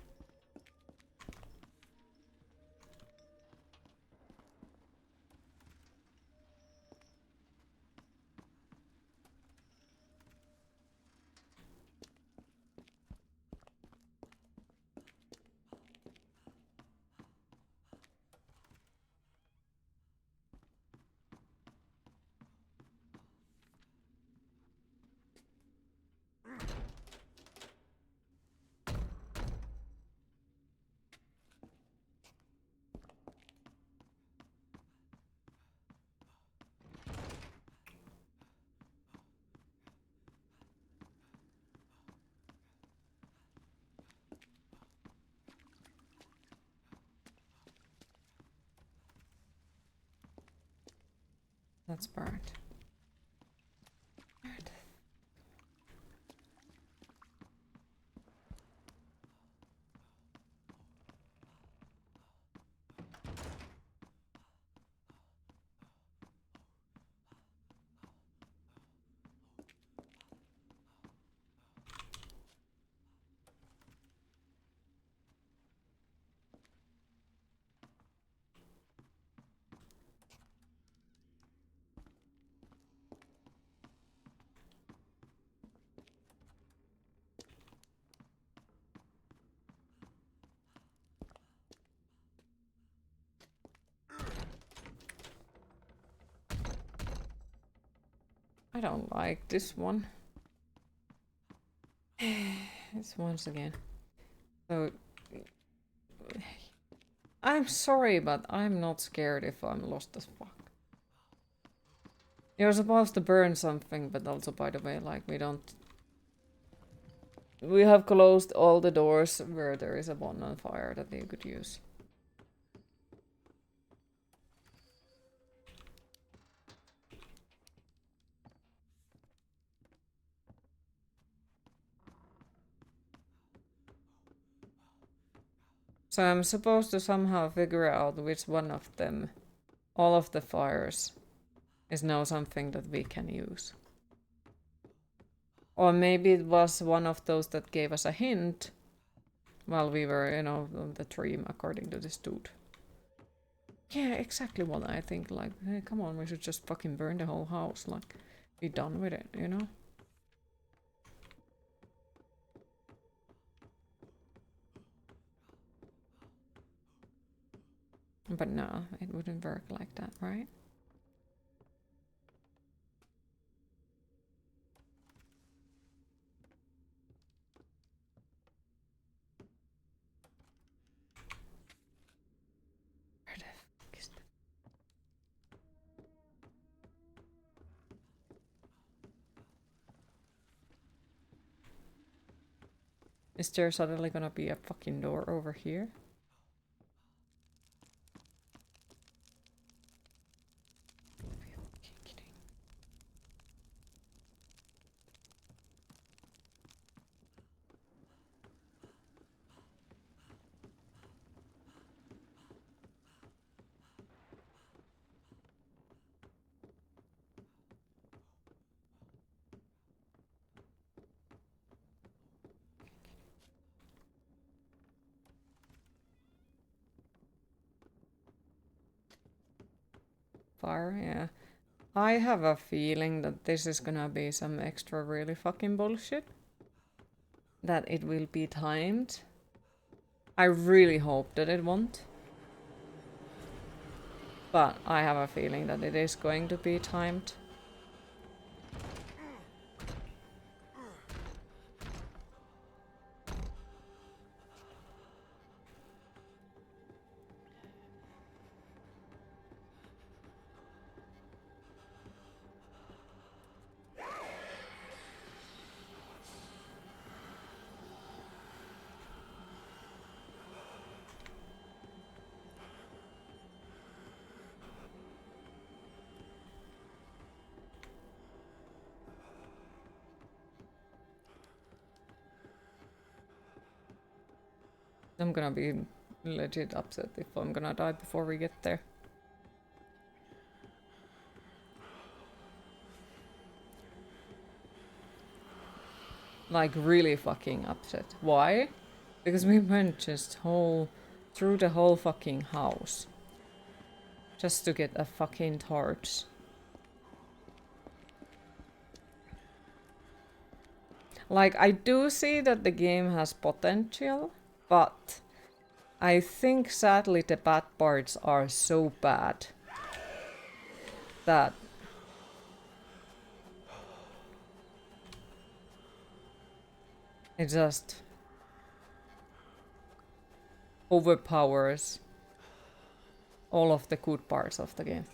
That's burnt. I don't like this one. It's once again. So I'm sorry, but I'm not scared if I'm lost as fuck. You're supposed to burn something, but also, by the way, like, we don't... We have closed all the doors where there is a one on fire that you could use. So I'm supposed to somehow figure out which one of them, all of the fires, is now something that we can use. Or maybe it was one of those that gave us a hint while we were, you know, on the tree, according to this dude. Yeah, exactly what I think. Like, hey, come on, we should just fucking burn the whole house. Like, be done with it, you know? But no, it wouldn't work like that, right? Where the fuck is that? Is there suddenly gonna be a fucking door over here? Are you fucking kidding? Fire, yeah. I have a feeling that this is gonna be some extra really fucking bullshit. That it will be timed. I really hope that it won't. But I have a feeling that it is going to be timed. I'm gonna be legit upset if I'm gonna die before we get there. Like, really fucking upset. Why? Because we went just through the whole fucking house. Just to get a fucking torch. Like, I do see that the game has potential, but I think sadly the bad parts are so bad that it just overpowers all of the good parts of the game.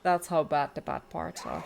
That's how bad the bad parts are.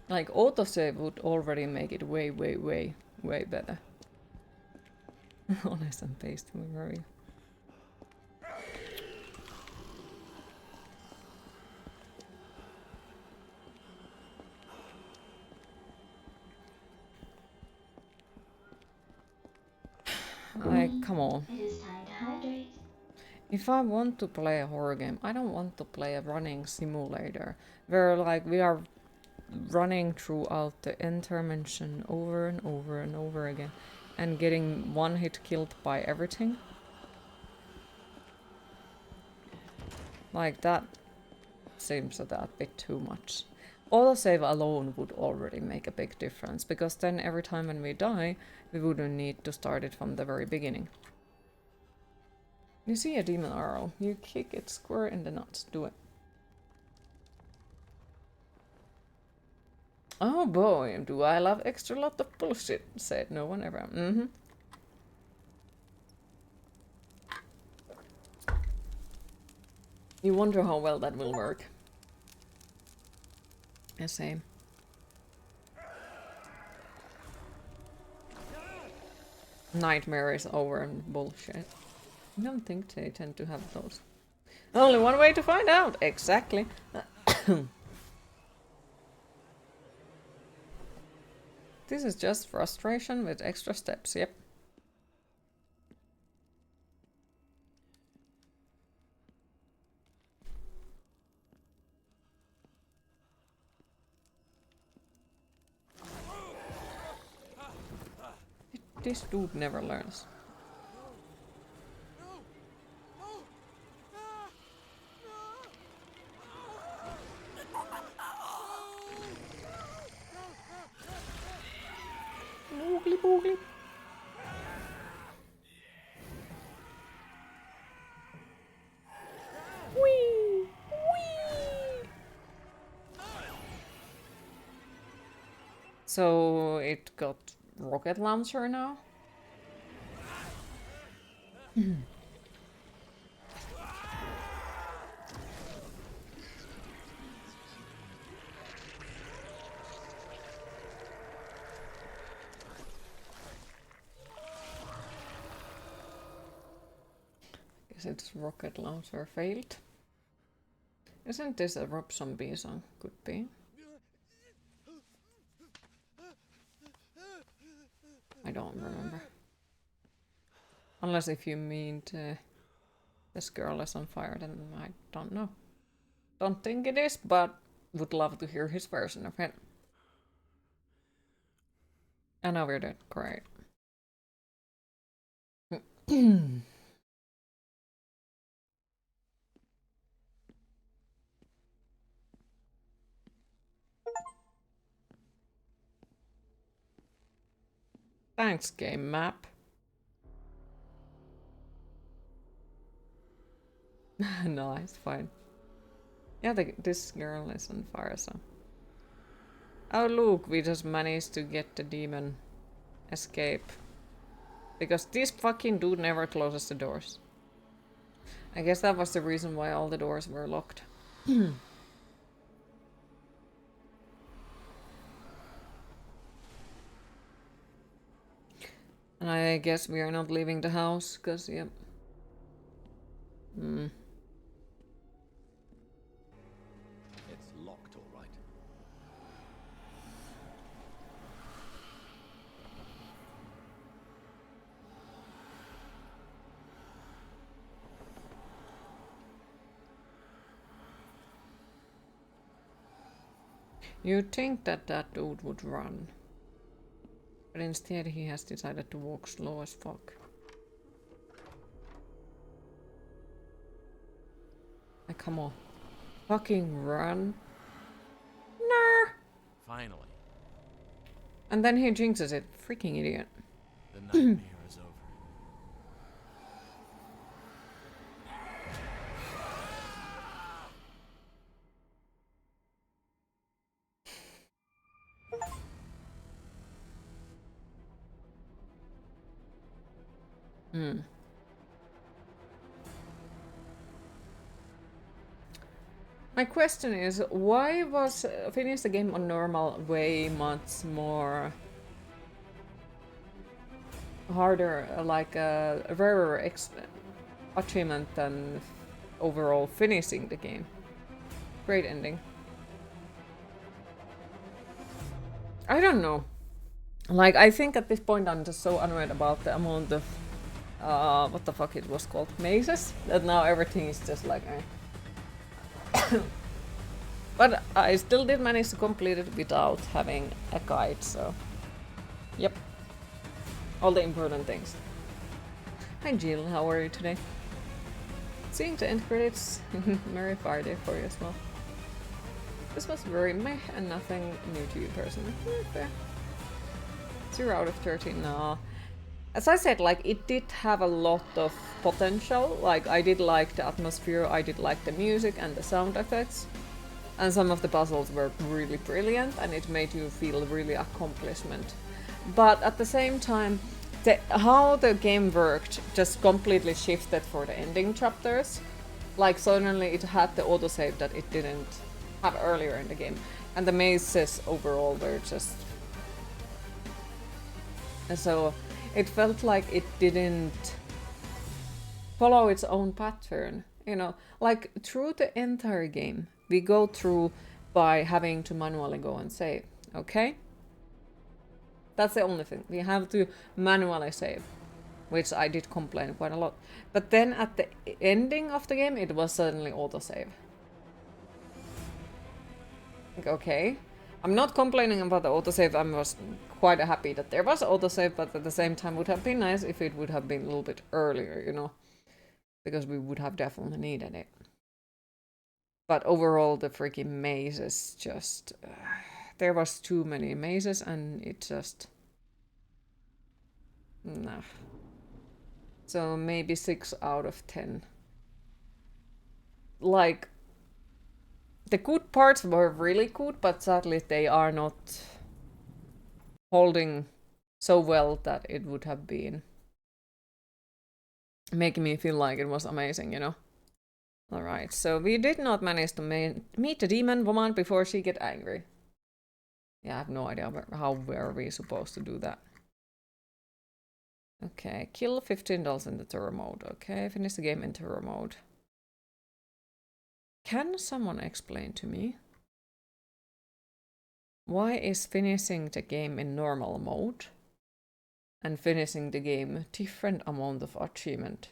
Like, autosave would already make it way, way, way, way better. Honest and paste memory. Like, come on. It is time to hydrate. If I want to play a horror game, I don't want to play a running simulator where, like, we are running throughout the intervention over and over and over again and getting one hit killed by everything. Like, that seems a bit too much. Autosave alone would already make a big difference, because then every time when we die, we wouldn't need to start it from the very beginning. You see a demon arrow, you kick it square in the nuts, do it. Oh boy, do I love extra lot of bullshit, said no one ever. You wonder how well that will work. Yeah, same. Nightmare is over and bullshit. I don't think they tend to have those. Only one way to find out! Exactly. This is just frustration with extra steps, yep. This dude never learns. Boogly boogly. Whee! Whee! So it got rocket launcher now? Guess its rocket launcher failed. Isn't this a Rob Zombie song? Could be. I don't remember. Unless if you mean this girl is on fire, then I don't know. Don't think it is, but would love to hear his version of it. And now we're dead. Great. Thanks, game map. No, it's fine. Yeah, this girl is on fire, so... Oh look, we just managed to get the demon escape. Because this fucking dude never closes the doors. I guess that was the reason why all the doors were locked. And I guess we are not leaving the house, because, yep. It's locked, all right. You'd think that that dude would run. But instead he has decided to walk slow as fuck. Like, come on. Fucking run. Nah. Finally, And then he jinxes it. Freaking idiot. the nightmare is over. My question is, why was finish the game on normal way much more harder, like a rarer achievement than overall finishing the game? Great ending. I don't know. Like, I think at this point I'm just so annoyed about the amount of what the fuck it was called, mazes, that now everything is just like But I still did manage to complete it without having a guide, so yep. All the important things. Hi Jill, how are you today? Seeing the end credits, Merry Friday for you as well. This was very meh and nothing new to you personally. Fair. 0 out of 13, no. As I said, like, it did have a lot of potential. Like, I did like the atmosphere, I did like the music and the sound effects. And some of the puzzles were really brilliant and it made you feel really accomplishment. But at the same time, how the game worked just completely shifted for the ending chapters. Like, suddenly it had the autosave that it didn't have earlier in the game. And the mazes overall were just... And so it felt like it didn't follow its own pattern, you know, like through the entire game we go through by having to manually go and save. Okay, that's the only thing, we have to manually save, which I did complain quite a lot. But then at the ending of the game it was suddenly autosave. Like, okay, I'm not complaining about the autosave, I was quite happy that there was autosave, but at the same time would have been nice if it would have been a little bit earlier, you know, because we would have definitely needed it. But overall the freaking mazes just... there was too many mazes and it just... nah. So maybe 6 out of 10. Like, the good parts were really good, but sadly they are not holding so well that it would have been making me feel like it was amazing, you know. Alright, so we did not manage to meet the demon woman before she get angry. Yeah, I have no idea how were we supposed to do that. Okay, kill $15 in the terror mode. Okay, finish the game in terror mode. Can someone explain to me? Why is finishing the game in normal mode and finishing the game different amount of achievement?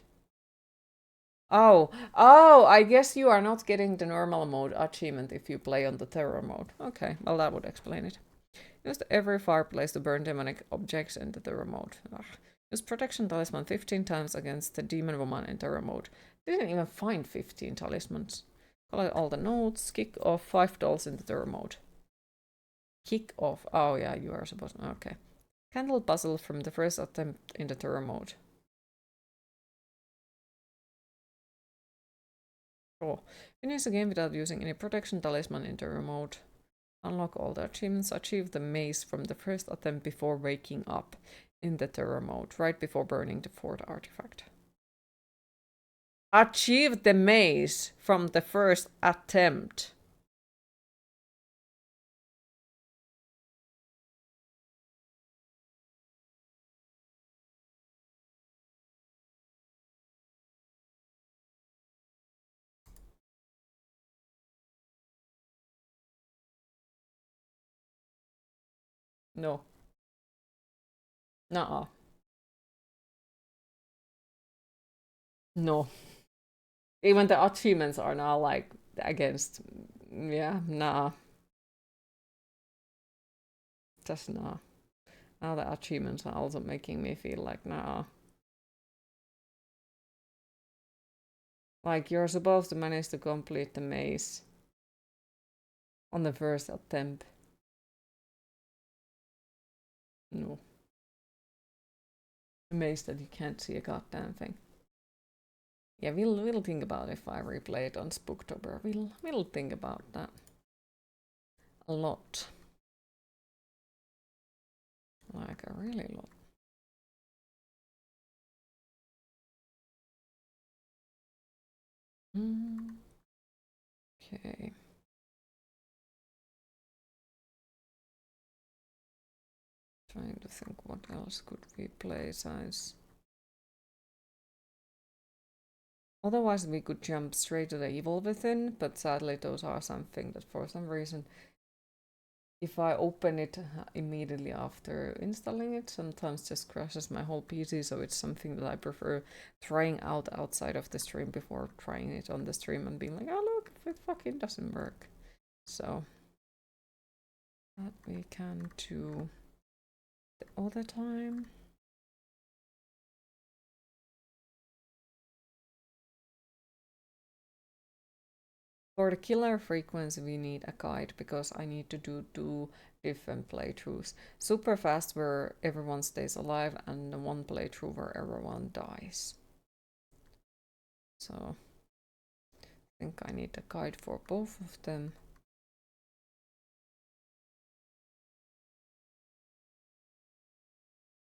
Oh, I guess you are not getting the normal mode achievement if you play on the terror mode. Okay, well that would explain it. Use every fireplace to burn demonic objects in the terror mode. Ugh. Use protection talisman 15 times against the demon woman in terror mode. Didn't even find 15 talismans. Collect all the notes. Kick off $5 in the terror mode. Kick off. Oh yeah, you are supposed to. Okay. Candle puzzle from the first attempt in the terror mode. Oh. Finish the game without using any protection talisman in terror mode. Unlock all the achievements. Achieve the maze from the first attempt before waking up in the terror mode, right before burning the fourth artifact. Achieve the maze from the first attempt. No. Nuh-uh. No. Even the achievements are now like against. Yeah, nah. Just nah. Now the achievements are also making me feel like nah. Like you're supposed to manage to complete the maze on the first attempt. No. A maze that you can't see a goddamn thing. Yeah, we'll think about if I replay it on Spooktober. We'll think about that a lot. Like a really lot. Okay. Trying to think what else could we play since. Otherwise we could jump straight to the Evil Within, but sadly those are something that for some reason if I open it immediately after installing it, sometimes just crashes my whole PC, so it's something that I prefer trying out outside of the stream before trying it on the stream and being like, oh look, it fucking doesn't work. So that we can do the other time. For the killer frequency, we need a guide because I need to do 2 different playthroughs. Super fast where everyone stays alive and one playthrough where everyone dies. So I think I need a guide for both of them.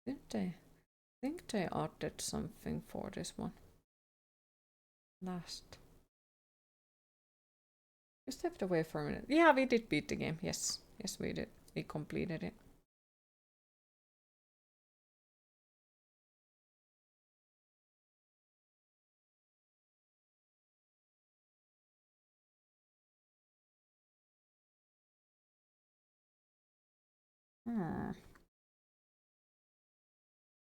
I think they added something for this one. Last. You stepped away for a minute. Yeah, we did beat the game. Yes, we did. We completed it.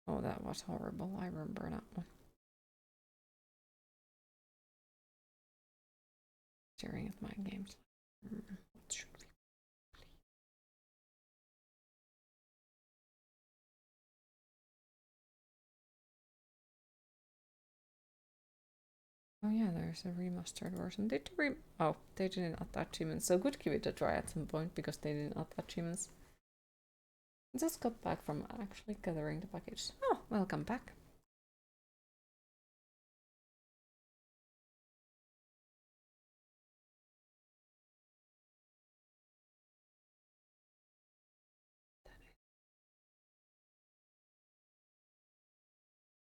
Oh, that was horrible. I remember that one. Staring at my games. What should we? Oh yeah, there's a remastered version. Oh, they didn't add achievements. So could give it a try at some point because they didn't add achievements. Just got back from actually gathering the package. Oh, welcome back.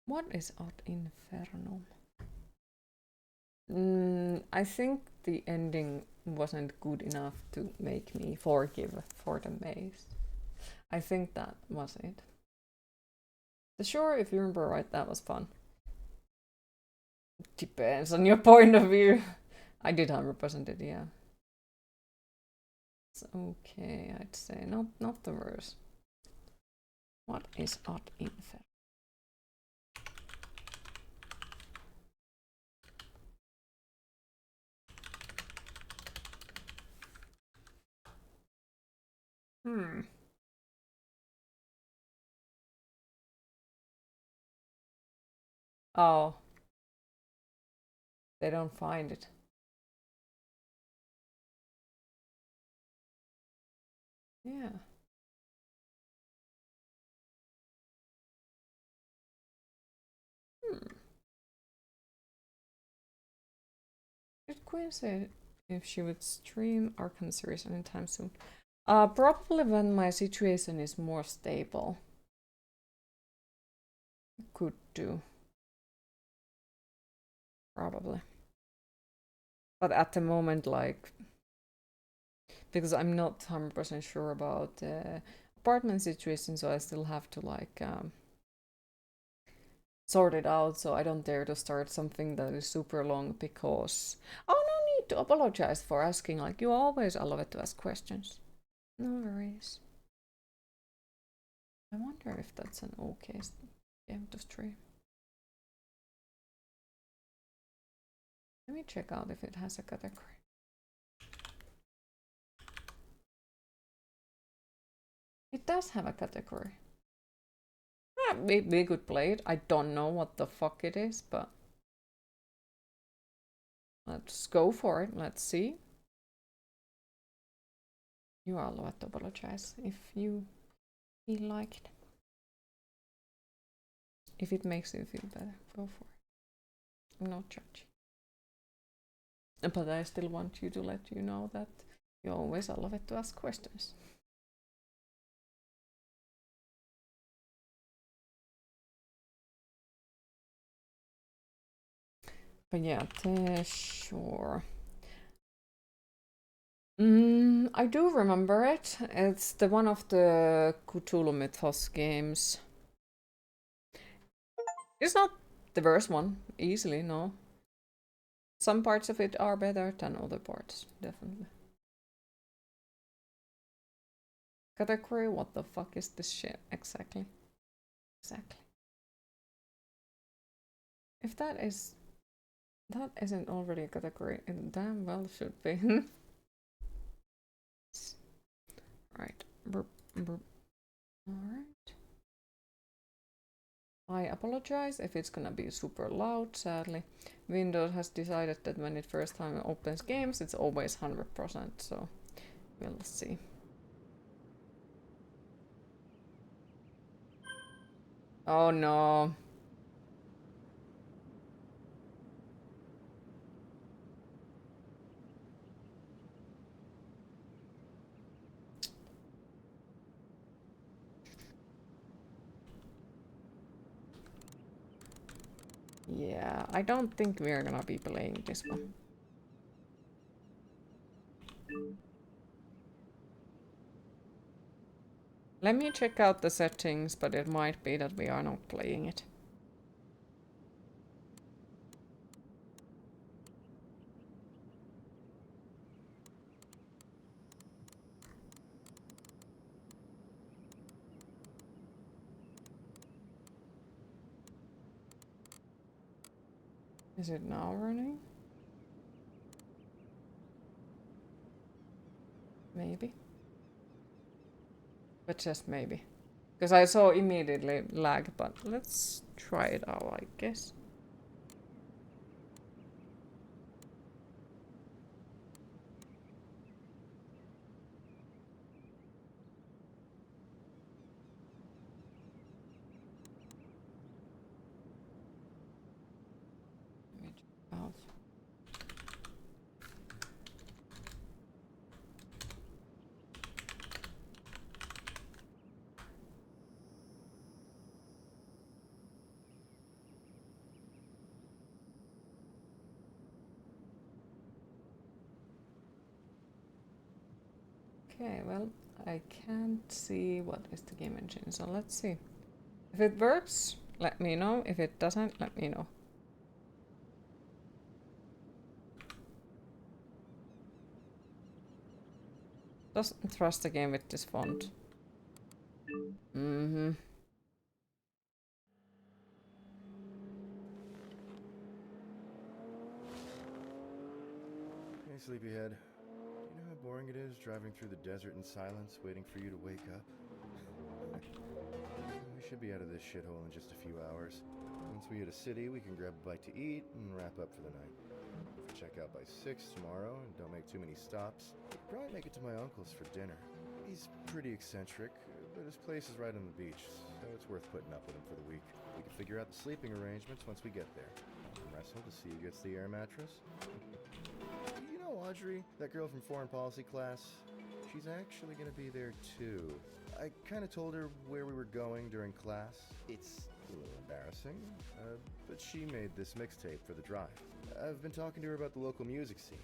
What is Ad Infernum? I think the ending wasn't good enough to make me forgive for the maze. I think that was it. Sure, if you remember right, that was fun. Depends on your point of view. I did 100% it, yeah. It's okay, I'd say. Not the worst. What is Ad Infernum? Oh. They don't find it. Yeah. Did Queen say if she would stream Arkham series anytime soon? Probably when my situation is more stable. Could do. Probably. But at the moment, like, because I'm not 100% sure about the apartment situation, so I still have to like sort it out. So I don't dare to start something that is super long because no need to apologize for asking. Like, you always love it to ask questions. No worries. I wonder if that's an okay game to stream. Let me check out if it has a category. It does have a category. We could play it. I don't know what the fuck it is, but let's go for it. Let's see. You are allowed to apologize if you feel like it. If it makes you feel better, go for it. I'm not judging. But I still want you to let you know that you always love it to ask questions. But yeah, sure. I do remember it. It's the one of the Cthulhu Mythos games. It's not the worst one, easily, no. Some parts of it are better than other parts, definitely. Category, what the fuck is this shit? Exactly. Exactly. If that isn't already a category, it damn well should be. Right. Alright. I apologize if it's gonna be super loud, sadly. Windows has decided that when it first time opens games, it's always 100%, so we'll see. Oh no. Yeah, I don't think we're gonna be playing this one. Let me check out the settings, but it might be that we are not playing it. Is it now running? Maybe. But just maybe. Because I saw immediately lag, but let's try it out, I guess. Let me check out. Okay, well, I can't see what is the game engine, so let's see. If it works, let me know. If it doesn't, let me know. Doesn't trust the game with this font. Mm-hmm. Hey, sleepyhead. You know how boring it is driving through the desert in silence, waiting for you to wake up? We should be out of this shithole in just a few hours. Once we hit a city, we can grab a bite to eat and wrap up for the night. If we check out by 6 tomorrow and don't make too many stops, we could probably make it to my uncle's for dinner. He's pretty eccentric, but his place is right on the beach, so it's worth putting up with him for the week. We can figure out the sleeping arrangements once we get there. And wrestle to see who gets the air mattress. You know Audrey, that girl from foreign policy class? She's actually gonna be there too. I kinda told her where we were going during class. It's A little embarrassing, but she made this mixtape for the drive. I've been talking to her about the local music scene.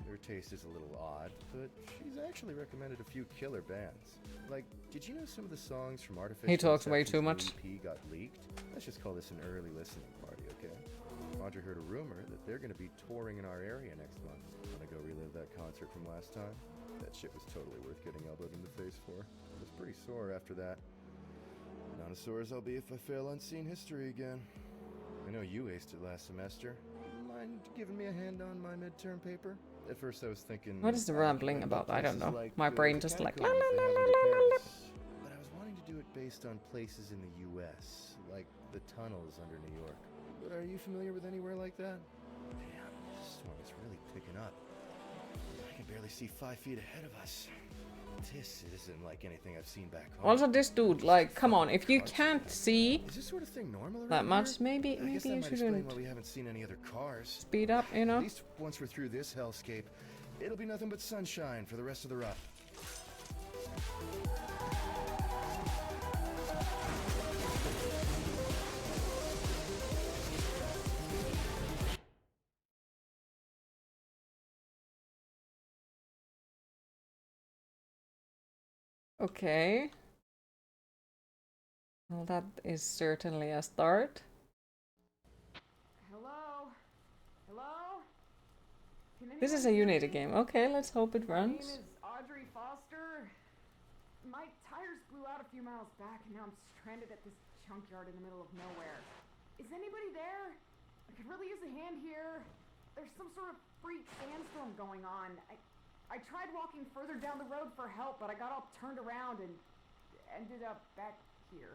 Her taste is a little odd, but she's actually recommended a few killer bands. Like, did you know some of the songs from Artificial He talks way Exception's too much. new EP got leaked? Let's just call this an early listening party, okay? Audrey heard a rumor that they're gonna be touring in our area next month. Wanna go relive that concert from last time? That shit was totally worth getting elbowed in the face for. I was pretty sore after that. Not as sore as I'll be if I fail unseen history again. I know you aced it last semester. Mind giving me a hand on my midterm paper? At first I was thinking... What is the rambling about? I don't know. Like, My brain the just like... catacombs they have under Paris. But I was wanting to do it based on places in the U.S., like the tunnels under New York. But are you familiar with anywhere like that? Damn, this storm is really picking up. I can barely see 5 feet ahead of us. This isn't like anything I've seen back home. Also, this dude, like, come on. If you can't see Is this sort of thing normal around that much, here? maybe I guess that you might explain shouldn't why we haven't seen any other cars. speed up, you At know? least once we're through this hellscape, it'll be nothing but sunshine for the rest of the ride. Okay. Well, that is certainly a start. Hello? Hello? Can This is anyone a hear Unity me? game. Okay, let's hope it My name runs. is Audrey Foster. My tires blew out a few miles back and now I'm stranded at this junkyard in the middle of nowhere. Is anybody there? I could really use a hand here. There's some sort of freak sandstorm going on. I tried walking further down the road for help, but I got all turned around and ended up back here.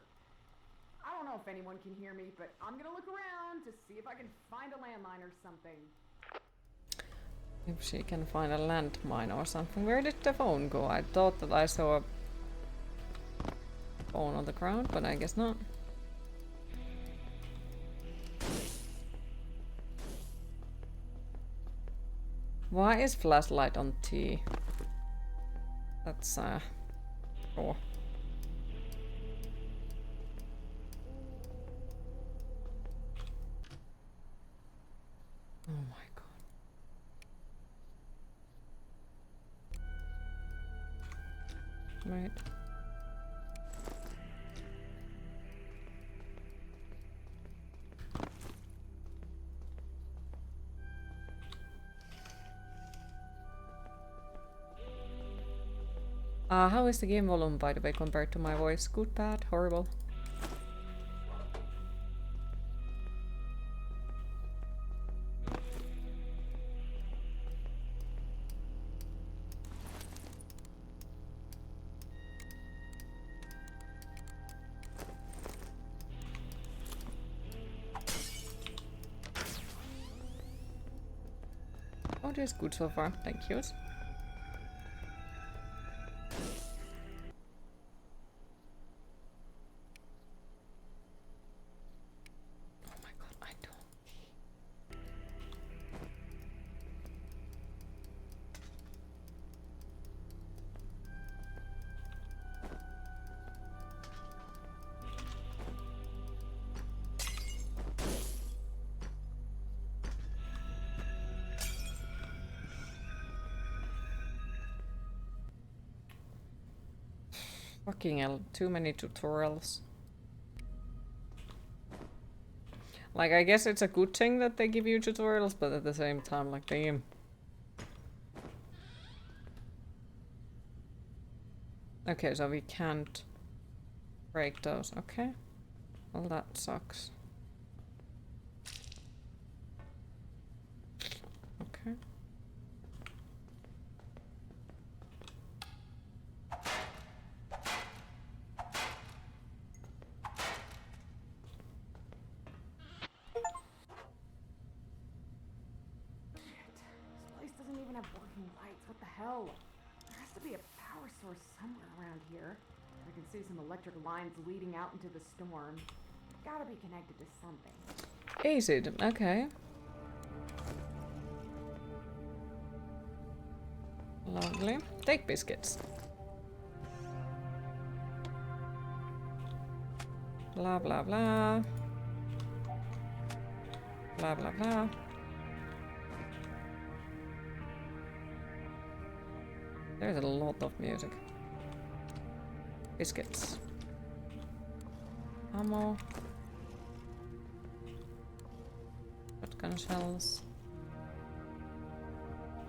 I don't know if anyone can hear me, but I'm gonna look around to see if I can find a landmine or something. If she can find a landmine or something. Where did the phone go? I thought that I saw a phone on the ground, but I guess not. Why is flashlight on T? That's oh. Oh my god. Right. How is the game volume, by the way, compared to my voice? Good, bad, horrible? Oh, it is good so far. Thank you. Oh my god, I don't. Fucking hell, too many tutorials. Like, I guess it's a good thing that they give you tutorials, but at the same time, like, damn. Okay, so we can't break those. Okay. Well, that sucks. Okay. This place doesn't even have working lights. What the hell? There has to be a power source somewhere around here. I can see some electric lines leading out into the storm. Gotta be connected to something. Acid, okay. Lovely. Take biscuits. Blah blah blah. Blah blah blah. There's a lot of music. Biscuits. Ammo. Shotgun shells.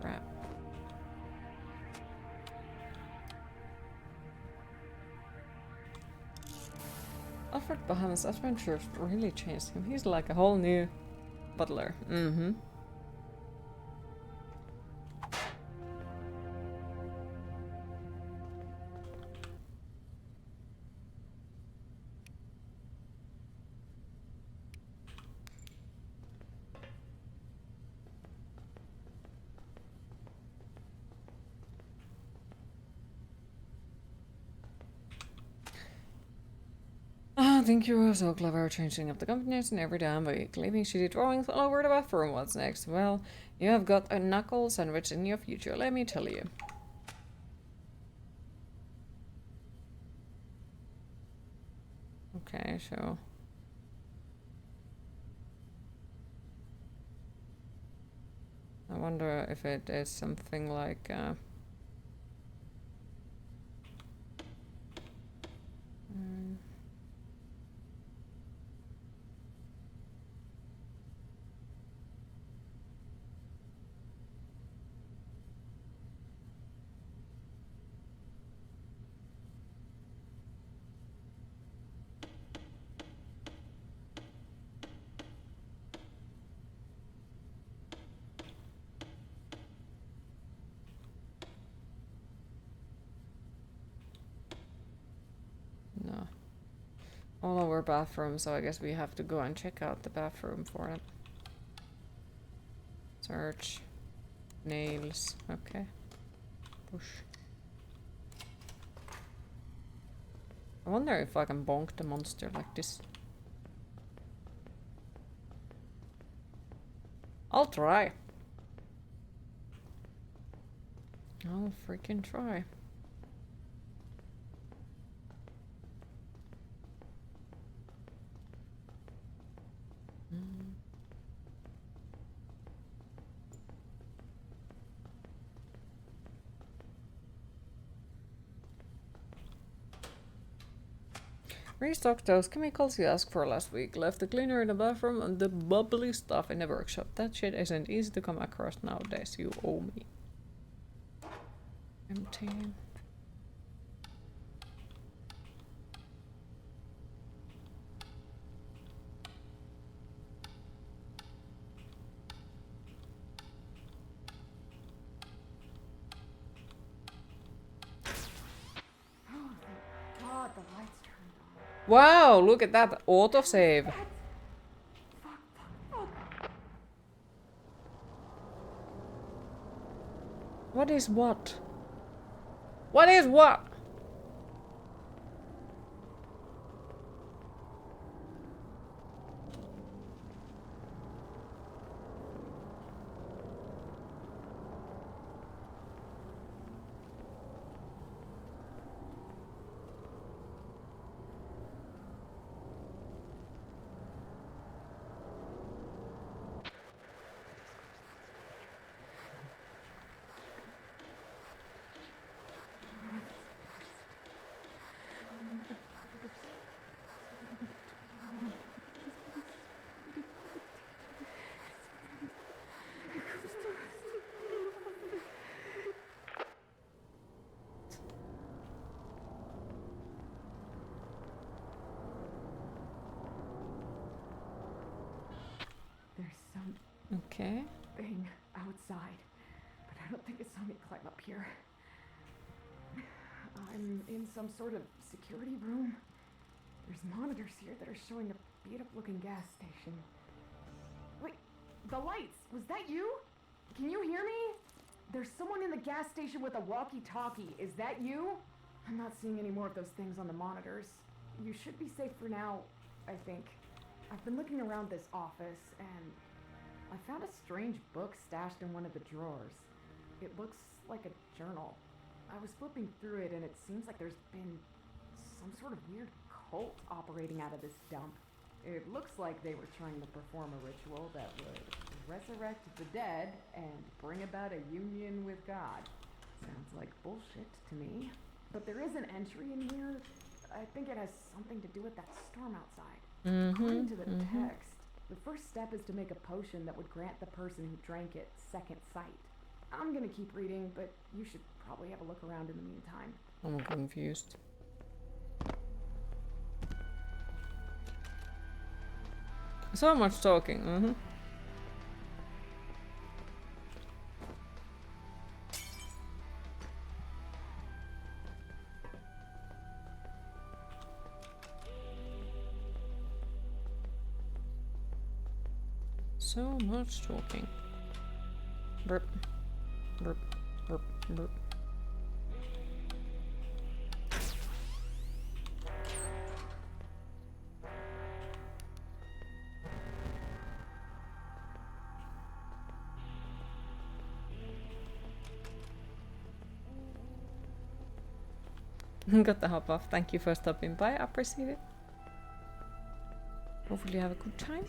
Crap. Alfred Baham's adventures really changed him. He's like a whole new butler. Mm-hmm. I think you were so clever changing up the combination every damn week, leaving shitty drawings all over the bathroom. What's next? Well, you have got a knuckle sandwich in your future, let me tell you. Okay, so... I wonder if it is something like... no. All over bathroom, so I guess we have to go and check out the bathroom for it. Search. Nails. Okay. Push. I wonder if I can bonk the monster like this. I'll try. I'll freaking try. Restock those chemicals you asked for last week. Left the cleaner in the bathroom and the bubbly stuff in the workshop. That shit isn't easy to come across nowadays. You owe me. Empty. Oh, thank God the lights turned on. Wow, look at that autosave. Fuck, fuck, fuck. What is what? What is what? There's some Okay. thing outside, but I don't think it saw me climb up here. I'm in some sort of security room. There's monitors here that are showing a beat-up looking gas station. Wait, the lights! Was that you? Can you hear me? There's someone in the gas station with a walkie-talkie. Is that you? I'm not seeing any more of those things on the monitors. You should be safe for now, I think. I've been looking around this office, and I found a strange book stashed in one of the drawers. It looks like a journal. I was flipping through it, and it seems like there's been some sort of weird cult operating out of this dump. It looks like they were trying to perform a ritual that would resurrect the dead and bring about a union with God. Sounds like bullshit to me. But there is an entry in here. I think it has something to do with that storm outside. According to the text, the first step is to make a potion that would grant the person who drank it second sight. I'm gonna keep reading, but you should probably have a look around in the meantime. I'm confused. So much talking. So much talking. Burp. Burp. Burp. Burp. Got the hop off. Thank you for stopping by. I appreciate it. Hopefully you have a good time.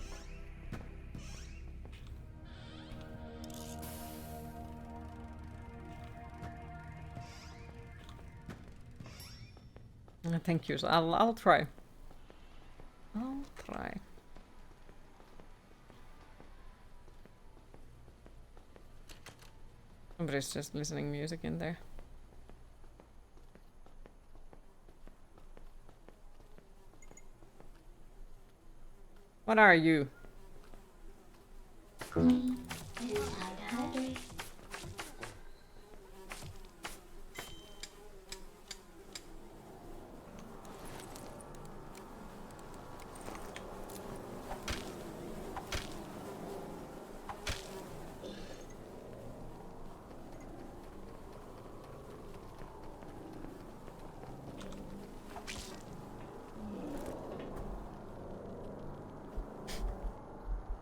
Thank you. So I'll try. I'll try. Somebody's just listening music in there. What are you? Queen is Tide Hydrate.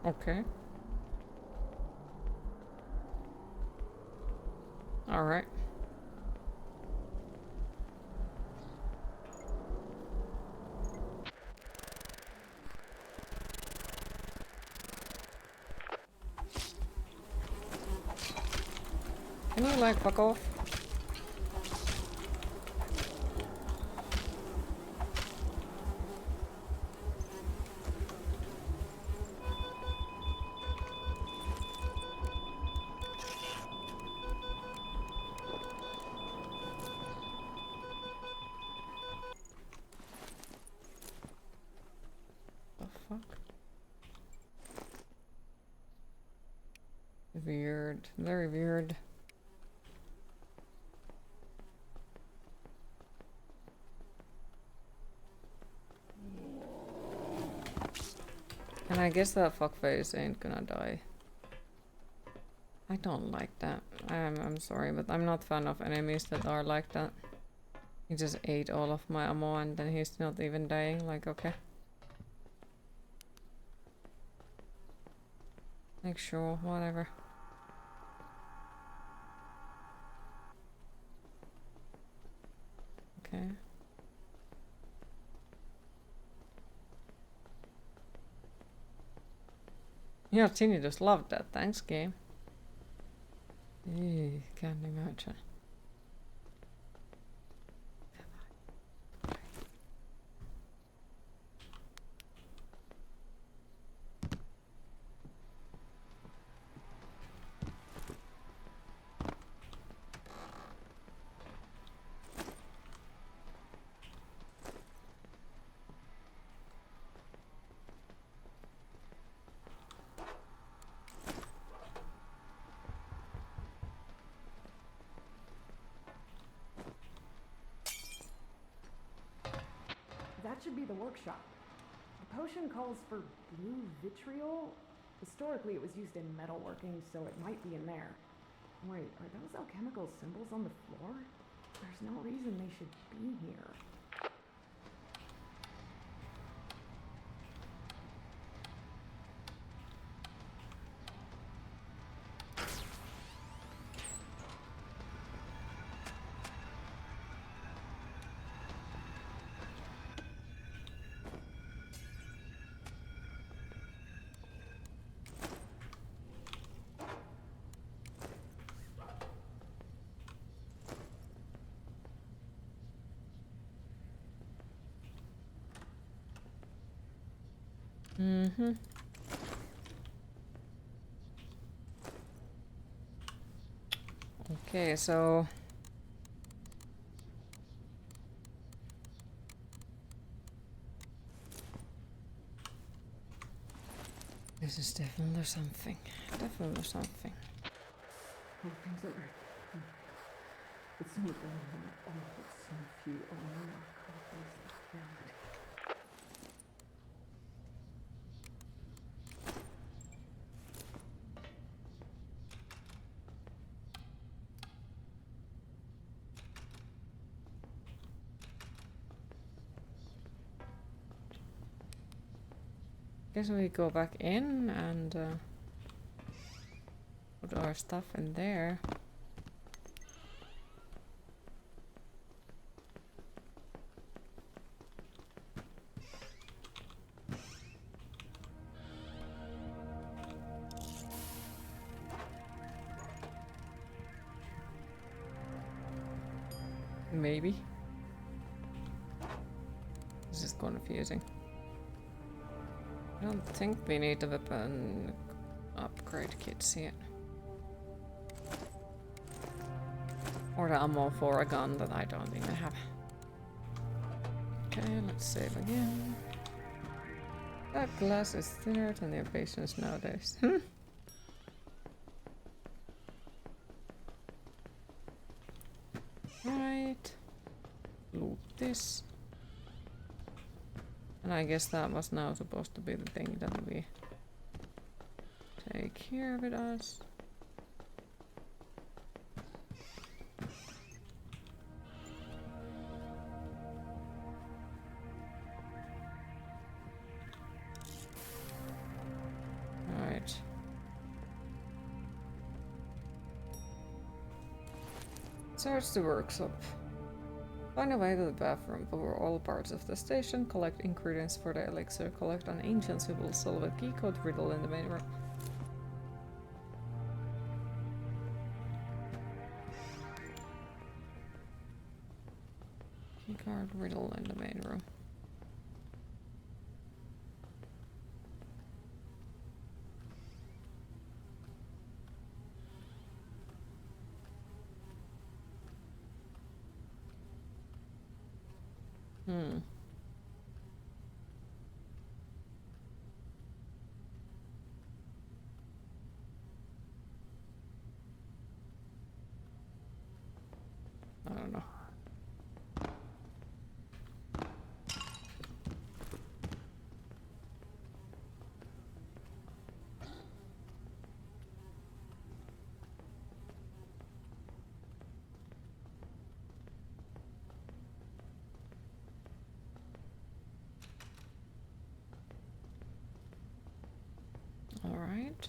Okay. All right. Can you like fuck off? Weird. Very weird. And I guess that fuckface ain't gonna die. I don't like that. I'm sorry, but I'm not fan of enemies that are like that. He just ate all of my ammo and then he's not even dying. Like, okay. Like, sure, whatever. Okay. Yeah, Tini just loved that. Thanks, game. Can't imagine. That should be the workshop. The potion calls for blue vitriol. Historically, it was used in metalworking, so it might be in there. Wait, are those alchemical symbols on the floor? There's no reason they should be here. Mm-hmm. Okay, so... This is definitely something. Definitely something. Oh, things are right. It's so bad. Oh, it's so few. Oh, my God, it's so bad. Guess we go back in and put our stuff in there. Maybe. This is confusing. I don't think we need the weapon upgrade kits yet. Or the ammo for a gun that I don't even have. Okay, let's save again. That glass is thinner than the patience nowadays. Right. Loot this. And I guess that was now supposed to be the thing that we take here with us. Alright. Search the workshop. Find a way to the bathroom, cover all parts of the station, collect ingredients for the elixir, collect an ancient symbol, solve a key code riddle in the main room. Keycard riddle in the main room. Hmm. I don't know. Alright.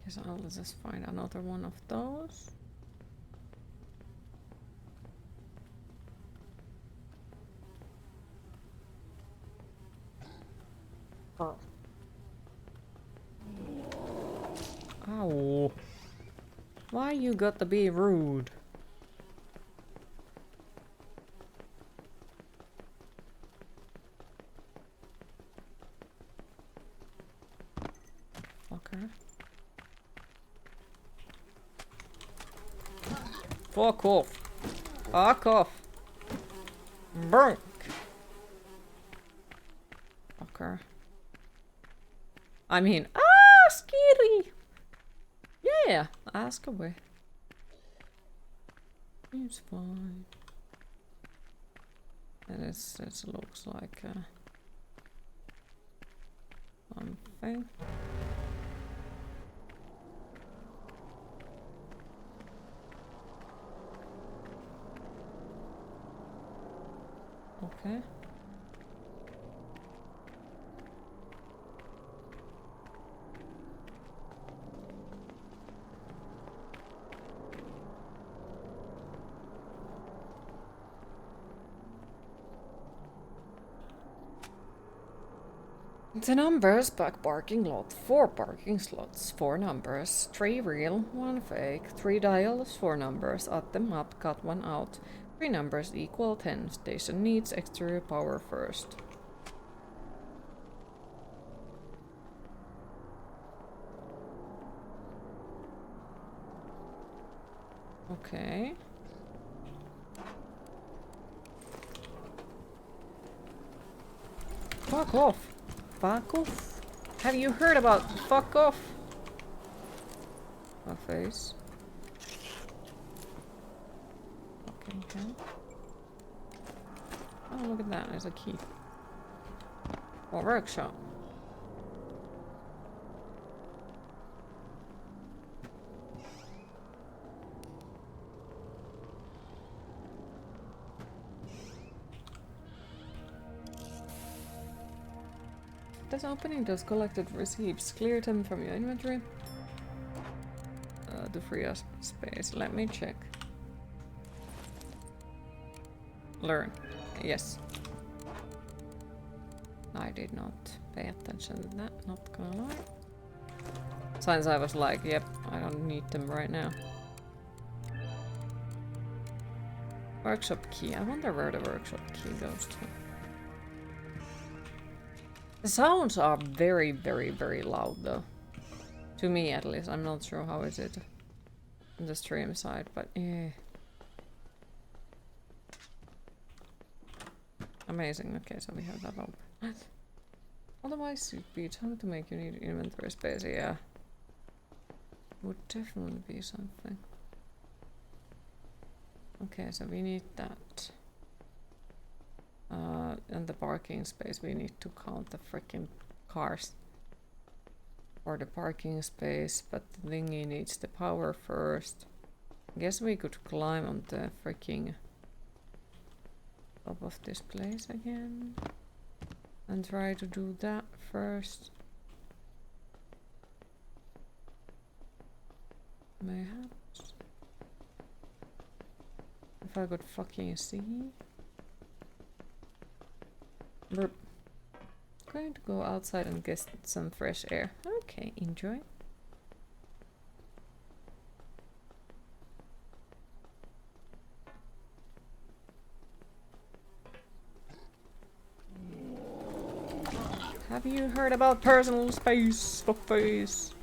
Guess I'll just find another one of those. Oh. Ow. Why you got to be rude? Okay. Fuck off. Fuck off. Brunk. Okay. I mean, scary. Yeah, ask away. It's fine. And it looks like something. Okay. The numbers: back parking lot, 4 parking slots, 4 numbers, 3 real, 1 fake, 3 dials, 4 numbers, add them up, cut 1 out, 3 numbers equal 10, station needs exterior power first. Okay. Fuck off. Fuck off. Have you heard about fuck off? My face. Fucking hell. Oh, look at that. There's a key. Or workshop. Does opening those collected receipts clear them from your inventory? To free us space. Let me check. Learn. Yes. I did not pay attention to that, not gonna lie. Since I was like, yep, I don't need them right now. Workshop key. I wonder where the workshop key goes to. The sounds are very, very, very loud though. To me at least. I'm not sure how is it on the stream side, but yeah. Amazing. Okay, so we have that open. Otherwise it'd be time to make you need inventory space, yeah. Would definitely be something. Okay, so we need that. And the parking space, we need to count the freaking cars. For the parking space, but the thingy needs the power first. Guess we could climb on the freaking top of this place again. And try to do that first. Mayhaps. If I could fucking see. We're going to go outside and get some fresh air. Okay, enjoy. Have you heard about personal space? Fuckface.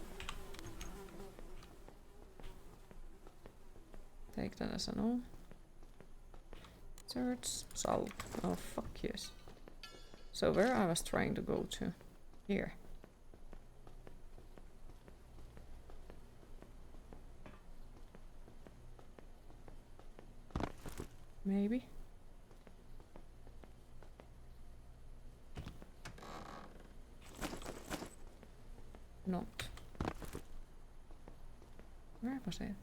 Take that as a no. Search salt. Oh fuck yes. So where I was trying to go to? Here. Maybe. Not. Where was it?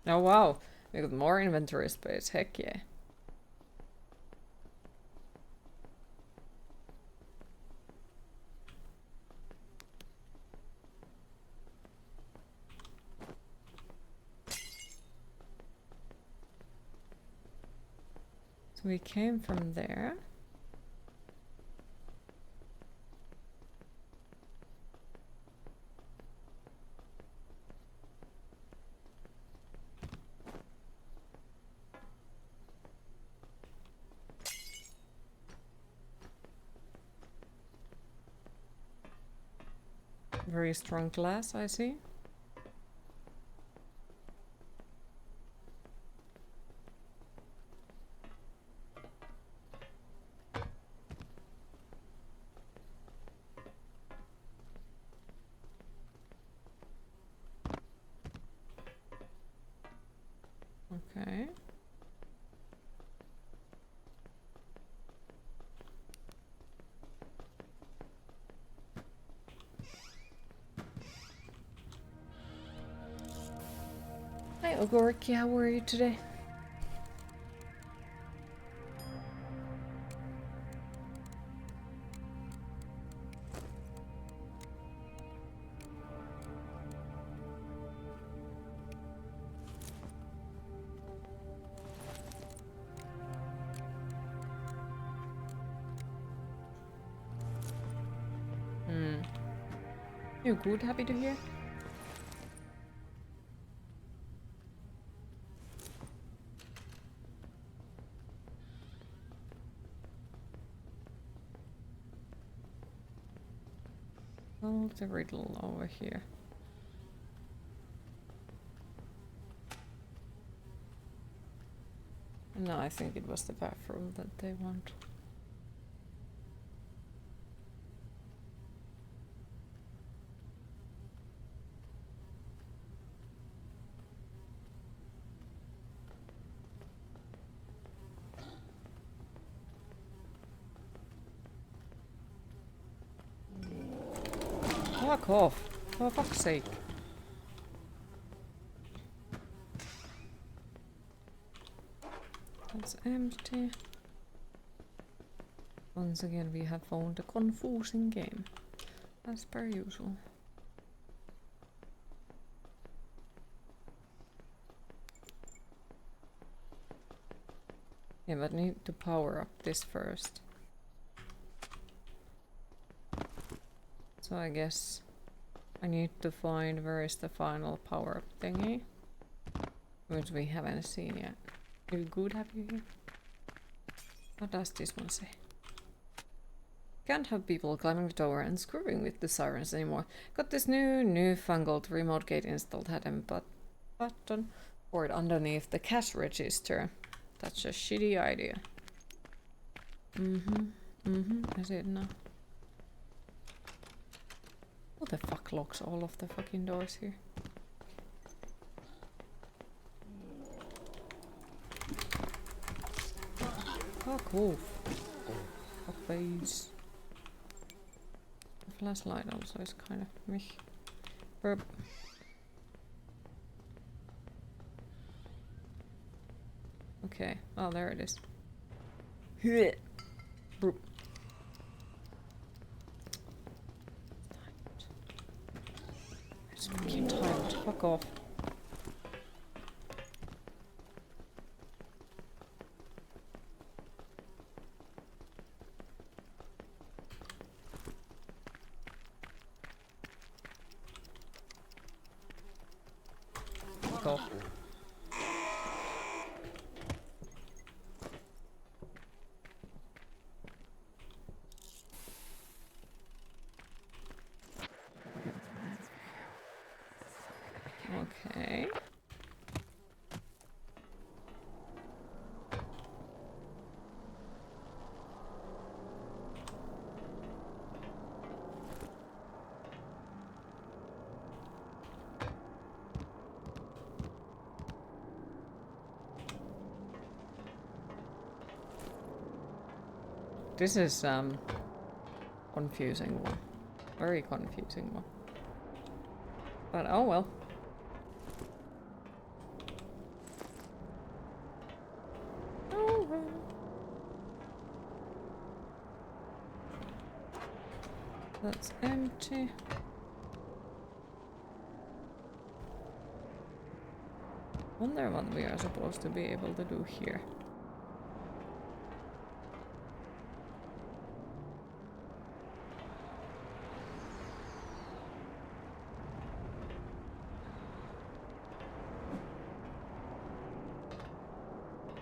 Oh wow, we got more inventory space, heck yeah. So we came from there. Very strong glass, I see. Okay. Hi Ogorki, how are you today? You good? Happy to hear? Solve the riddle over here. No, I think it was the bathroom that they want. Fuck off, for fuck's sake. That's empty. Once again, we have found a confusing game, as per usual. Yeah, but need to power up this first. So I guess I need to find where is the final power up thingy, which we haven't seen yet. You good? Happy here? What does this one say? Can't have people climbing the tower and screwing with the sirens anymore. Got this newfangled remote gate installed. Had a button for it underneath the cash register. That's a shitty idea. I see it now. What the fuck locks all of the fucking doors here? Fuck off. Fuck face. The flashlight also is kind of meh. Burp. Okay, oh there it is. Burp. It's fucking tired. Fuck off. Fuck off. Okay. This is confusing one. Very confusing one. But oh well. Oh well. That's empty. Wonder what we are supposed to be able to do here.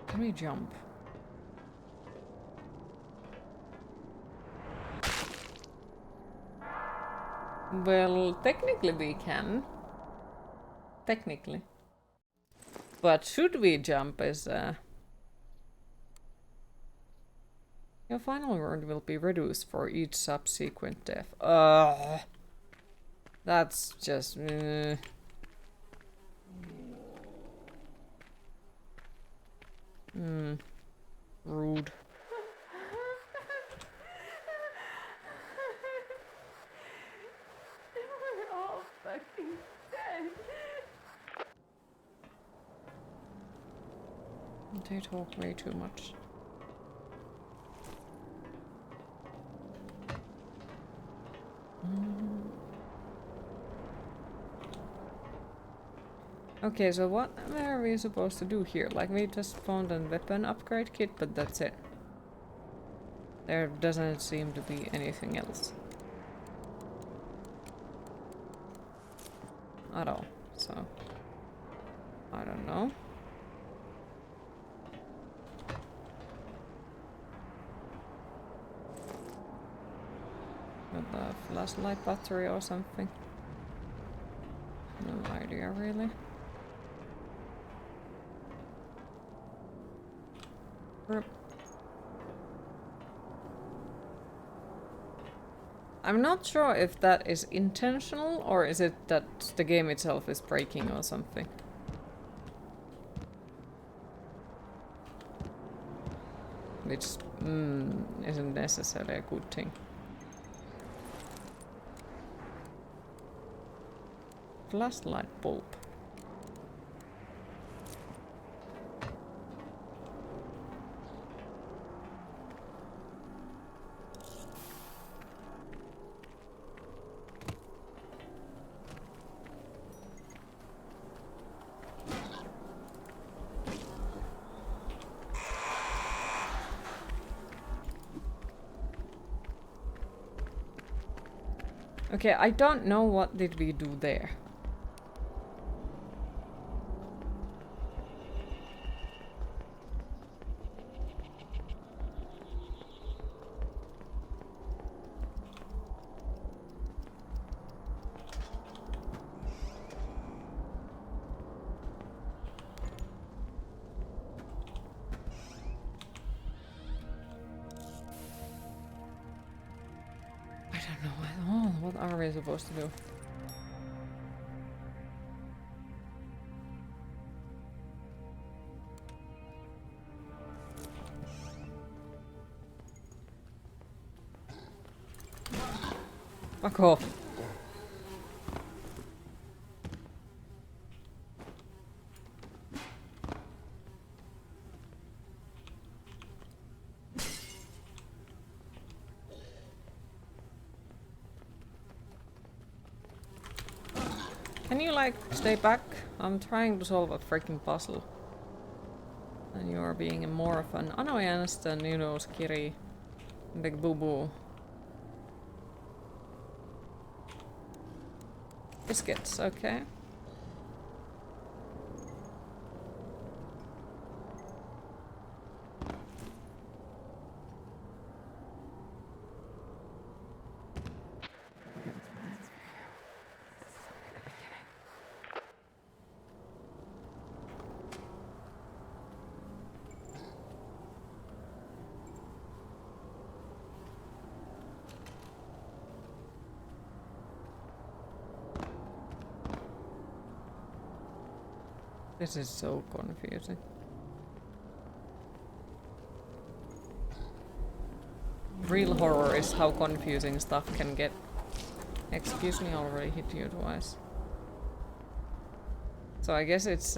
Can we jump? Well, technically we can. Technically. But should we jump is your final word will be reduced for each subsequent death. That's just rude. We're all fucking dead. They talk way too much. Okay, so what are we supposed to do here? Like, we just found a weapon upgrade kit, but that's it. There doesn't seem to be anything else. at all. So, I don't know. With a flashlight battery or something. No idea really. I'm not sure if that is intentional or is it that the game itself is breaking or something. Which isn't necessarily a good thing. Flashlight bulb. Okay, I don't know what did we do there. I don't know at all. What are we supposed to do? Fuck off. Can you like stay back? I'm trying to solve a freaking puzzle. And you are being more of an annoyance than, you know, scary big boo boo. Biscuits, okay. This is so confusing. Real horror is how confusing stuff can get. Excuse me, I already hit you twice. So I guess it's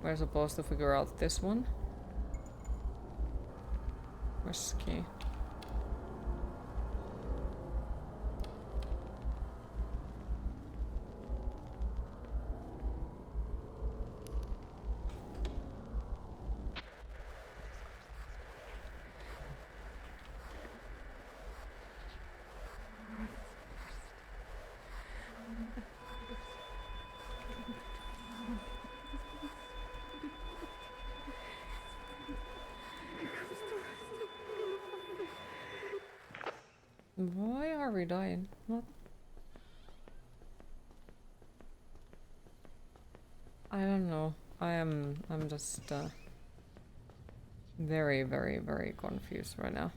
we're supposed to figure out this one. Where's the key? Why are we dying? What? I don't know. I'm just very, very, very confused right now.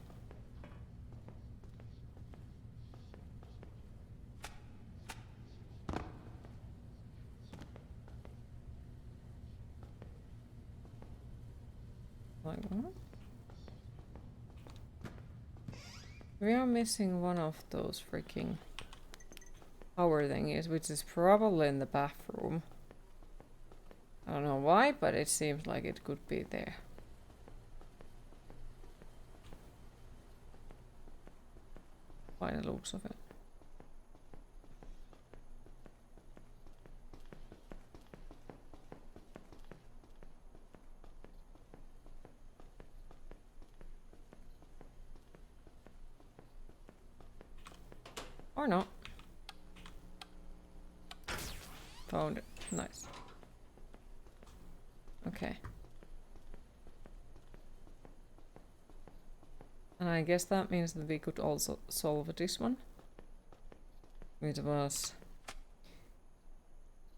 Like what? We are missing one of those freaking power thingies, which is probably in the bathroom. I don't know why, but it seems like it could be there. By the looks of it. Or not. found it. Nice. Okay. And I guess that means that we could also solve this one. It was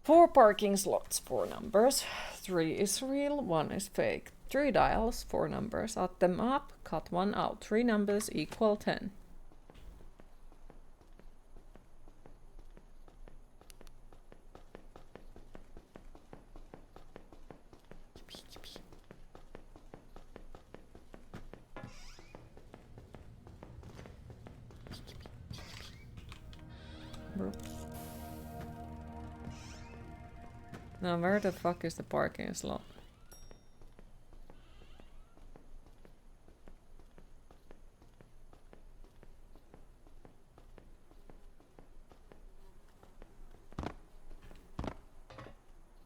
4 parking slots, 4 numbers. 3 is real, 1 is fake. 3 dials, 4 numbers. Add them up, cut 1 out. 3 numbers equal 10. Now where the fuck is the parking slot?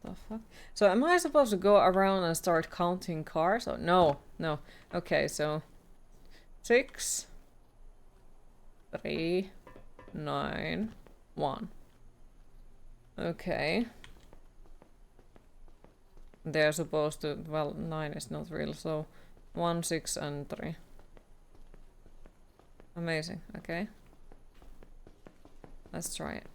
The fuck? So am I supposed to go around and start counting cars? Oh no, no. Okay, so 6, 3, 9, 1. Okay. They're supposed to, well, 9 is not real, so 1, 6, and 3. Amazing, okay. Let's try it.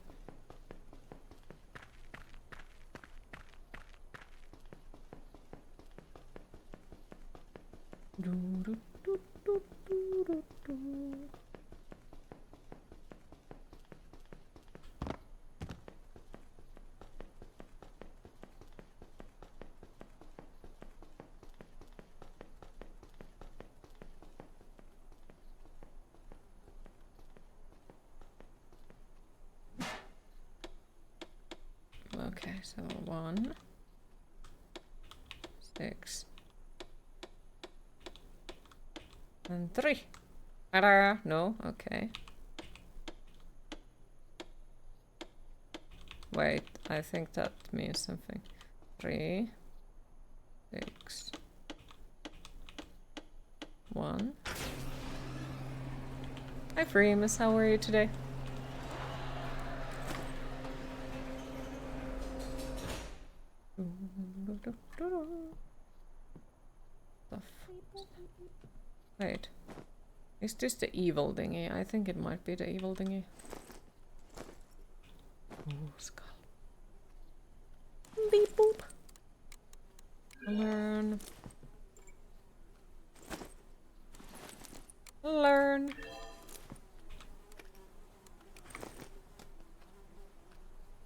Okay, so 1, 6, and 3. Ta-da! No, okay. Wait, I think that means something. 3, 6, 1. Hi Freemus, how are you today? Wait. Is this the evil thingy? I think it might be the evil thingy. Ooh, skull. Beep boop. Learn. Learn.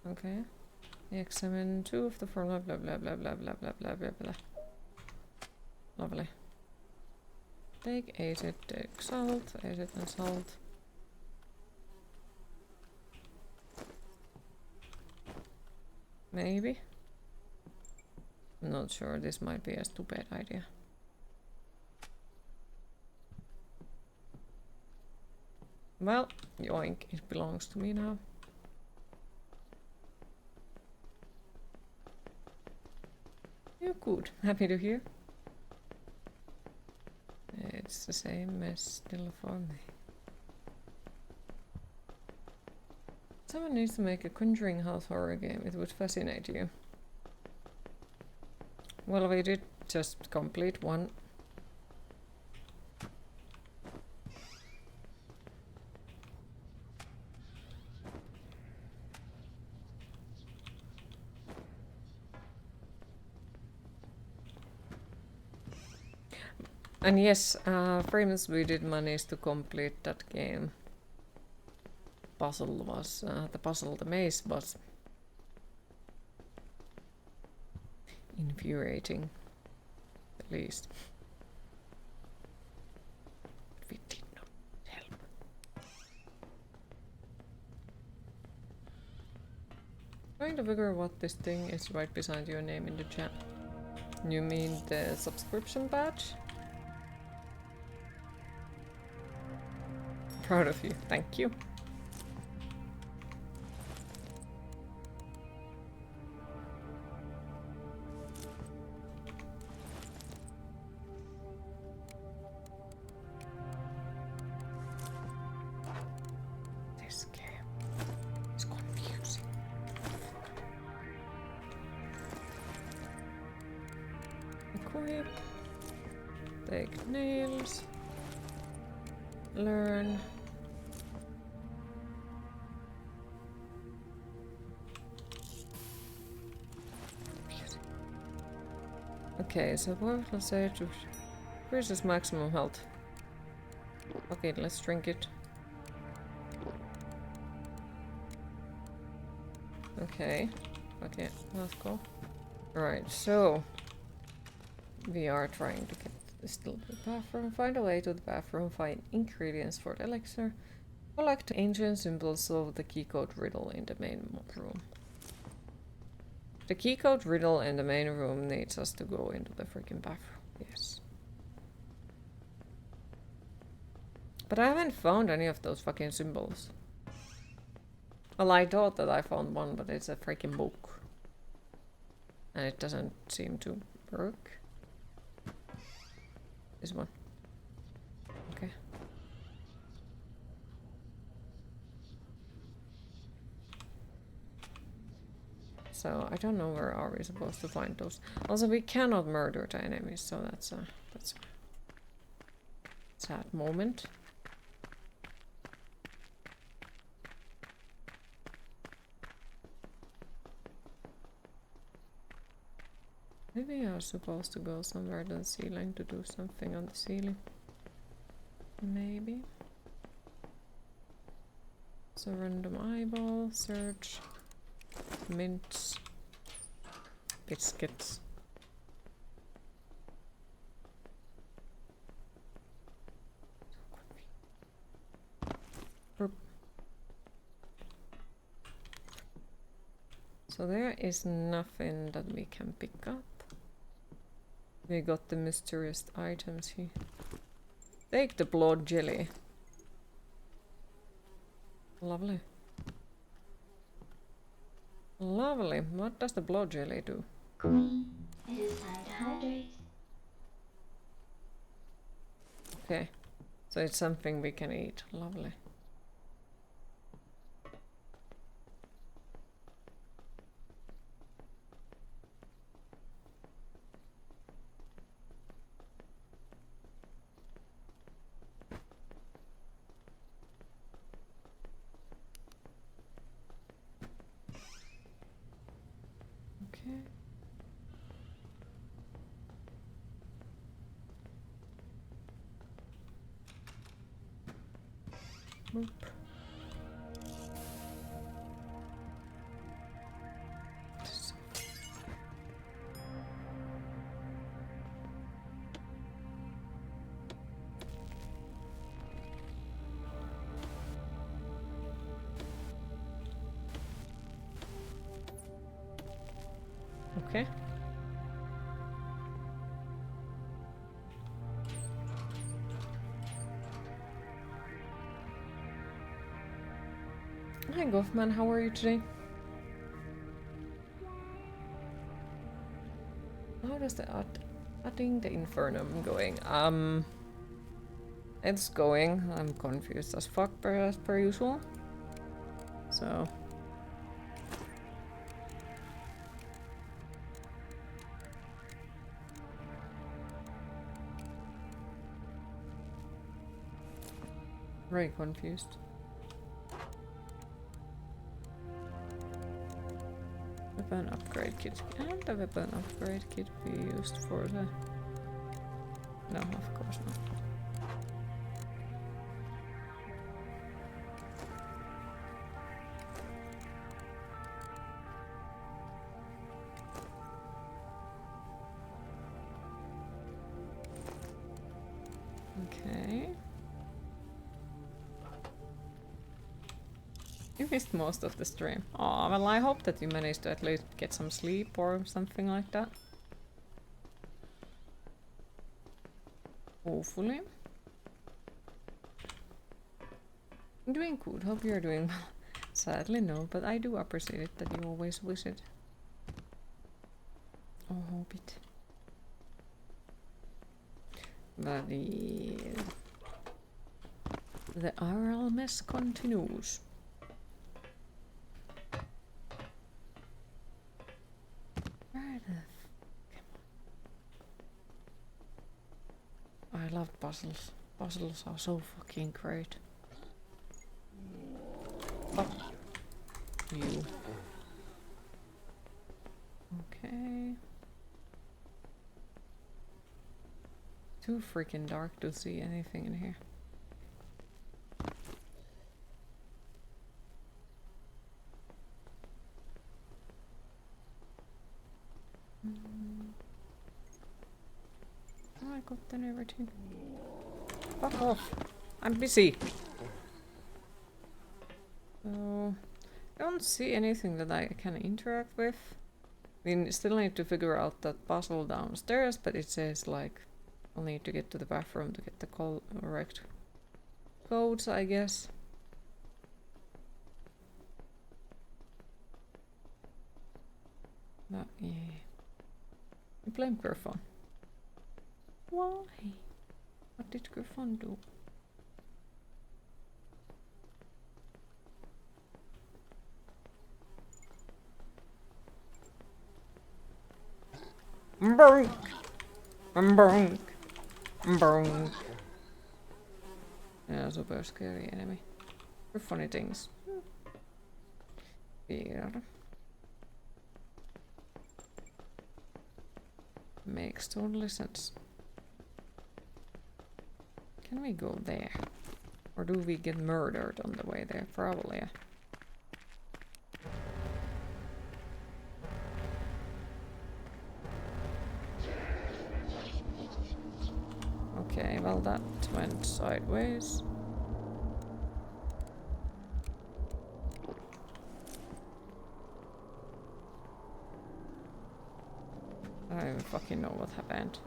Okay. Examine 2 of the 4 blah blah blah blah blah blah blah blah blah blah. Lovely. Take acid, take salt, acid and salt. Maybe. I'm not sure, this might be a stupid idea. Well, yoink, it belongs to me now. You're good, happy to hear. It's the same mess still for me. Someone needs to make a Conjuring House horror game, it would fascinate you. Well, we did just complete one. And yes, Frames, we did manage to complete that game. Puzzle was, the maze was infuriating, at least. We did not help. Trying to figure what this thing is right beside your name in the chat. You mean the subscription badge? Proud of you, thank you. This game is confusing. Equip. Take nails. Learn. Okay, so what will say to increases maximum health. Okay, let's drink it. Okay. Okay, let's go. Alright, so we are trying to get still to the bathroom, find a way to the bathroom, find ingredients for the elixir, collect ancient symbols, solve the key code riddle in the main room. The key code riddle in the main room needs us to go into the freaking bathroom. Yes. But I haven't found any of those fucking symbols. Well, I thought that I found one, but it's a freaking book. And it doesn't seem to work. This one. Okay. So I don't know where are we supposed to find those. Also, we cannot murder the enemies, so that's a sad moment. Maybe we are supposed to go somewhere to the ceiling to do something on the ceiling. Maybe. So random eyeball, search, mints, biscuits. So there is nothing that we can pick up. We got the mysterious items here. Take the blood jelly. Lovely. Lovely. What does the blood jelly do? Green is inside hydrate. Okay. So it's something we can eat. Lovely. Okay. Boop. Okay. Hi Goffman, how are you today? How does the adding the infernum going? It's going. I'm confused as fuck as per usual. So very confused. Weapon upgrade kit. Can the weapon upgrade kit be used for the... No, of course not. Okay. You missed most of the stream. Oh, well, I hope that you managed to at least get some sleep or something like that. Hopefully. I'm doing good. Hope you're doing well. Sadly, no, but I do appreciate it that you always visit. Oh, hope it. But the RL mess continues. Where the I love puzzles. Puzzles are so fucking great. Fuck you. Okay. Too freaking dark to see anything in here. I got done everything. Fuck off. I'm busy. So, I don't see anything that I can interact with. We still need to figure out that puzzle downstairs, but it says like I'll need to get to the bathroom to get the correct codes, I guess. But yeah. You blame Griffon. Why? What did Griffon do? Mbonk! Mbonk! Mbonk! Yeah, super scary enemy. For funny things. Yeah. Makes totally sense. Can we go there? Or do we get murdered on the way there? Probably, yeah. Okay, well that went sideways. I don't even fucking know what happened.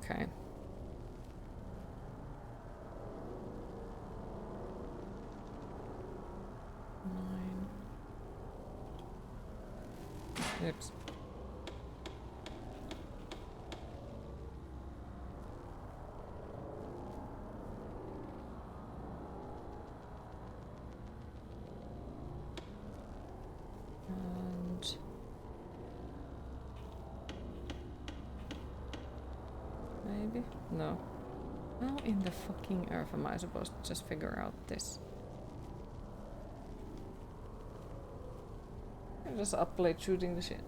Okay. Oops. And maybe? No. How in the fucking earth am I supposed to just figure out this? I just up late shooting the shit.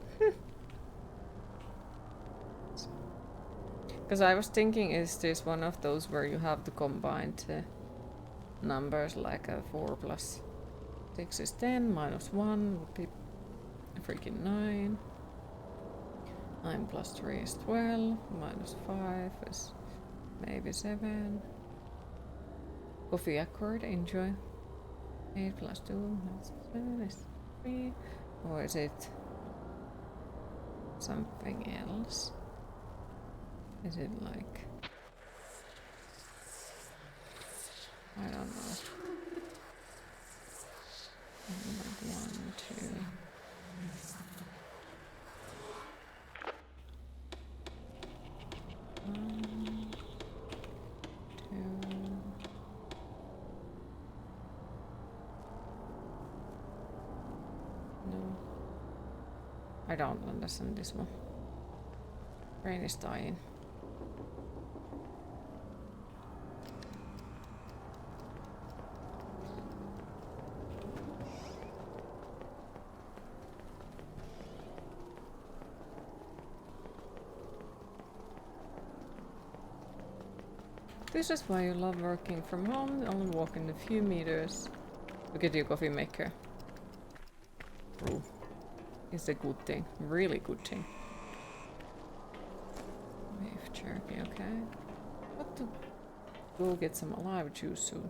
Because I was thinking, is this one of those where you have to combine the numbers like a 4 plus 6 is 10, minus 1 would be freaking 9. 9 plus 3 is 12, minus 5 is maybe 7. Coffee accord, enjoy. 8 plus 2 minus 7 is 3. Or is it something else? Is it like... I don't know. Like 1, 2... 1, 2... No. I don't understand this one. Brain is dying. This is why you love working from home, only walking a few meters to get your coffee maker. Ooh. It's a good thing, really good thing. Beef jerky, okay. What to go get some alive juice soon.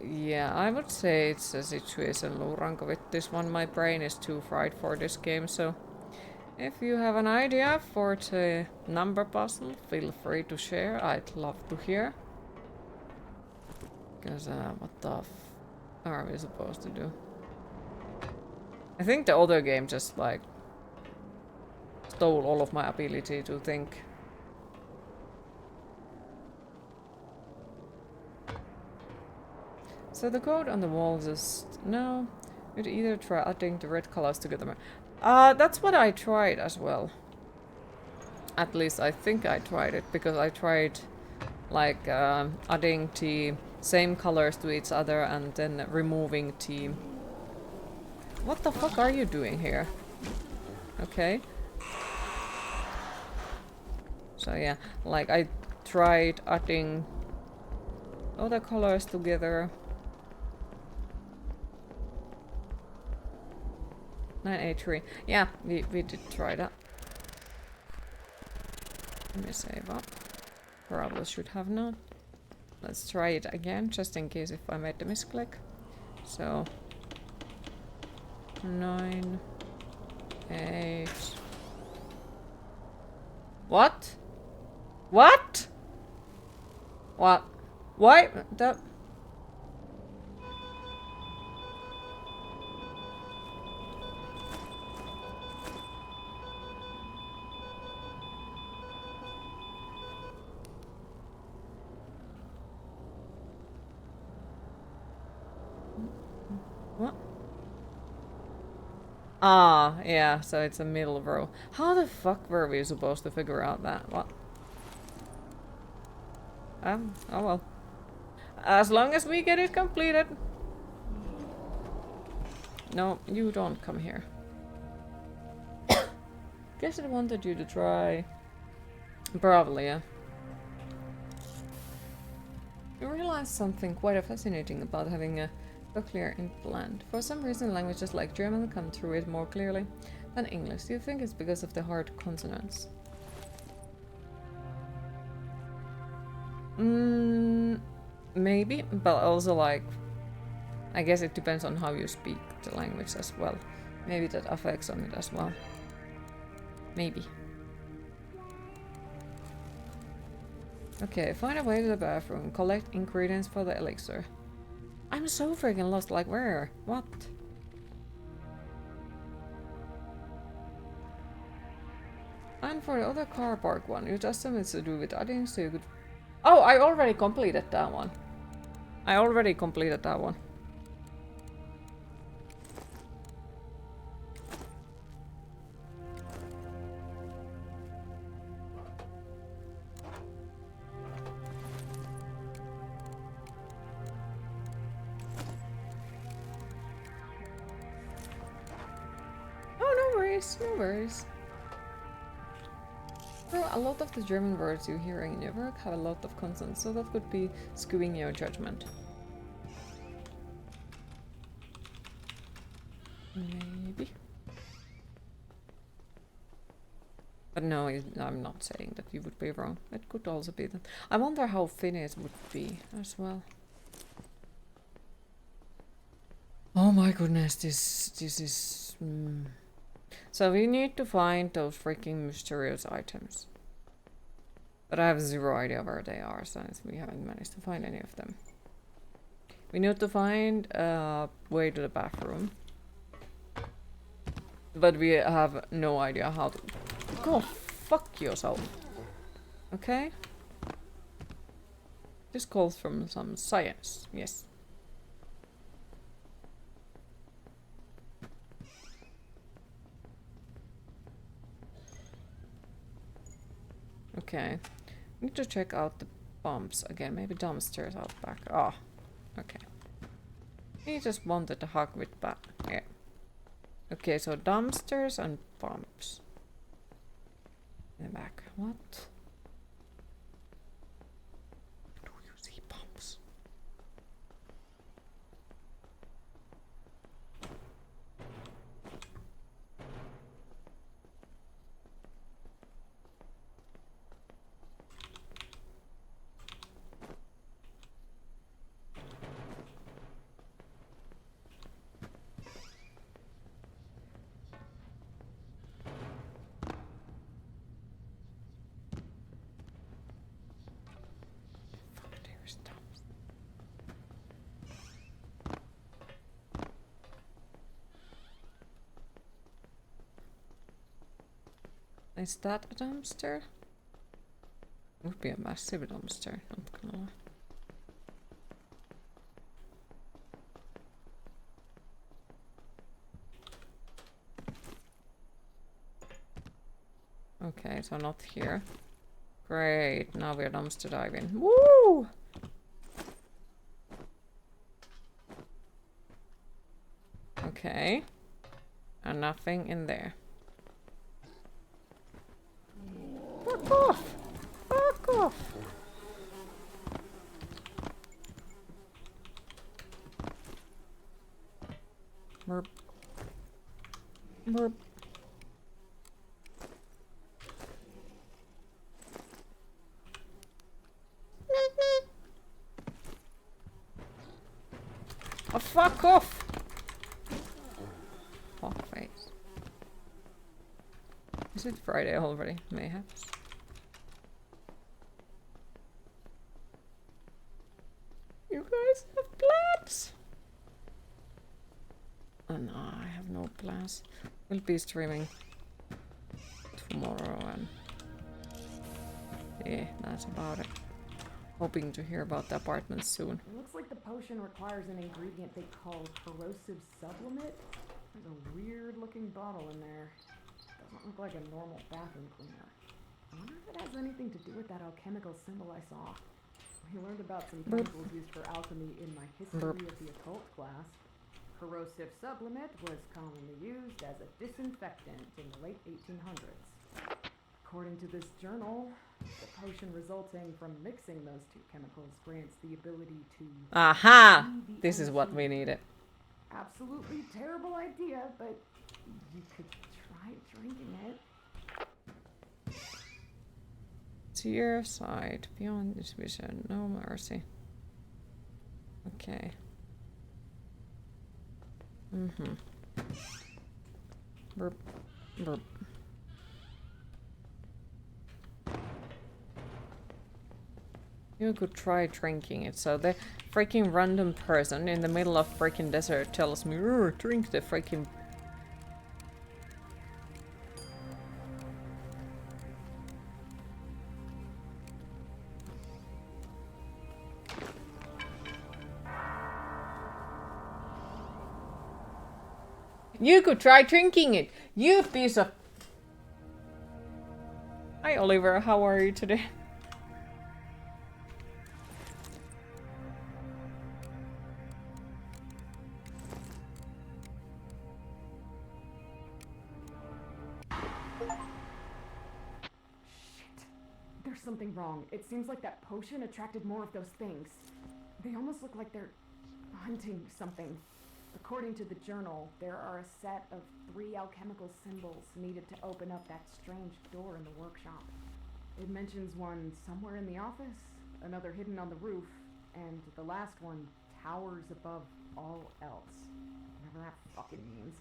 Yeah, I would say it's a situation, Luranko, with this one. My brain is too fried for this game, so if you have an idea for the number puzzle, feel free to share. I'd love to hear. Because, what the f are we supposed to do? I think the other game just, like, stole all of my ability to think. So the code on the wall just... No. You'd either try adding the red colors together. That's what I tried as well. At least I think I tried it, because I tried like adding the same colors to each other and then removing the... What the fuck are you doing here? Okay. So yeah, like I tried adding all the colors together. 983. Yeah, we did try that. Let me save up. Probably should have not. Let's try it again, just in case if I made the misclick. So 9, 8. What? What? What? Why? That. What? Ah, yeah, so it's a middle row. How the fuck were we supposed to figure out that? What? Oh well. As long as we get it completed. No, you don't come here. Guess I wanted you to try. Probably, yeah. You realize something quite fascinating about having a cochlear implant. For some reason, languages like German come through it more clearly than English. Do you think it's because of the hard consonants? Maybe, but also like, I guess it depends on how you speak the language as well. Maybe that affects on it as well. Maybe. Okay, find a way to the bathroom. Collect ingredients for the elixir. I'm so freaking lost. Like, where? What? And for the other car park one, you just something to do with adding, so you could... Oh, I already completed that one. I already completed that one. Oh, no worries, no worries. Bro, a lot of the German words you hear in your work have a lot of consonants, so that could be skewing your judgment. Maybe. But no, I'm not saying that you would be wrong. It could also be that. I wonder how Finnish would be as well. Oh my goodness, this is... So we need to find those freaking mysterious items. But I have zero idea where they are, since we haven't managed to find any of them. We need to find a way to the bathroom. But we have no idea how to... Go fuck yourself. Okay? This calls from some science, yes. Okay. Need to check out the pumps again. Maybe dumpsters out back. Ah, oh, okay. He just wanted to hug with back. Yeah. Okay, so dumpsters and pumps. In the back. What? Do you see pumps? Is that a dumpster? Would be a massive dumpster, not gonna lie. Okay, so not here. Great, now we're dumpster diving. Woo! Okay. And nothing in there. Fuck off! Fuck off! Merp. Merp. Oh, fuck off! Fuck face. Is it Friday already? Mayhaps. You guys have plans? Oh no, I have no plans. We'll be streaming tomorrow and yeah, that's about it. Hoping to hear about the apartment soon. It looks like the potion requires an ingredient they call corrosive sublimate. There's a weird looking bottle in there. Doesn't look like a normal bathroom cleaner. I wonder if it has anything to do with that alchemical symbol I saw. We learned about some chemicals used for alchemy in my history of the occult class. Corrosive sublimate was commonly used as a disinfectant in the late 1800s. According to this journal, the potion resulting from mixing those two chemicals grants the ability to... Aha! This is what we needed. Absolutely terrible idea, but you could try drinking it. To your side, beyond this vision, no mercy. Okay. Burp. Burp. You could try drinking it. So the freaking random person in the middle of freaking desert tells me, drink the freaking... You could try drinking it, you piece of... Hi Oliver, how are you today? There's something wrong. It seems like that potion attracted more of those things. They almost look like they're hunting something. According to the journal, there are a set of 3 alchemical symbols needed to open up that strange door in the workshop. It mentions one somewhere in the office, another hidden on the roof, and the last one towers above all else. Whatever that fucking means.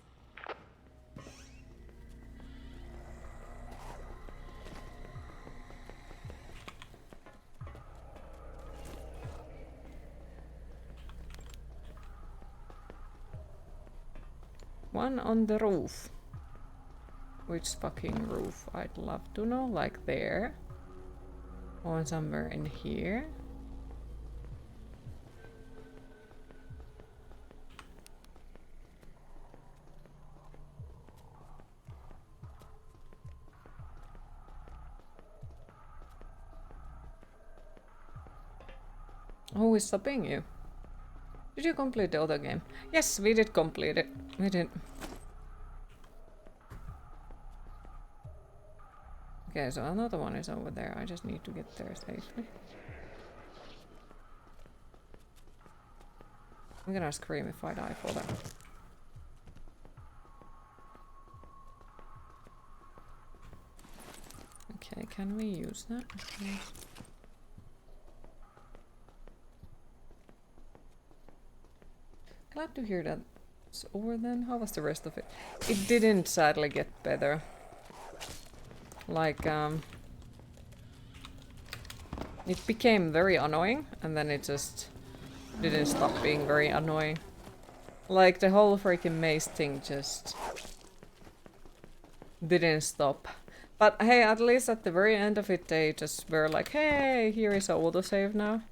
One on the roof. Which fucking roof? I'd love to know. Like there. Or somewhere in here. Who is stopping you? Did you complete the other game? Yes, we did complete it. We did. Okay, so another one is over there. I just need to get there safely. I'm gonna scream if I die for that. Okay, can we use that? Yes. Glad to hear that it's over then. How was the rest of it? It didn't sadly get better. Like, it became very annoying and then it just didn't stop being very annoying. Like, the whole freaking maze thing just didn't stop. But hey, at least at the very end of it, they just were like, hey, here is autosave now.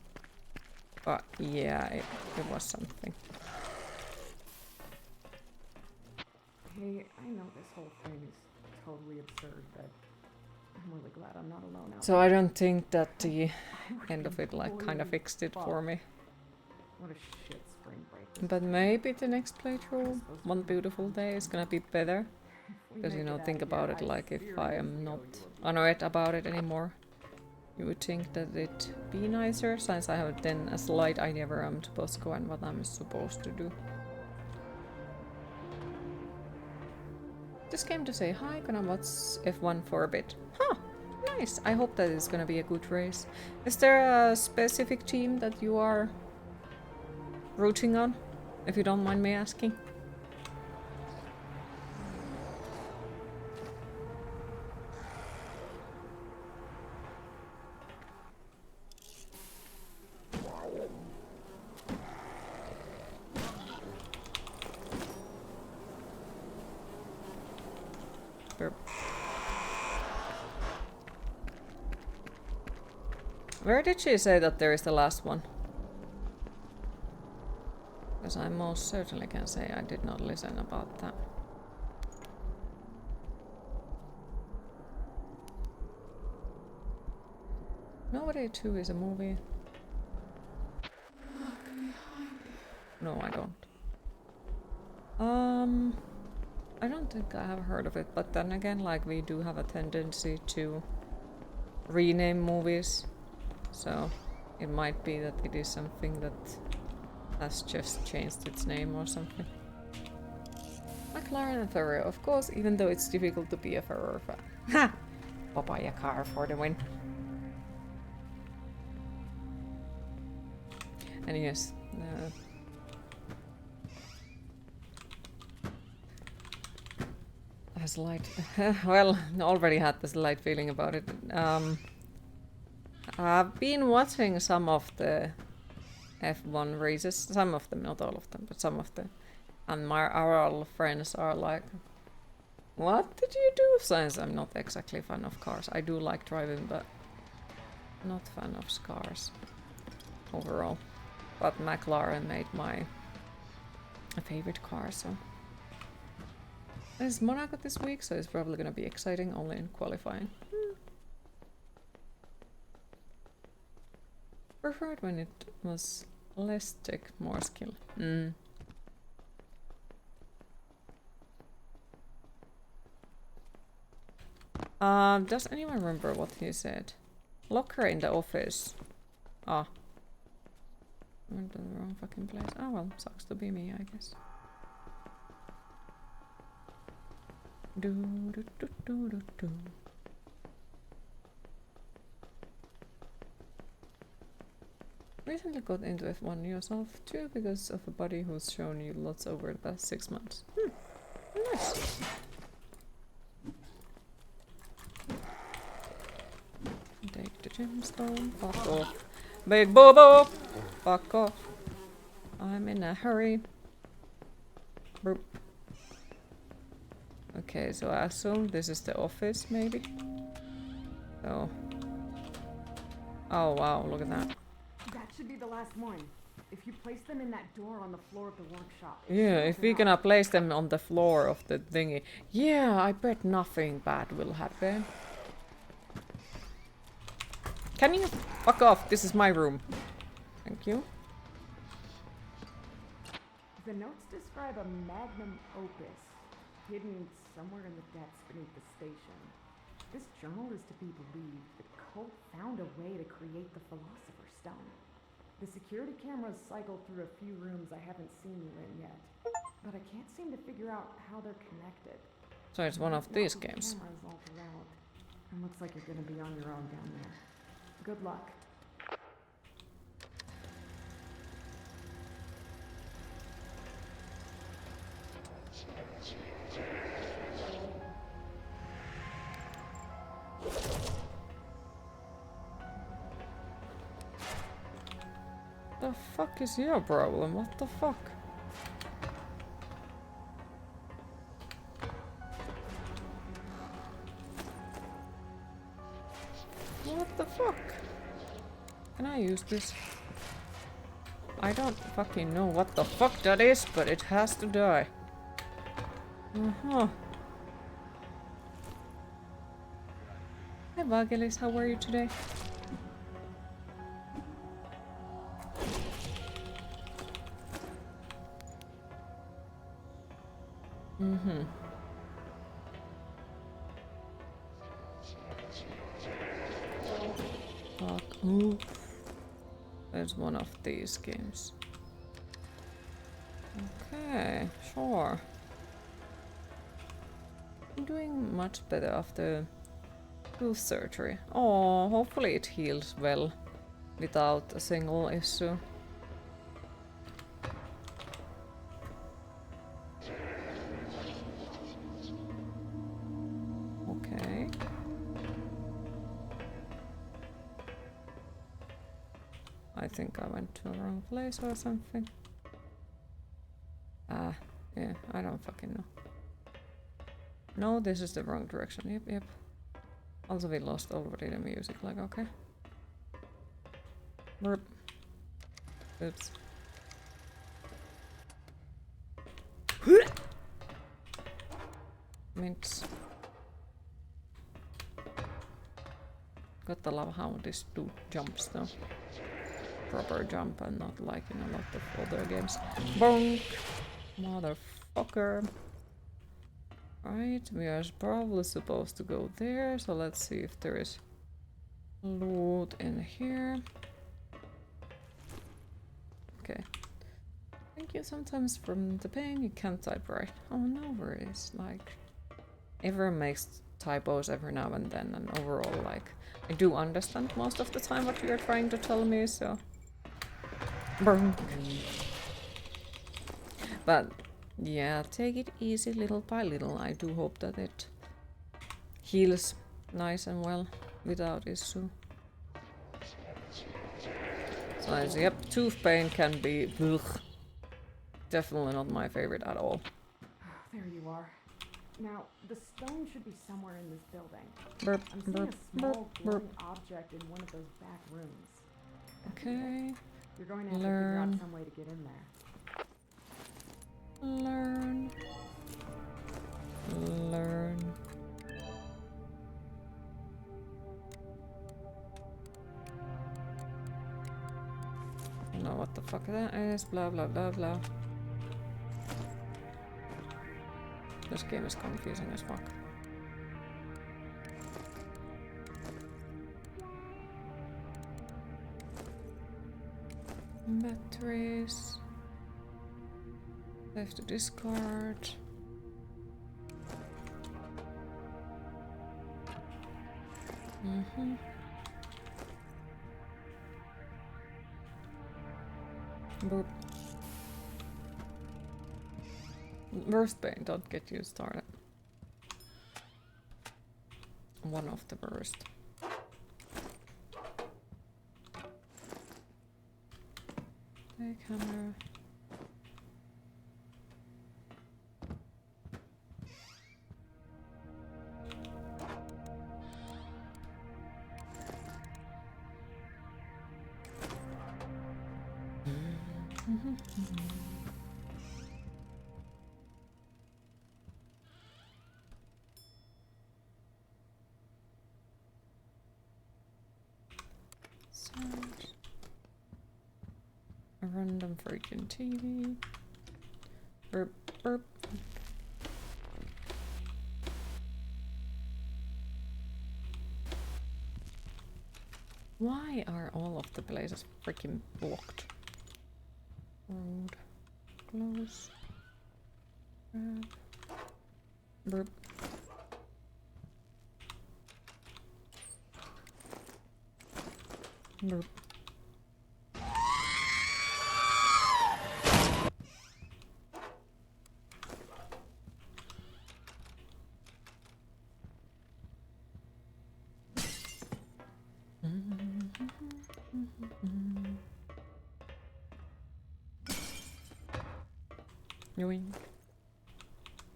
But yeah, it was something. Hey, I know this whole thing is totally absurd, but I'm really glad I'm not alone out So I don't think that the there. I end of it like kind of completely fixed it for me. What a shit spring break. this But is. maybe the next playthrough, one beautiful day, is gonna be better. If we Because, you make know, it think out of here, about it, like, if I am seriously not owe you a annoyed about it anymore, you would think that it'd be nicer, since I have then a slight idea where I'm supposed to go and what I'm supposed to do. Just came to say hi, gonna watch F1 for a bit. Huh, nice. I hope that it's gonna be a good race. Is there a specific team that you are rooting on, if you don't mind me asking? Burp. Where did she say that there is the last one? Because I most certainly can say I did not listen about that. Nobody 2 is a movie. No, I don't. I don't think I have heard of it, but then again, like, we do have a tendency to rename movies, so it might be that it is something that has just changed its name or something. McLaren and Ferrari, of course, even though it's difficult to be a Ferrari fan. Ha! Papaya car for the win. And yes, a slight, well, already had the slight feeling about it. I've been watching some of the F1 races, some of them, not all of them, but some of them. And our friends are like, what did you do? Since I'm not exactly a fan of cars. I do like driving, but not fan of cars overall. But McLaren made my favorite car, so. There's Monaco this week, so it's probably gonna be exciting only in qualifying. Preferred when it was less tech, more skill. Does anyone remember what he said? Locker in the office. Ah. Went to the wrong fucking place. Oh well, sucks to be me, I guess. Do do do do do do. Recently got into F1 yourself too because of a buddy who's shown you lots over the past 6 months. Nice. Take the gemstone. Fuck off. Big boo-boo! Fuck off. I'm in a hurry. Burp. Okay, so I assume this is the office, maybe? Oh. Oh wow, look at that. That should be the last one. If you place them in that door on the floor of the workshop. Yeah, if we're gonna place them on the floor of the thingy. Yeah, I bet nothing bad will happen. Can you fuck off? This is my room. Thank you. The notes describe a magnum opus hidden somewhere in the depths beneath the station. This journal is to be believed. The cult found a way to create the Philosopher's Stone. The security cameras cycle through a few rooms I haven't seen you in yet, but I can't seem to figure out how they're connected. So it's one of these games. Cameras all throughout. It looks like you're gonna be on your own down there. Good luck. The fuck is your problem? What the fuck? What the fuck? Can I use this? I don't fucking know what the fuck that is, but it has to die. Uh-huh. I Vangelis, how are you today? Mm-hmm. Fuck. Ooh. There's one of these games. Okay, sure. I'm doing much better after tooth surgery. Oh, hopefully it heals well without a single issue. Okay. I think I went to the wrong place or something. Ah, yeah, I don't fucking know. No, this is the wrong direction. Yep, yep. Also, we lost already the music, like, okay. Burp. Oops. Mints. Gotta love how this dude jumps though. Proper jump and not like in a lot of other games. Bonk! Motherfucker. Right, we are probably supposed to go there, so let's see if there is loot in here. Okay. Thank you. Sometimes from the pain you can't type right. Oh, no worries. Like, everyone makes typos every now and then, and overall, like, I do understand most of the time what you're trying to tell me, so... Burn. But, yeah, take it easy little by little. I do hope that it heals nice and well without issue. So, yep, tooth pain can be... Ugh. Definitely not my favorite at all. There you are. Now, the stone should be somewhere in this building. Burp, I'm seeing burp, a small burp, burp. glowing object in one of those back rooms. Okay. You're going to have to figure out some way to get in there. Learn. Learn. I don't know what the fuck that is. Blah blah blah blah. This game is confusing as fuck. Batteries. I have to discard. Boop. Worst pain, don't get you started. One of the worst. Take hammer. Search. A random freaking TV. Burp, burp. Why are all of the places freaking blocked? Road. Close. Grab. Burp. Burp. Yoink.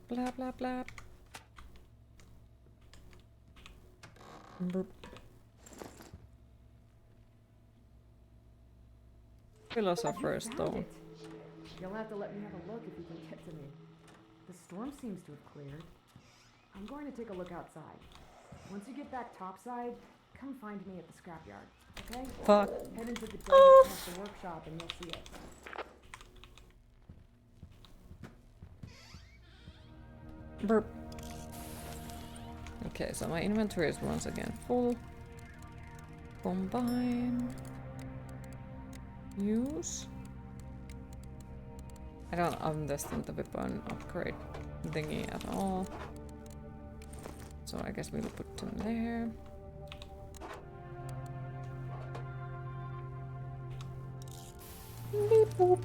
Blah blah blah. Burp. Philosopher's You found Stone. it. You'll have to let me have a look if you can get to me. The storm seems to have cleared. I'm going to take a look outside. Once you get back topside, come find me at the scrapyard, okay? Fuck. Head into the desert past the workshop and you'll see it. Burp. Okay, so my inventory is once again full. Combine. Use. I don't understand the weapon upgrade thingy at all. So I guess we'll put them there. Beep boop.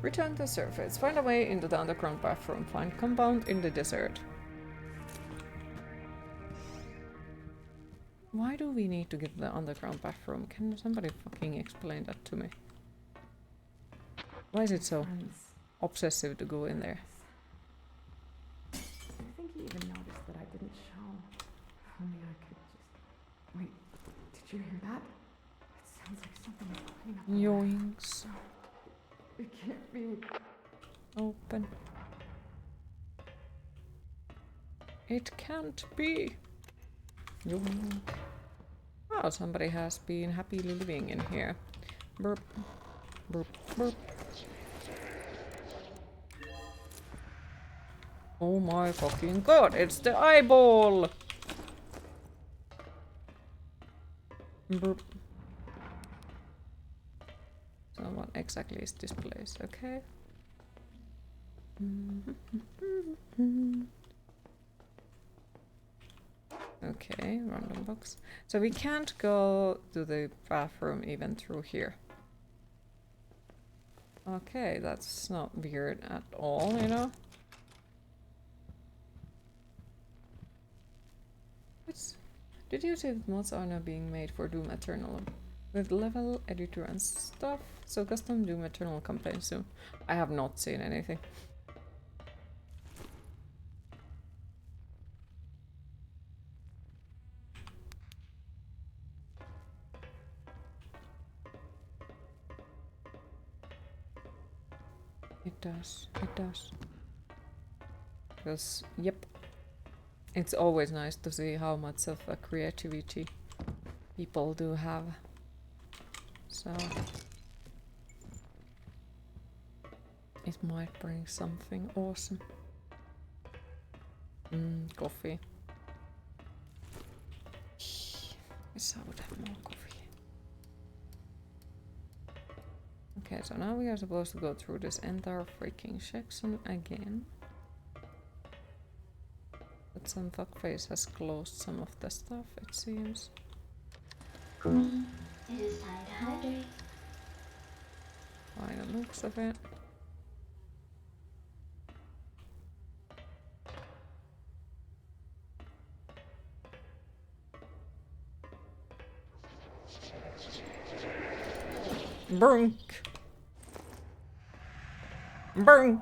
Return to the surface. Find a way into the underground bathroom. Find compound in the desert. Why do we need to get the underground bathroom? Can somebody fucking explain that to me? Why is it so obsessive to go in there? I think he even noticed that I didn't show. If only I could just... Wait, did you hear that? It sounds like something is cleaning up there. Yoinks. It can't be. Open. It can't be. Yoink. Oh, somebody has been happily living in here. Burp. Burp. Burp. Oh my fucking god, it's the eyeball! Burp. So what exactly is this place? Okay. Okay, random box. So we can't go to the bathroom even through here. Okay, that's not weird at all, you know? Did you see that mods are now being made for Doom Eternal? With level editor and stuff? So custom Doom Eternal campaign soon. I have not seen anything. It does. It does. Because, yep. It's always nice to see how much of a creativity people do have. So it might bring something awesome. Coffee. Guess I would have more coffee. Okay, so now we are supposed to go through this entire freaking section again. But some fuckface has closed some of the stuff, it seems. It is time to hydrate. By the looks of it. Brunk! Brunk!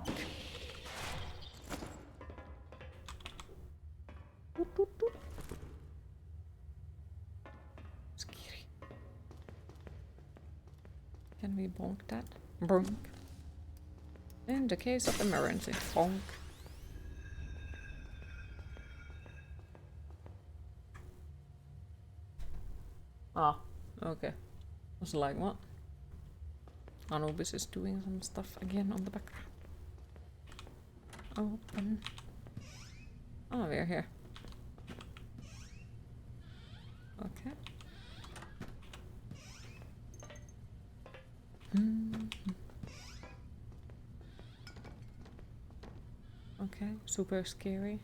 Scary. Can we bonk that? Bonk. In the case of emergency, bonk. Ah, okay. I was like, what? Anubis is doing some stuff again on the background. Open. Oh, we're here. Okay. Okay, super scary.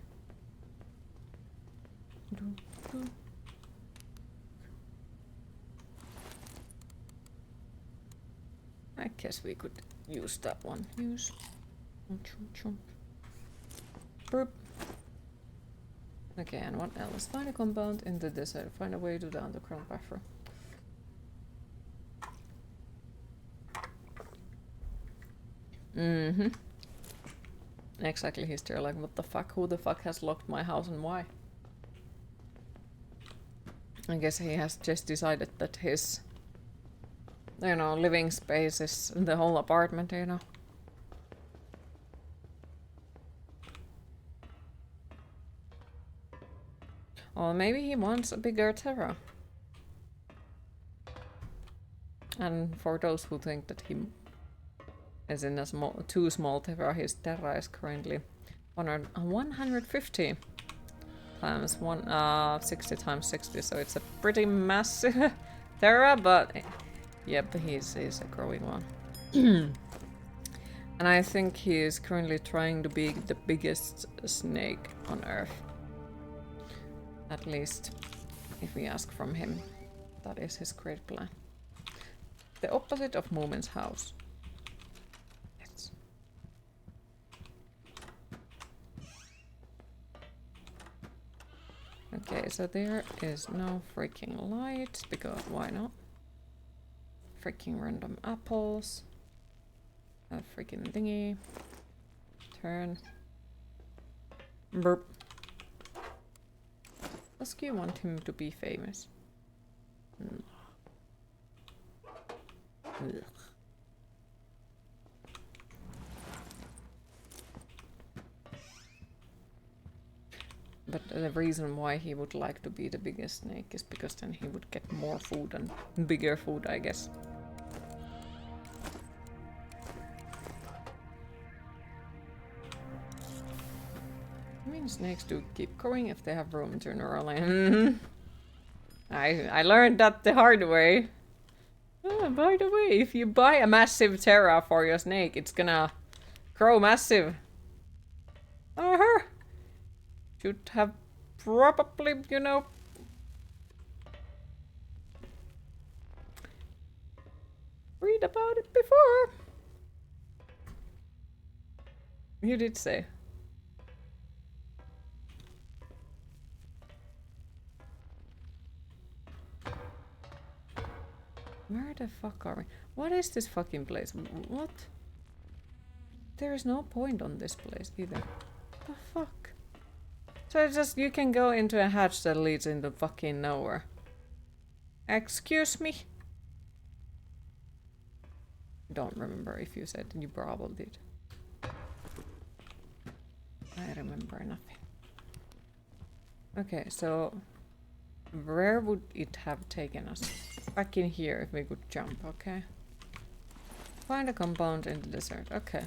I guess we could use that one. Use. Burp. Okay, and what else? Find a compound in the desert. Find a way to the underground bathroom. Exactly, he's there like, what the fuck? Who the fuck has locked my house and why? I guess he has just decided that his, you know, living space is the whole apartment, you know. Or maybe he wants a bigger Terra. And for those who think that he is in a too small Terra, his Terra is currently 150 times 60 times 60, so it's a pretty massive Terra, but yep, he's a growing one. And I think he is currently trying to be the biggest snake on Earth. At least, if we ask from him, that is his great plan. The opposite of Moomin's house. Yes. Okay, so there is no freaking light, because why not? Freaking random apples. A freaking thingy. Turn. Burp. Does you want him to be famous? No. Ugh. But the reason why he would like to be the biggest snake is because then he would get more food and bigger food, I guess. I mean, snakes do keep growing if they have room to neural. I learned that the hard way. Oh, by the way, if you buy a massive Terra for your snake, it's gonna grow massive. Should have probably, you know, read about it before. You did say. Where the fuck are we? What is this fucking place? What? There is no point on this place either. The fuck? So it's just you can go into a hatch that leads into fucking nowhere. Excuse me? Don't remember if you said. You probably did. I remember nothing. Okay, so where would it have taken us? Back in here if we could jump, okay? Find a compound in the desert, okay.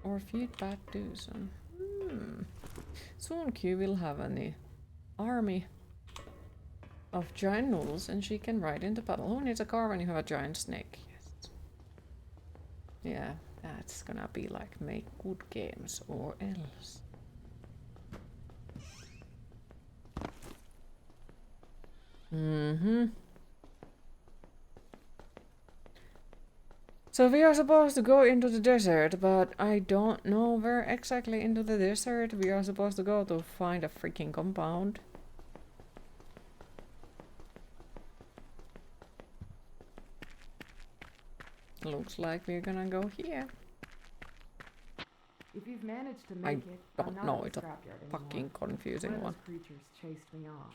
Or feed bad dudes. Soon Q will have an army of giant noodles and she can ride into battle. Who needs a car when you have a giant snake? Yes. Yeah, that's gonna be like make good games or else. So we are supposed to go into the desert, but I don't know where exactly into the desert we are supposed to go to find a freaking compound. Looks like we're gonna go here. If you've managed to I make it, don't I'm know, not at it's the a scrapyard anymore. fucking confusing One one. of those creatures chased me off.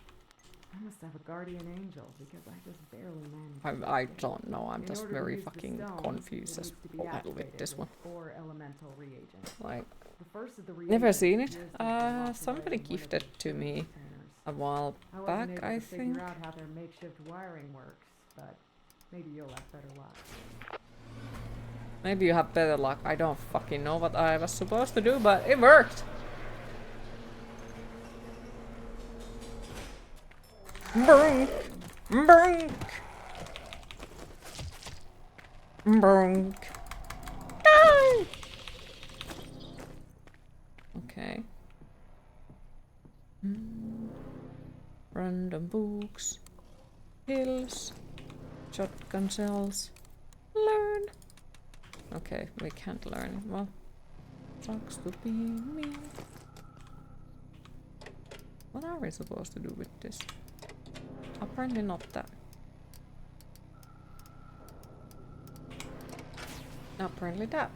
I must have a guardian angel because I just barely managed. I don't know, I'm In just order to very use the fucking stones, confused it as needs to be hell with activated this one. 4 elemental reagents. Like, The first of the never reagents seen it. appears to have been locked Somebody away in one of gifted the to me containers. a while I wasn't back, able I to think. figure out how their makeshift wiring works, but maybe you'll have better luck. Maybe you have better luck. I don't fucking know what I was supposed to do, but it worked! Brunk! Brunk! Brunk! Ah! Okay. Random books. Hills. Shotgun shells. Learn! Okay, we can't learn. Well, sucks to be me. What are we supposed to do with this? Apparently not that. Apparently that.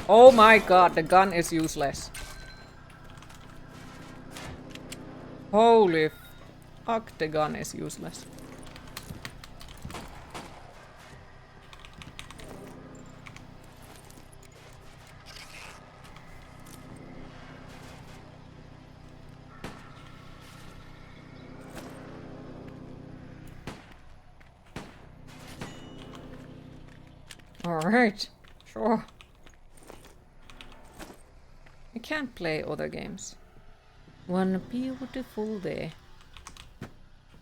Oh my god, the gun is useless. Holy fuck, the gun is useless. Alright, sure. I can't play other games. One beautiful day.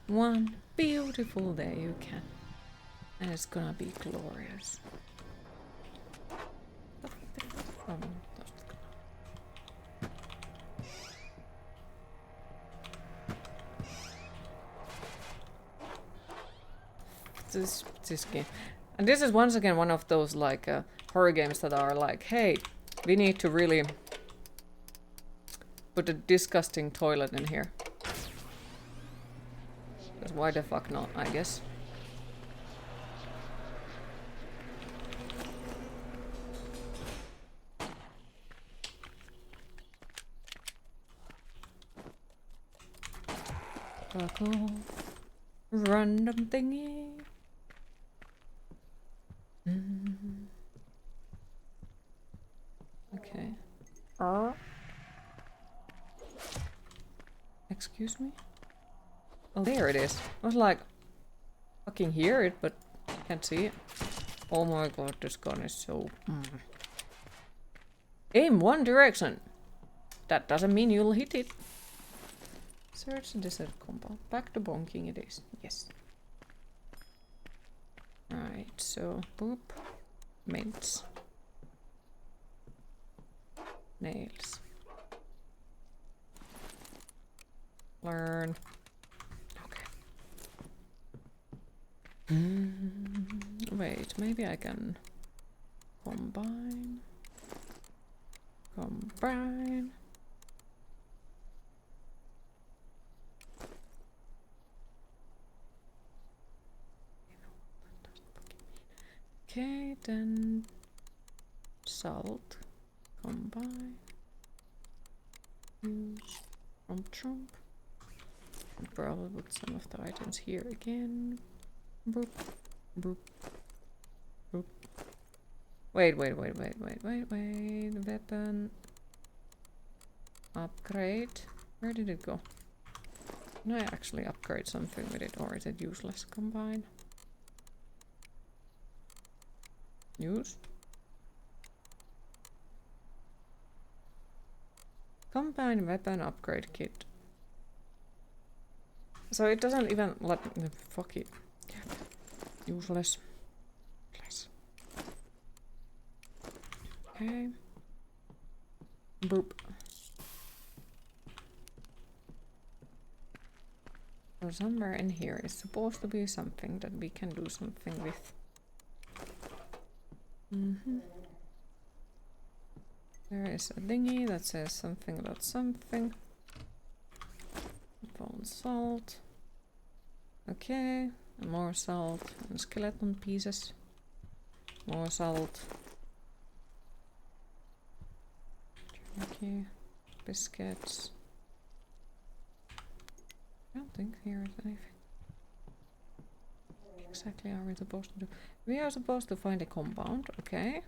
One beautiful day you can. And it's gonna be glorious. This game. And this is once again one of those like horror games that are like, hey, we need to really put a disgusting toilet in here. Because why the fuck not, I guess. Fuck off. Random thingy. Okay. Excuse me? Oh, there it is. I was like, fucking hear it, but can't see it. Oh my god, this gun is so... Aim one direction! That doesn't mean you'll hit it. Search the desert compound. Back to bonking it is. Yes. Right, so boop. Mints. Nails. Learn. Okay. Wait, maybe I can combine. Combine. Okay, then salt, combine, use from trunk. I'll probably put some of the items here again. Boop, boop, boop. Wait. Weapon. Upgrade. Where did it go? Can I actually upgrade something with it, or is it useless? Combine. Use. Combine weapon upgrade kit. So it doesn't even let me... Fuck it. Useless. Useless. Okay. Boop. So somewhere in here is supposed to be something that we can do something with. There is a thingy that says something about something. Bone salt. Okay, and more salt and skeleton pieces. More salt. Okay, biscuits. I don't think here is anything. Exactly are we supposed to do? We are supposed to find a compound, okay.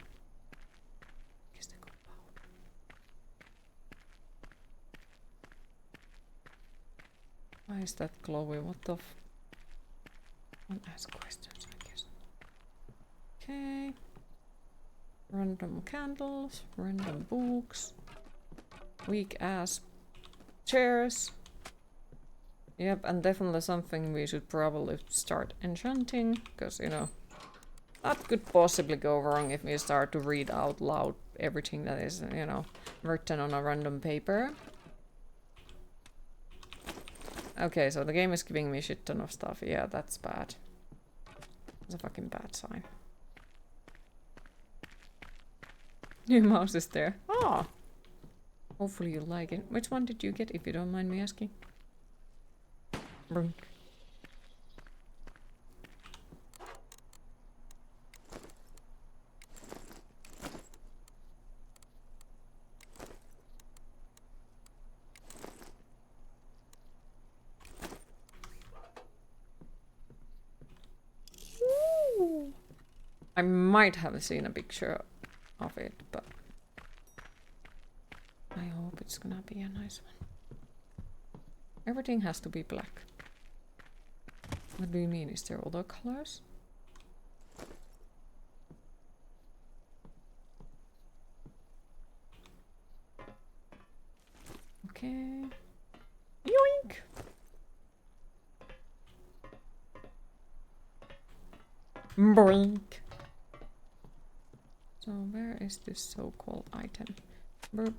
Is the compound? Why is that glowy? What the f... Don't ask questions, I guess. Okay. Random candles, random books. Weak ass chairs. Yep, and definitely something we should probably start enchanting, because, you know, that could possibly go wrong if we start to read out loud everything that is, you know, written on a random paper. Okay, so the game is giving me a shit ton of stuff. Yeah, that's bad. That's a fucking bad sign. New mouse is there. Ah! Hopefully you like it. Which one did you get, if you don't mind me asking? Brunk. I might have seen a picture of it, but I hope it's gonna be a nice one. Everything has to be black. What do you mean? Is there other colors? Okay. Yoink! Boink! So where is this so-called item? Burp.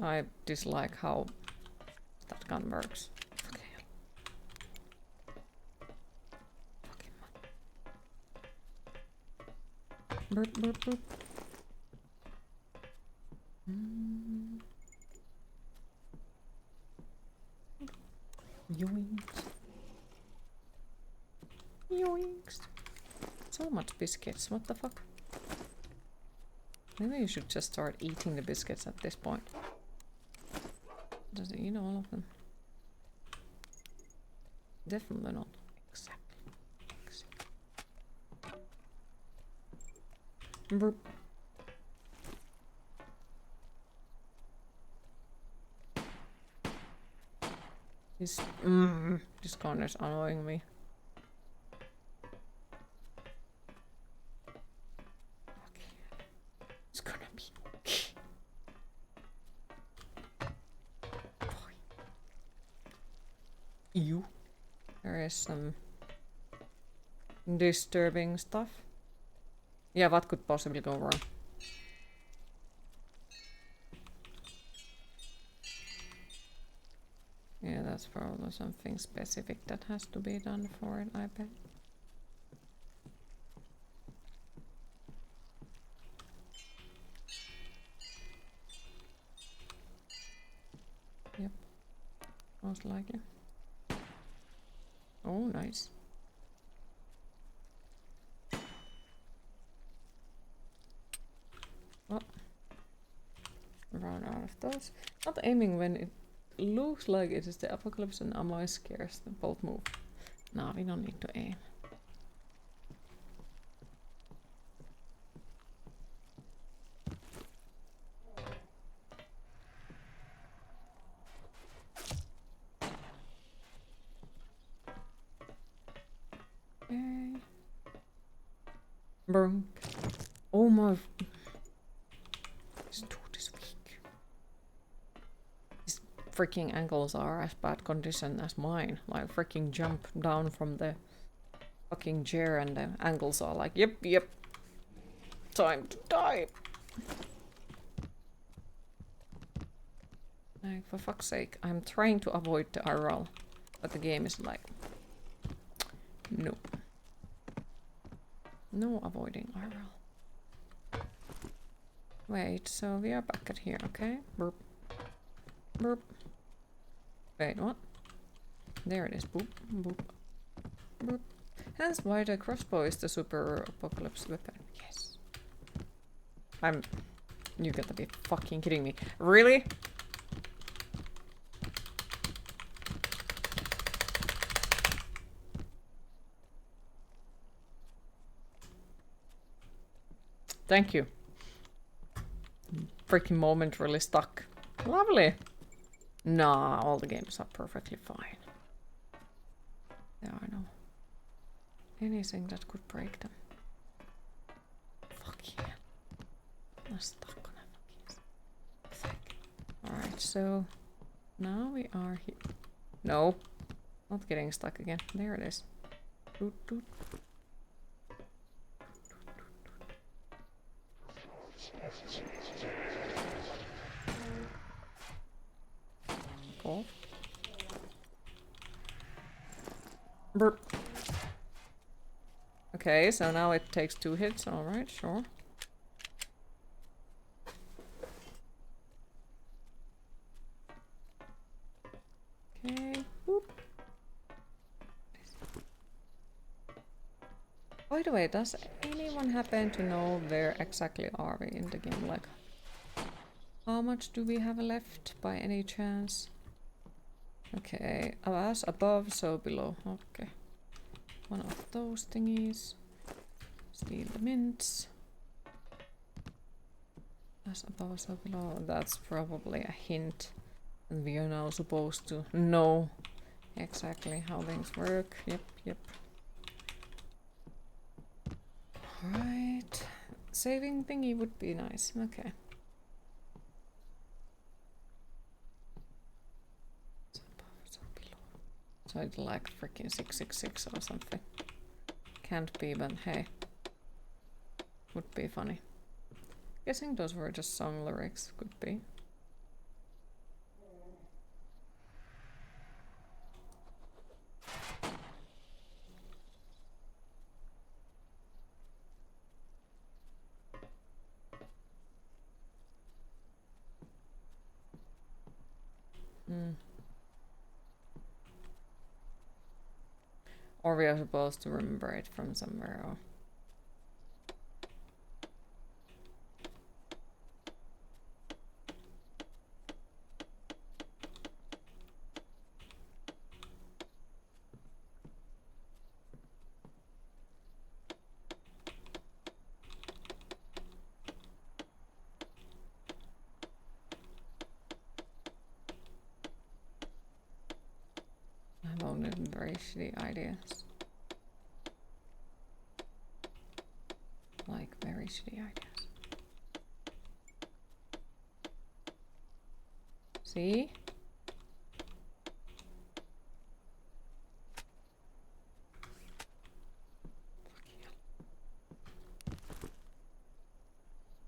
I dislike how that gun works. Okay. Burp, burp, burp. Yoinks. Yoinks. So much biscuits, what the fuck? Maybe you should just start eating the biscuits at this point. Does it eat all of them? Definitely not. Exactly. Burp. This corner's annoying me. Okay. It's gonna be okay. You. There is some disturbing stuff. Yeah, what could possibly go wrong? Yeah, that's probably something specific that has to be done for it, I bet. Yep. Most likely. Oh, nice. Well, run out of those. Not aiming when it looks like it is the apocalypse and ammo is scarce. The bolt move. No, we don't need to aim. Okay. Brunk. Oh my. This dude is weak. His freaking ankles are as bad condition as mine. Like freaking jump down from the fucking chair and the ankles are like, yep, yep. Time to die. Like, for fuck's sake, I'm trying to avoid the IRL, but the game is like, no. No avoiding IRL. Wait, so we are back at here, okay? Burp. Burp. Wait, what? There it is. Boop, boop, boop. Hence why the crossbow is the super apocalypse weapon. Yes. You gotta be fucking kidding me. Really? Thank you. Freaking moment really stuck. Lovely. Nah, all the games are perfectly fine. There are no anything that could break them. Fuck yeah. I'm stuck on a fucking thing. Alright, so now we are here. No. Not getting stuck again. There it is. Doot, doot. Off. Burp. Okay, so now it takes 2 hits. Alright, sure. say, does anyone happen to know where exactly are we in the game? Like, how much do we have left by any chance? Okay, as above, so below. Okay. One of those thingies. Steal the mints. As above, so below. That's probably a hint. And we are now supposed to know exactly how things work. Yep, yep. Alright. Saving thingy would be nice. Okay. So above, so below. So it's like freaking 666 or something. Can't be, but hey. Would be funny. Guessing those were just song lyrics. Could be. Or we are supposed to remember it from somewhere. Or... I have only very shitty ideas. Like very shitty ideas. See?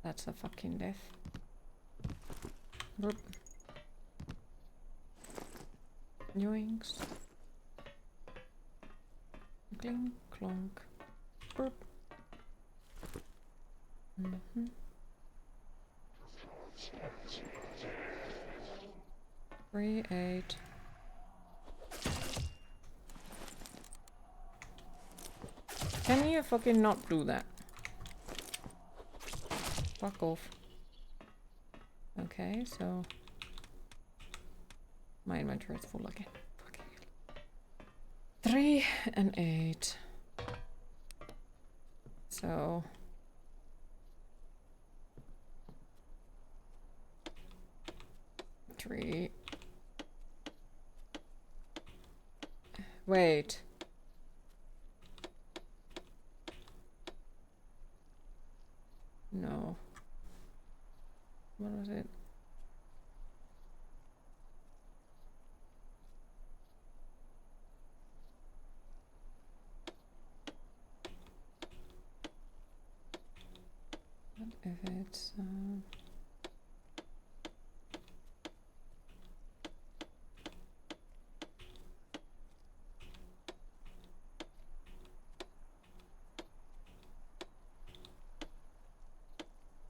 That's a fucking death. Boop. Yoinks. Clink, clonk. Boop. 3, 8. Can you fucking not do that? Fuck off. Okay, so my inventory is full again. Fucking hell. 3 and 8. So 3. Wait. No. What was it? What if it's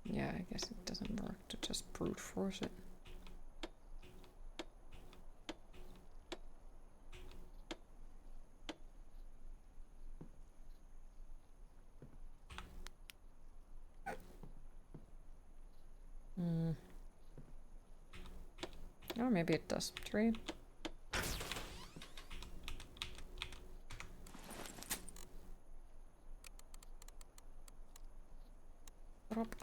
yeah, I guess it doesn't work to just brute force it. Or maybe it does. 3. Drop.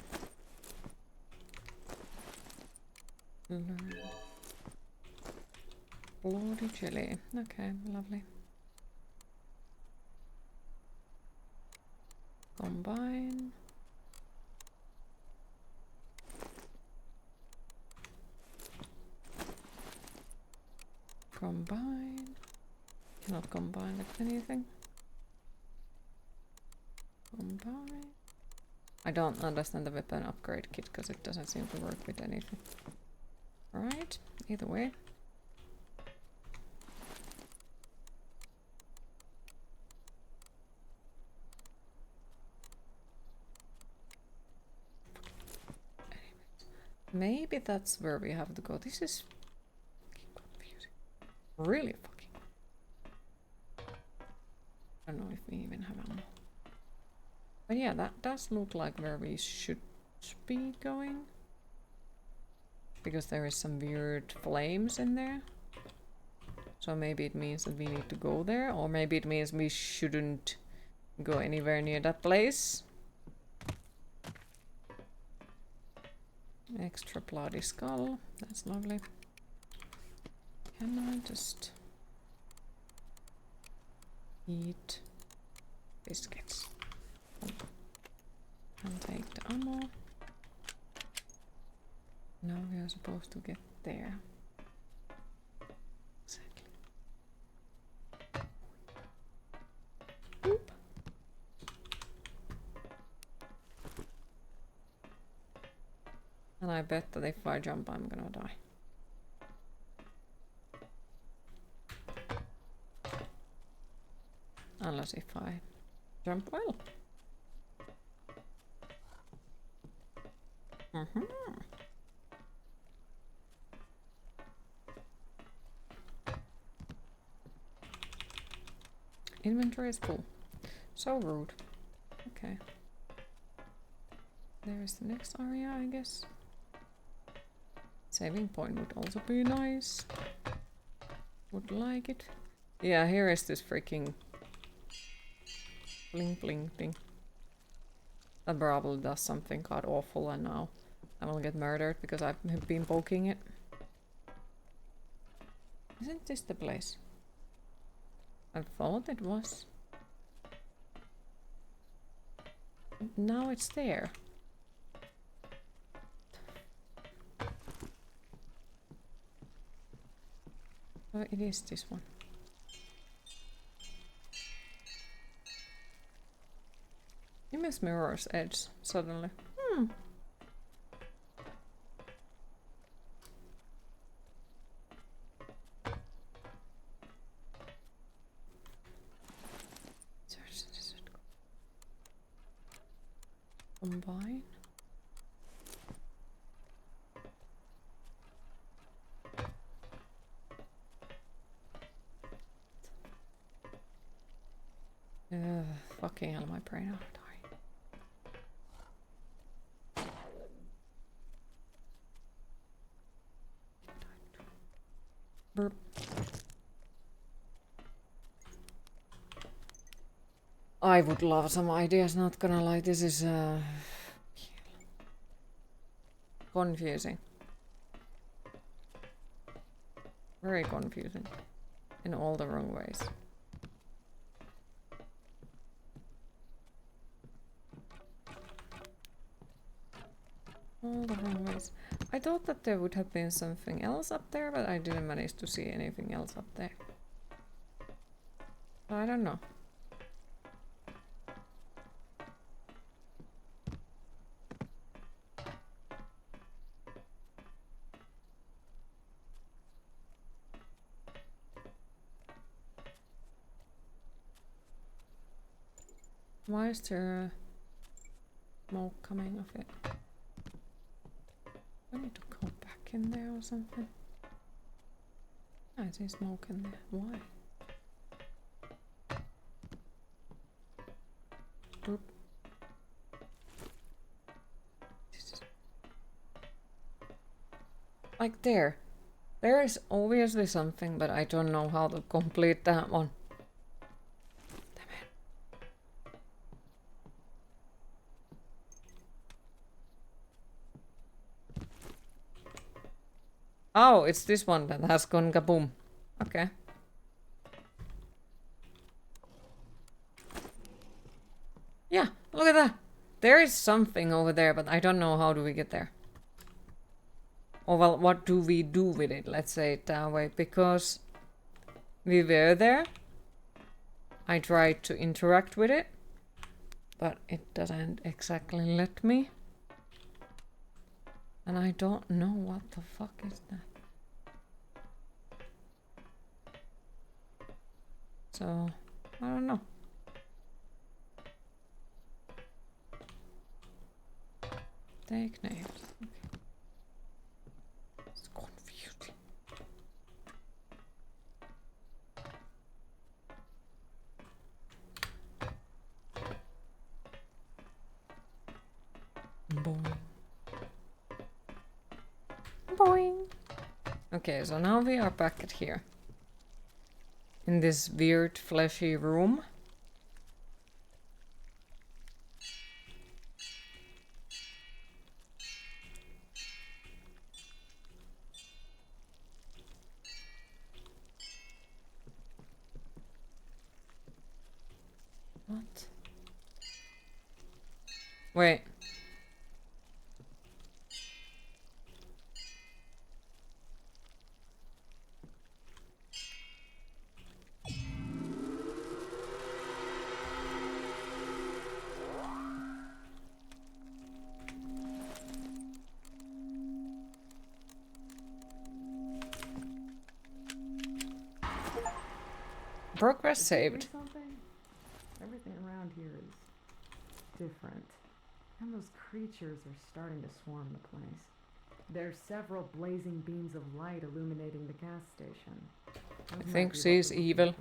Bloody chili. Okay, lovely. Combine. Combine. Cannot combine with anything. Combine. I don't understand the weapon upgrade kit because it doesn't seem to work with anything. Alright, either way. Maybe that's where we have to go. This is confusing. Really fucking. I don't know if we even have ammo. But yeah, that does look like where we should be going. Because there is some weird flames in there. So maybe it means that we need to go there, or maybe it means we shouldn't go anywhere near that place. Extra bloody skull, that's lovely. Can I just eat biscuits? And take the ammo. Now we are supposed to get there. Exactly. Oop. And I bet that if I jump, I'm gonna die. Unless if I jump well. Inventory is full. So rude. Okay. There is the next area, I guess. Saving point would also be nice. Would like it. Yeah, here is this freaking bling bling thing. That probably does something god awful and now I will get murdered because I've been poking it. Isn't this the place? I thought it was. Now it's there. Oh, it is this one. You miss Mirror's Edge suddenly. Combine. Fucking hell, my brain will die. Burp. I would love some ideas, not gonna lie, this is confusing. Very confusing. In all the wrong ways. All the wrong ways. I thought that there would have been something else up there, but I didn't manage to see anything else up there. I don't know. Why is there smoke coming off it? I need to go back in there or something. I see smoke in there. Why? Boop. Like there. There is obviously something, but I don't know how to complete that one. Damn it. Oh, it's this one that has gone kaboom. Okay. Yeah, look at that. There is something over there, but I don't know how do we get there. Or well, what do we do with it? Let's say it that way. Because we were there. I tried to interact with it. But it doesn't exactly let me. And I don't know what the fuck is that. So, I don't know. Take names. Okay. It's confusing. Boing. Boing. Okay, so now we are back at here. In this weird fleshy room. What? Wait. Progress saved. Something? Everything around here is different. And those creatures are starting to swarm the place. There's several blazing beams of light illuminating the gas station. I think she's evil.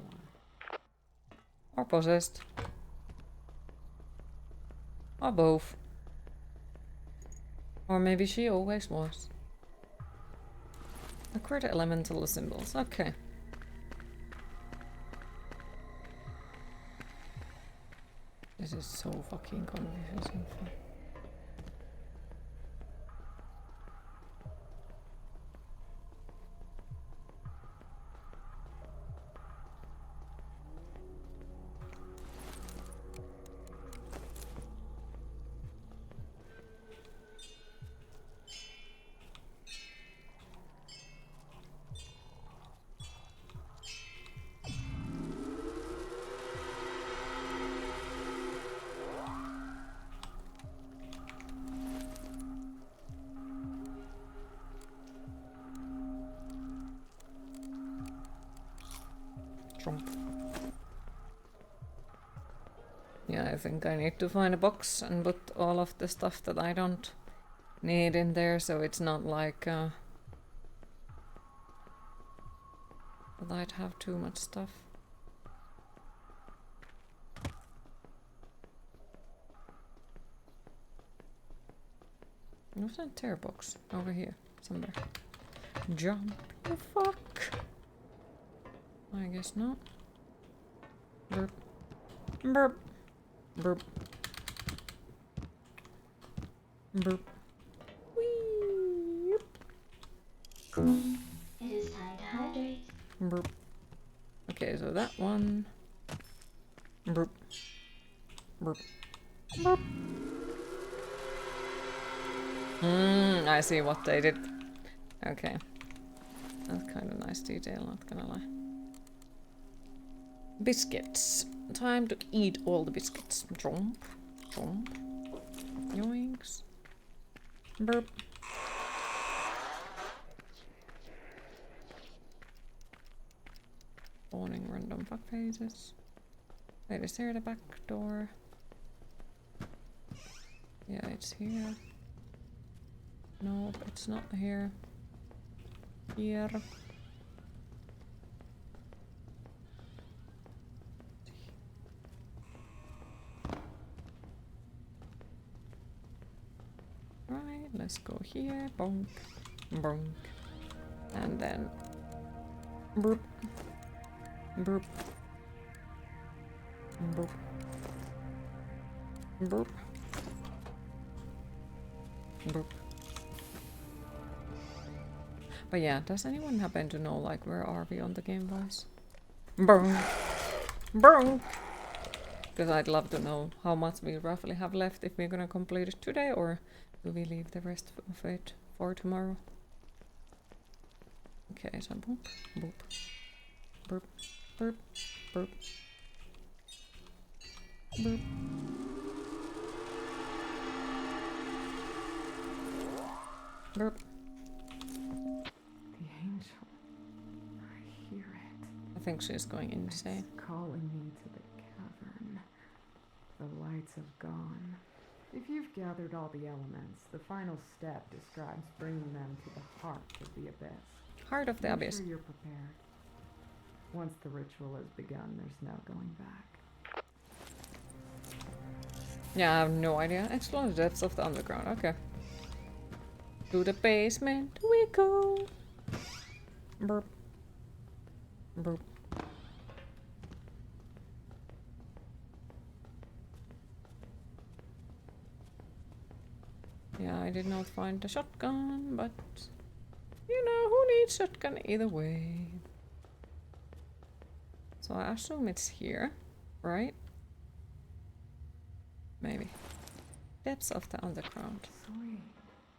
Or possessed. Or both. Or maybe she always was. Acquire the elemental symbols. Okay. This is so fucking confusing. Trump. Yeah, I think I need to find a box and put all of the stuff that I don't need in there, so it's not like that I'd have too much stuff. What's that tear box? Over here, somewhere. Jump the fuck. I guess not. Burp. Burp. Burp. Burp. Whee. It is time to hydrate. Burp. Okay, so that one. Burp. Burp. Burp. I see what they did. Okay. That's kind of nice detail, not gonna lie. Biscuits. Time to eat all the biscuits. Jump. Jump. Yoinks. Burp. Spawning random fuck faces. Wait, is there the back door? Yeah, it's here. Nope, it's not here. Here. Right, let's go here. Bonk. Bonk. And then burp. Burp. Burp. Burp. Burp. But yeah, does anyone happen to know, like, where are we on the Game Boys? Boom! Boom! Because I'd love to know how much we roughly have left, if we're gonna complete it today, or do we leave the rest of it for tomorrow? Okay, so boop, boop, burp, burp, burp, burp. Burp. The angel. I hear it. I think she's going insane. It's calling me to the cavern. The lights have gone. If you've gathered all the elements, the final step describes bringing them to the heart of the abyss. Heart of the Make abyss. sure you're prepared. Once the ritual has begun, there's no going back. Yeah, I have no idea. Explore the depths of the underground. Okay. To the basement we go. Burp. Burp. Yeah, I did not find the shotgun, but you know, who needs shotgun either way? So I assume it's here, right? Maybe. Depths of the underground. Sweet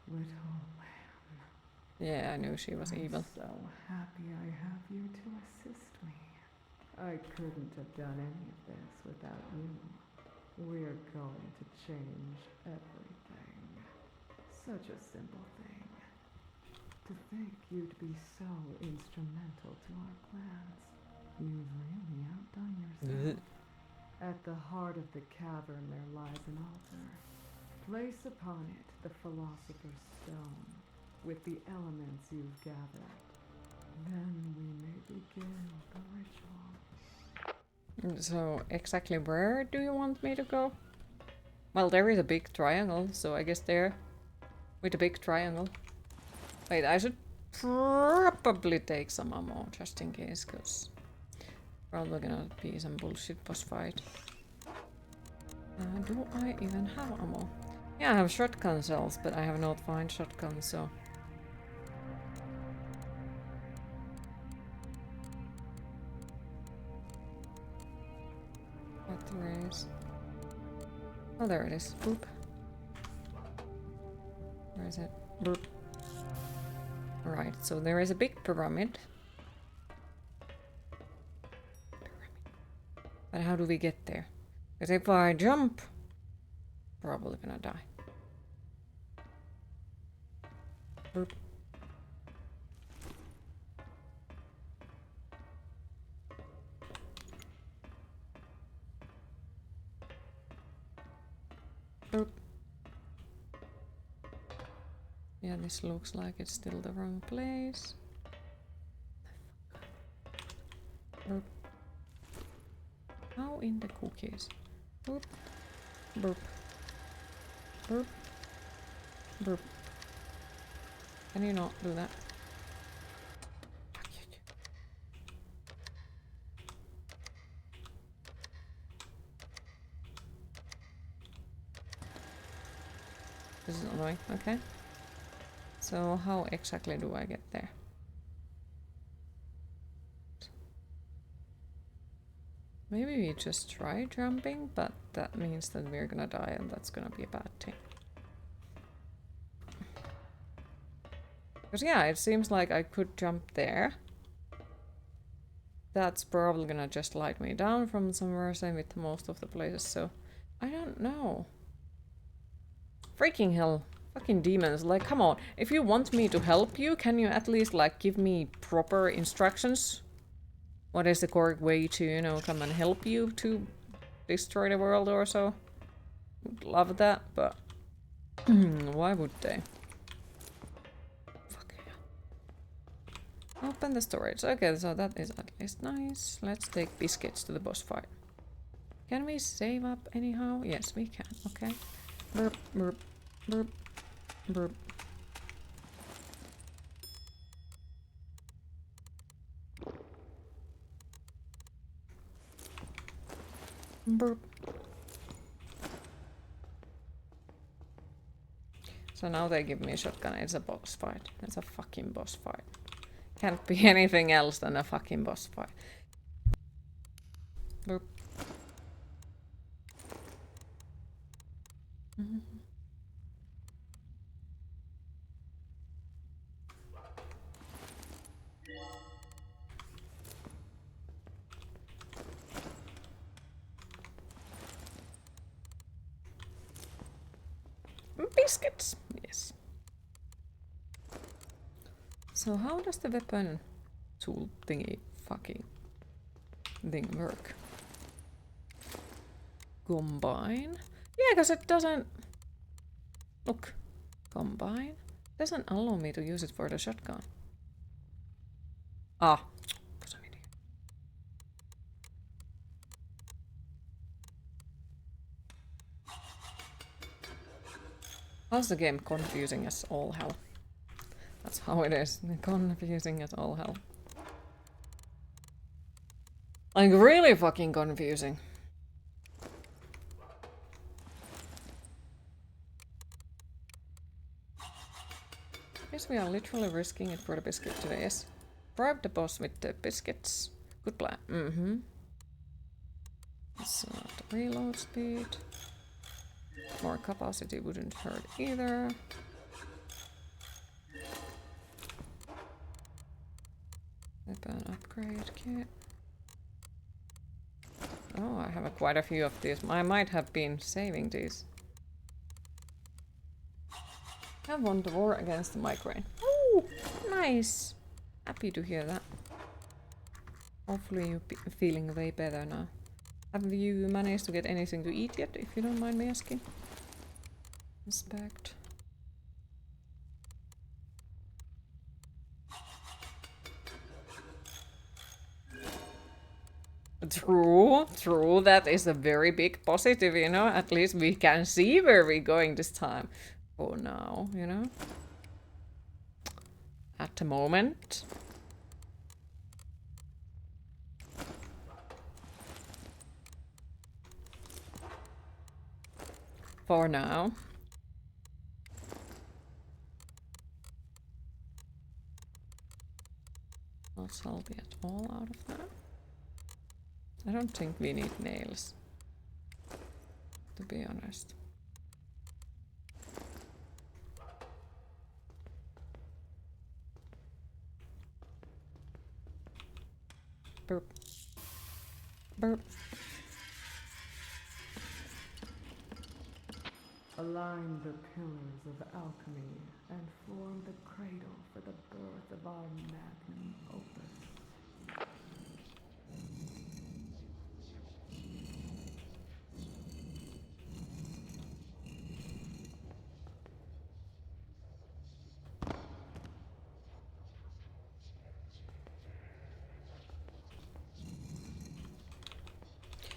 little lamb. Yeah, I knew she was I'm evil. so happy I have you to assist me. I couldn't have done any of this without you. We're going to change everything. Such a simple thing. To think you'd be so instrumental to our plans. You've really outdone yourself. At the heart of the cavern there lies an altar. Place upon it the Philosopher's Stone, with the elements you've gathered. Then we may begin the ritual. So, exactly where do you want me to go? Well, there is a big triangle, so I guess there. With a big triangle. Wait, I should probably take some ammo, just in case, because probably gonna be some bullshit boss fight. Do I even have ammo? Yeah, I have shotgun shells, but I have not found shotguns, so... Batteries. Oh, there it is. Boop. Where is it? Boop. Right, so there is a big pyramid. But how do we get there? Because if I jump, probably gonna die. Boop. Boop. Yeah, this looks like it's still the wrong place. Boop. How in the cookies? Boop. Boop. Boop. Boop. Can you not do that? This is annoying. Okay. So how exactly do I get there? Maybe we just try jumping, but that means that we're gonna die and that's gonna be a bad thing. Because yeah, it seems like I could jump there. That's probably gonna just light me down from somewhere, same with most of the places, so... I don't know. Freaking hell. Fucking demons, like, come on. If you want me to help you, can you at least, like, give me proper instructions? What is the correct way to, you know, come and help you to destroy the world or so? Would love that, but... why would they? Fuck yeah. Open the storage. Okay, so that is at least nice. Let's take biscuits to the boss fight. Can we save up anyhow? Yes, we can. Okay. Burp, burp, burp, burp. Burp. So now they give me a shotgun. It's a boss fight. It's a fucking boss fight. Can't be anything else than a fucking boss fight. Burp. Biscuits! Yes. So how does the weapon tool thingy fucking thing work? Combine? Yeah, because it doesn't... Look. Combine? Doesn't allow me to use it for the shotgun. Ah. Because I'm an idiot. How's the game confusing as all hell? That's how it is. Confusing as all hell. Like, really fucking confusing. Guess we are literally risking it for the biscuit today, yes. Bribe the boss with the biscuits. Good plan. Mm-hmm. It's not reload speed. More capacity wouldn't hurt either. Weapon upgrade kit. Oh, I have quite a few of these. I might have been saving these. I won the war against the migraine. Oh, nice. Happy to hear that. Hopefully you're feeling way better now. Have you managed to get anything to eat yet, if you don't mind me asking? Inspect. True, true. That is a very big positive, you know. At least we can see where we're going this time. For now, you know. At the moment. For now. Not salty at all out of that. I don't think we need nails, to be honest. Burp. Burp. Align the pillars of alchemy and form the cradle for the birth of our magnum opus.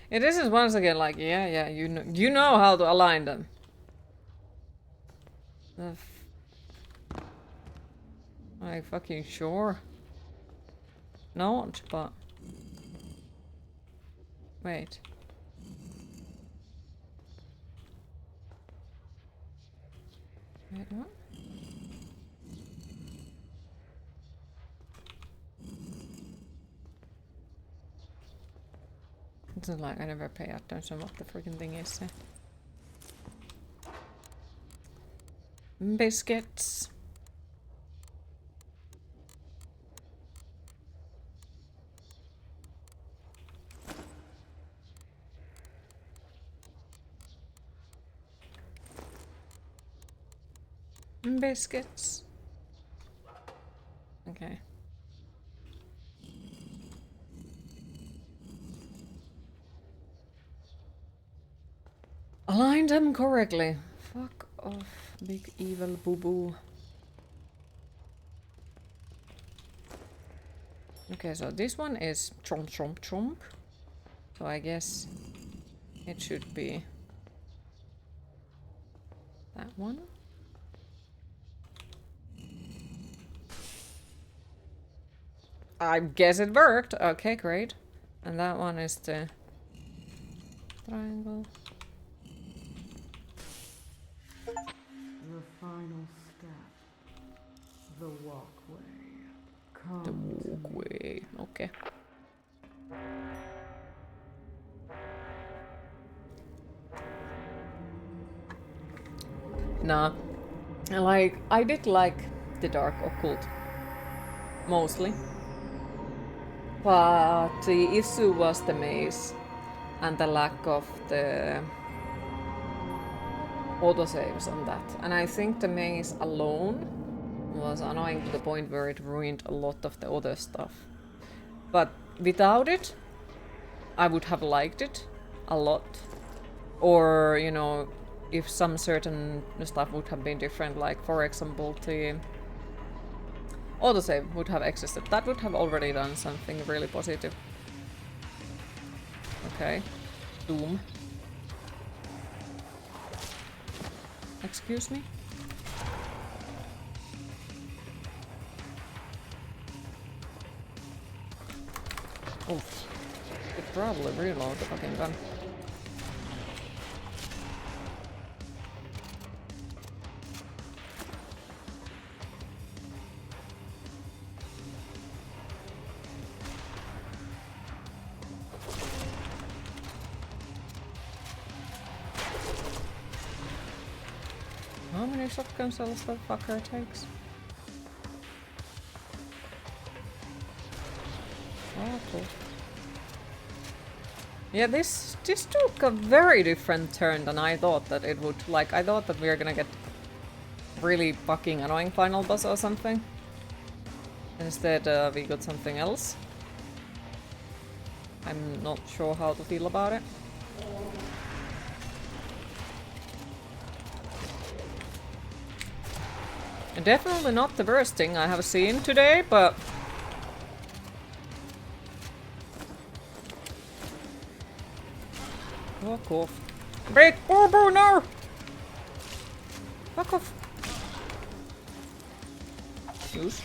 Yeah, this is once again like, yeah, you know how to align them. Like, fucking sure. Not, but... Wait. Wait, what? It's not like I never pay attention what the freaking thing is. Biscuits. Biscuits. Okay. Align them correctly. Fuck off, big evil boo-boo. Okay, so this one is chomp chomp chomp. So I guess it should be that one. I guess it worked. Okay, great. And that one is the triangle. The final step. The walkway. Come The to me. walkway. Okay. Nah. Like, I did like the Dark Occult. Mostly. But the issue was the maze. And the lack of the autosaves on that. And I think the maze alone was annoying to the point where it ruined a lot of the other stuff. But without it, I would have liked it a lot. Or, you know, if some certain stuff would have been different, like for example the autosave would have existed. That would have already done something really positive. Okay. Doom. Excuse me? Oof. Could probably reload the fucking gun. How many shotgun shells that fucker takes? Oh, cool. Yeah, this took a very different turn than I thought that it would. Like, I thought that we were gonna get really fucking annoying final boss or something. Instead, we got something else. I'm not sure how to feel about it. Definitely not the worst thing I have seen today, but... Fuck off. Break! Boo boo, no! Fuck off. Use.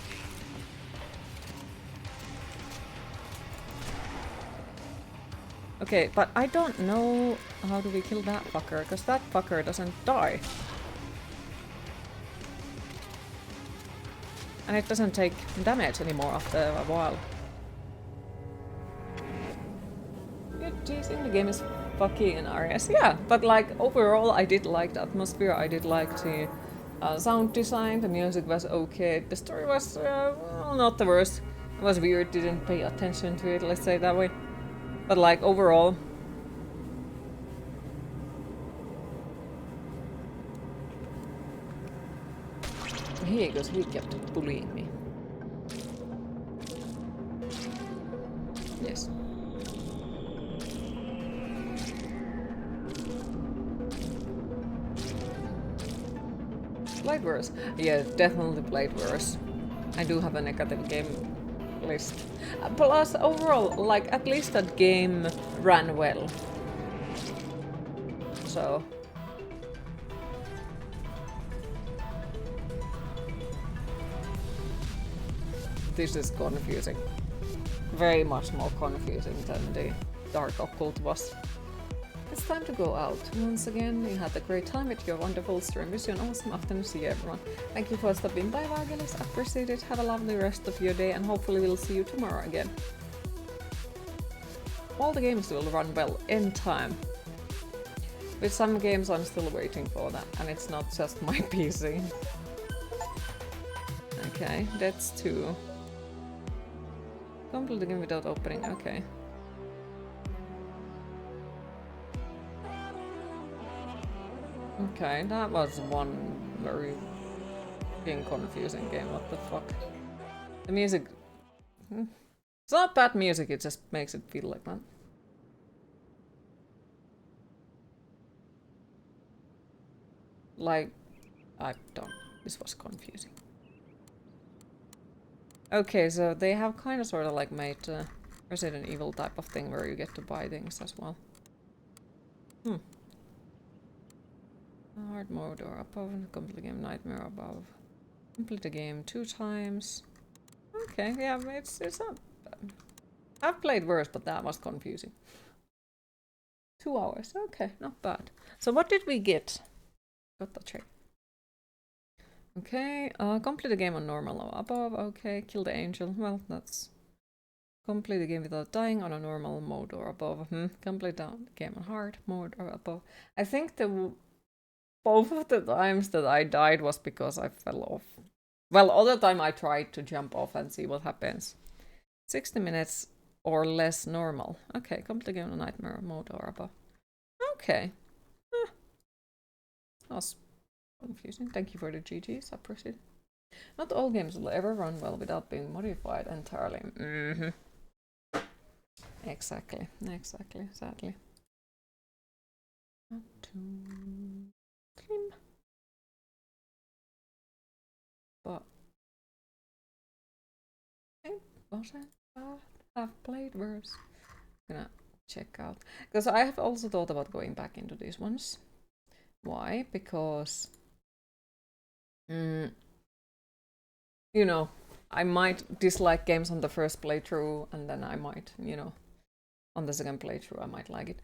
Okay, but I don't know how do we kill that fucker, because that fucker doesn't die. And it doesn't take damage anymore after a while. Good teasing, the game is fucky in areas. Yeah, but like overall I did like the atmosphere, I did like the sound design, the music was okay, the story was well, not the worst. It was weird, didn't pay attention to it, let's say it that way. But like overall... Here goes, he kept bullying me. Yes. Played worse. Yeah, definitely played worse. I do have a negative game list. Plus, overall, like, at least that game ran well. So... This is confusing. Very much more confusing than the Dark Occult was. It's time to go out. Once again, you had a great time with your wonderful stream. Wish you an awesome afternoon. See you everyone. Thank you for stopping by, Vagelis. Appreciate it. Have a lovely rest of your day and hopefully we'll see you tomorrow again. All the games will run well in time. With some games I'm still waiting for that, and it's not just my PC. Okay, that's 2. Complete the game without opening, okay. Okay, that was one very fucking confusing game, what the fuck. The music... It's not bad music, it just makes it feel like that. Like, I don't... This was confusing. Okay, so they have kind of sort of like made Resident Evil type of thing where you get to buy things as well. Hard mode or above, complete the game nightmare above. Complete the game 2 times. Okay, yeah, it's not bad. I've played worse, but that was confusing. 2 hours, okay, not bad. So what did we get? Got the check. Okay, complete the game on normal or above, okay, kill the angel, well, that's... Complete the game without dying on a normal mode or above, complete the game on hard mode or above. I think both of the times that I died was because I fell off. Well, other time I tried to jump off and see what happens. 60 minutes or less normal. Okay, complete the game on nightmare mode or above. Okay. That was confusing. Thank you for the GGs, I appreciate it. Not all games will ever run well without being modified entirely. Exactly, sadly. Not too slim. But I wasn't bad. I've played worse. Gonna check out. Because I have also thought about going back into these ones. Why? Because you know, I might dislike games on the first playthrough, and then I might, you know, on the second playthrough I might like it.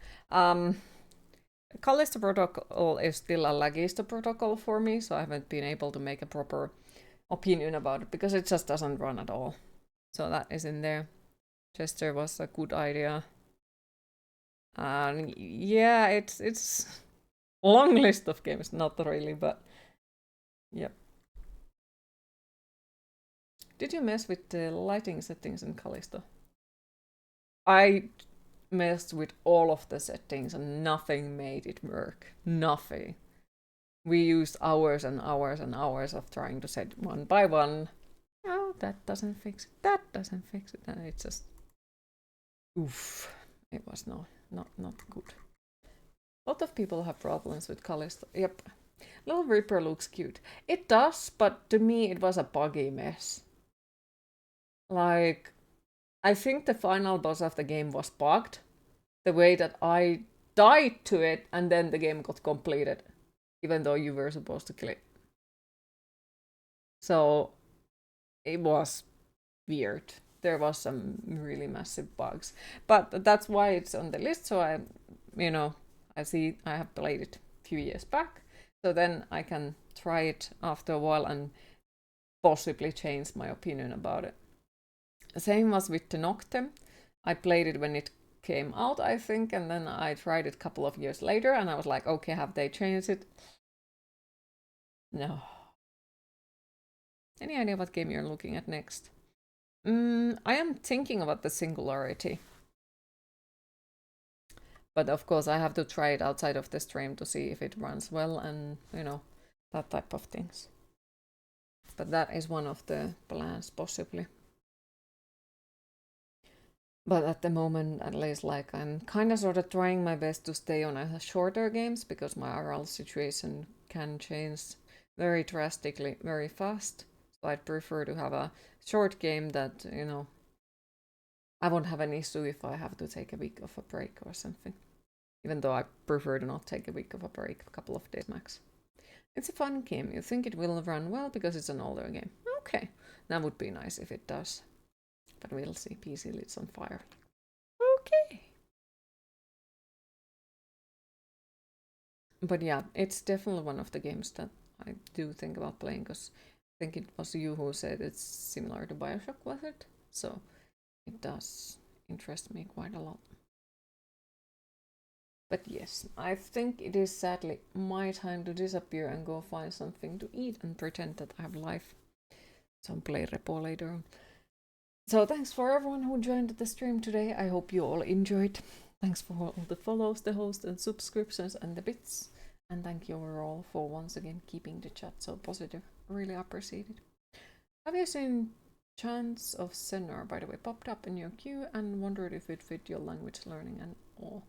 Callisto Protocol is still a Lagisto protocol for me, so I haven't been able to make a proper opinion about it because it just doesn't run at all. So that is in there. Chester was a good idea. And yeah, it's a long list of games, not really, but yep. Did you mess with the lighting settings in Callisto? I messed with all of the settings and nothing made it work. Nothing. We used hours and hours and hours of trying to set one by one. Oh, that doesn't fix it. That doesn't fix it. And it's just... oof. It was not good. A lot of people have problems with Callisto. Yep. Little Reaper looks cute. It does, but to me it was a buggy mess. Like, I think the final boss of the game was bugged. The way that I died to it and then the game got completed. Even though you were supposed to kill it. So, it was weird. There was some really massive bugs. But that's why it's on the list, so I have played it a few years back. So then I can try it after a while and possibly change my opinion about it. Same was with the Noctem. I played it when it came out, I think, and then I tried it a couple of years later, and I was like, okay, have they changed it? No. Any idea what game you're looking at next? I am thinking about the Singularity. But of course, I have to try it outside of the stream to see if it runs well and, you know, that type of things. But that is one of the plans, possibly. But at the moment, at least, like, I'm kind of sort of trying my best to stay on a shorter games because my RL situation can change very drastically, very fast. So I'd prefer to have a short game that, you know, I won't have an issue if I have to take a week of a break or something. Even though I prefer to not take a week of a break, a couple of days max. It's a fun game. You think it will run well because it's an older game. Okay, that would be nice if it does. But we'll see. PC lid's on fire. Okay. But yeah, it's definitely one of the games that I do think about playing because I think it was you who said it's similar to Bioshock, was it? So it does interest me quite a lot. But yes, I think it is sadly my time to disappear and go find something to eat and pretend that I have life. So I'll play Repo later on. So thanks for everyone who joined the stream today. I hope you all enjoyed. Thanks for all the follows, the hosts and subscriptions and the bits. And thank you overall for once again keeping the chat so positive. Really appreciate it. Have you seen Chants of Sennar, by the way, popped up in your queue and wondered if it fit your language learning and all?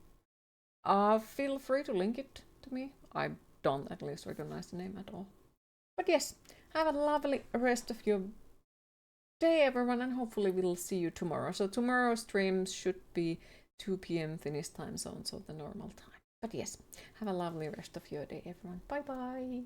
Feel free to link it to me. I don't at least recognize the name at all. But yes, have a lovely rest of your day, everyone, and hopefully we'll see you tomorrow. So tomorrow's streams should be 2 p.m. Finnish time zone, so the normal time. But yes, have a lovely rest of your day, everyone. Bye bye.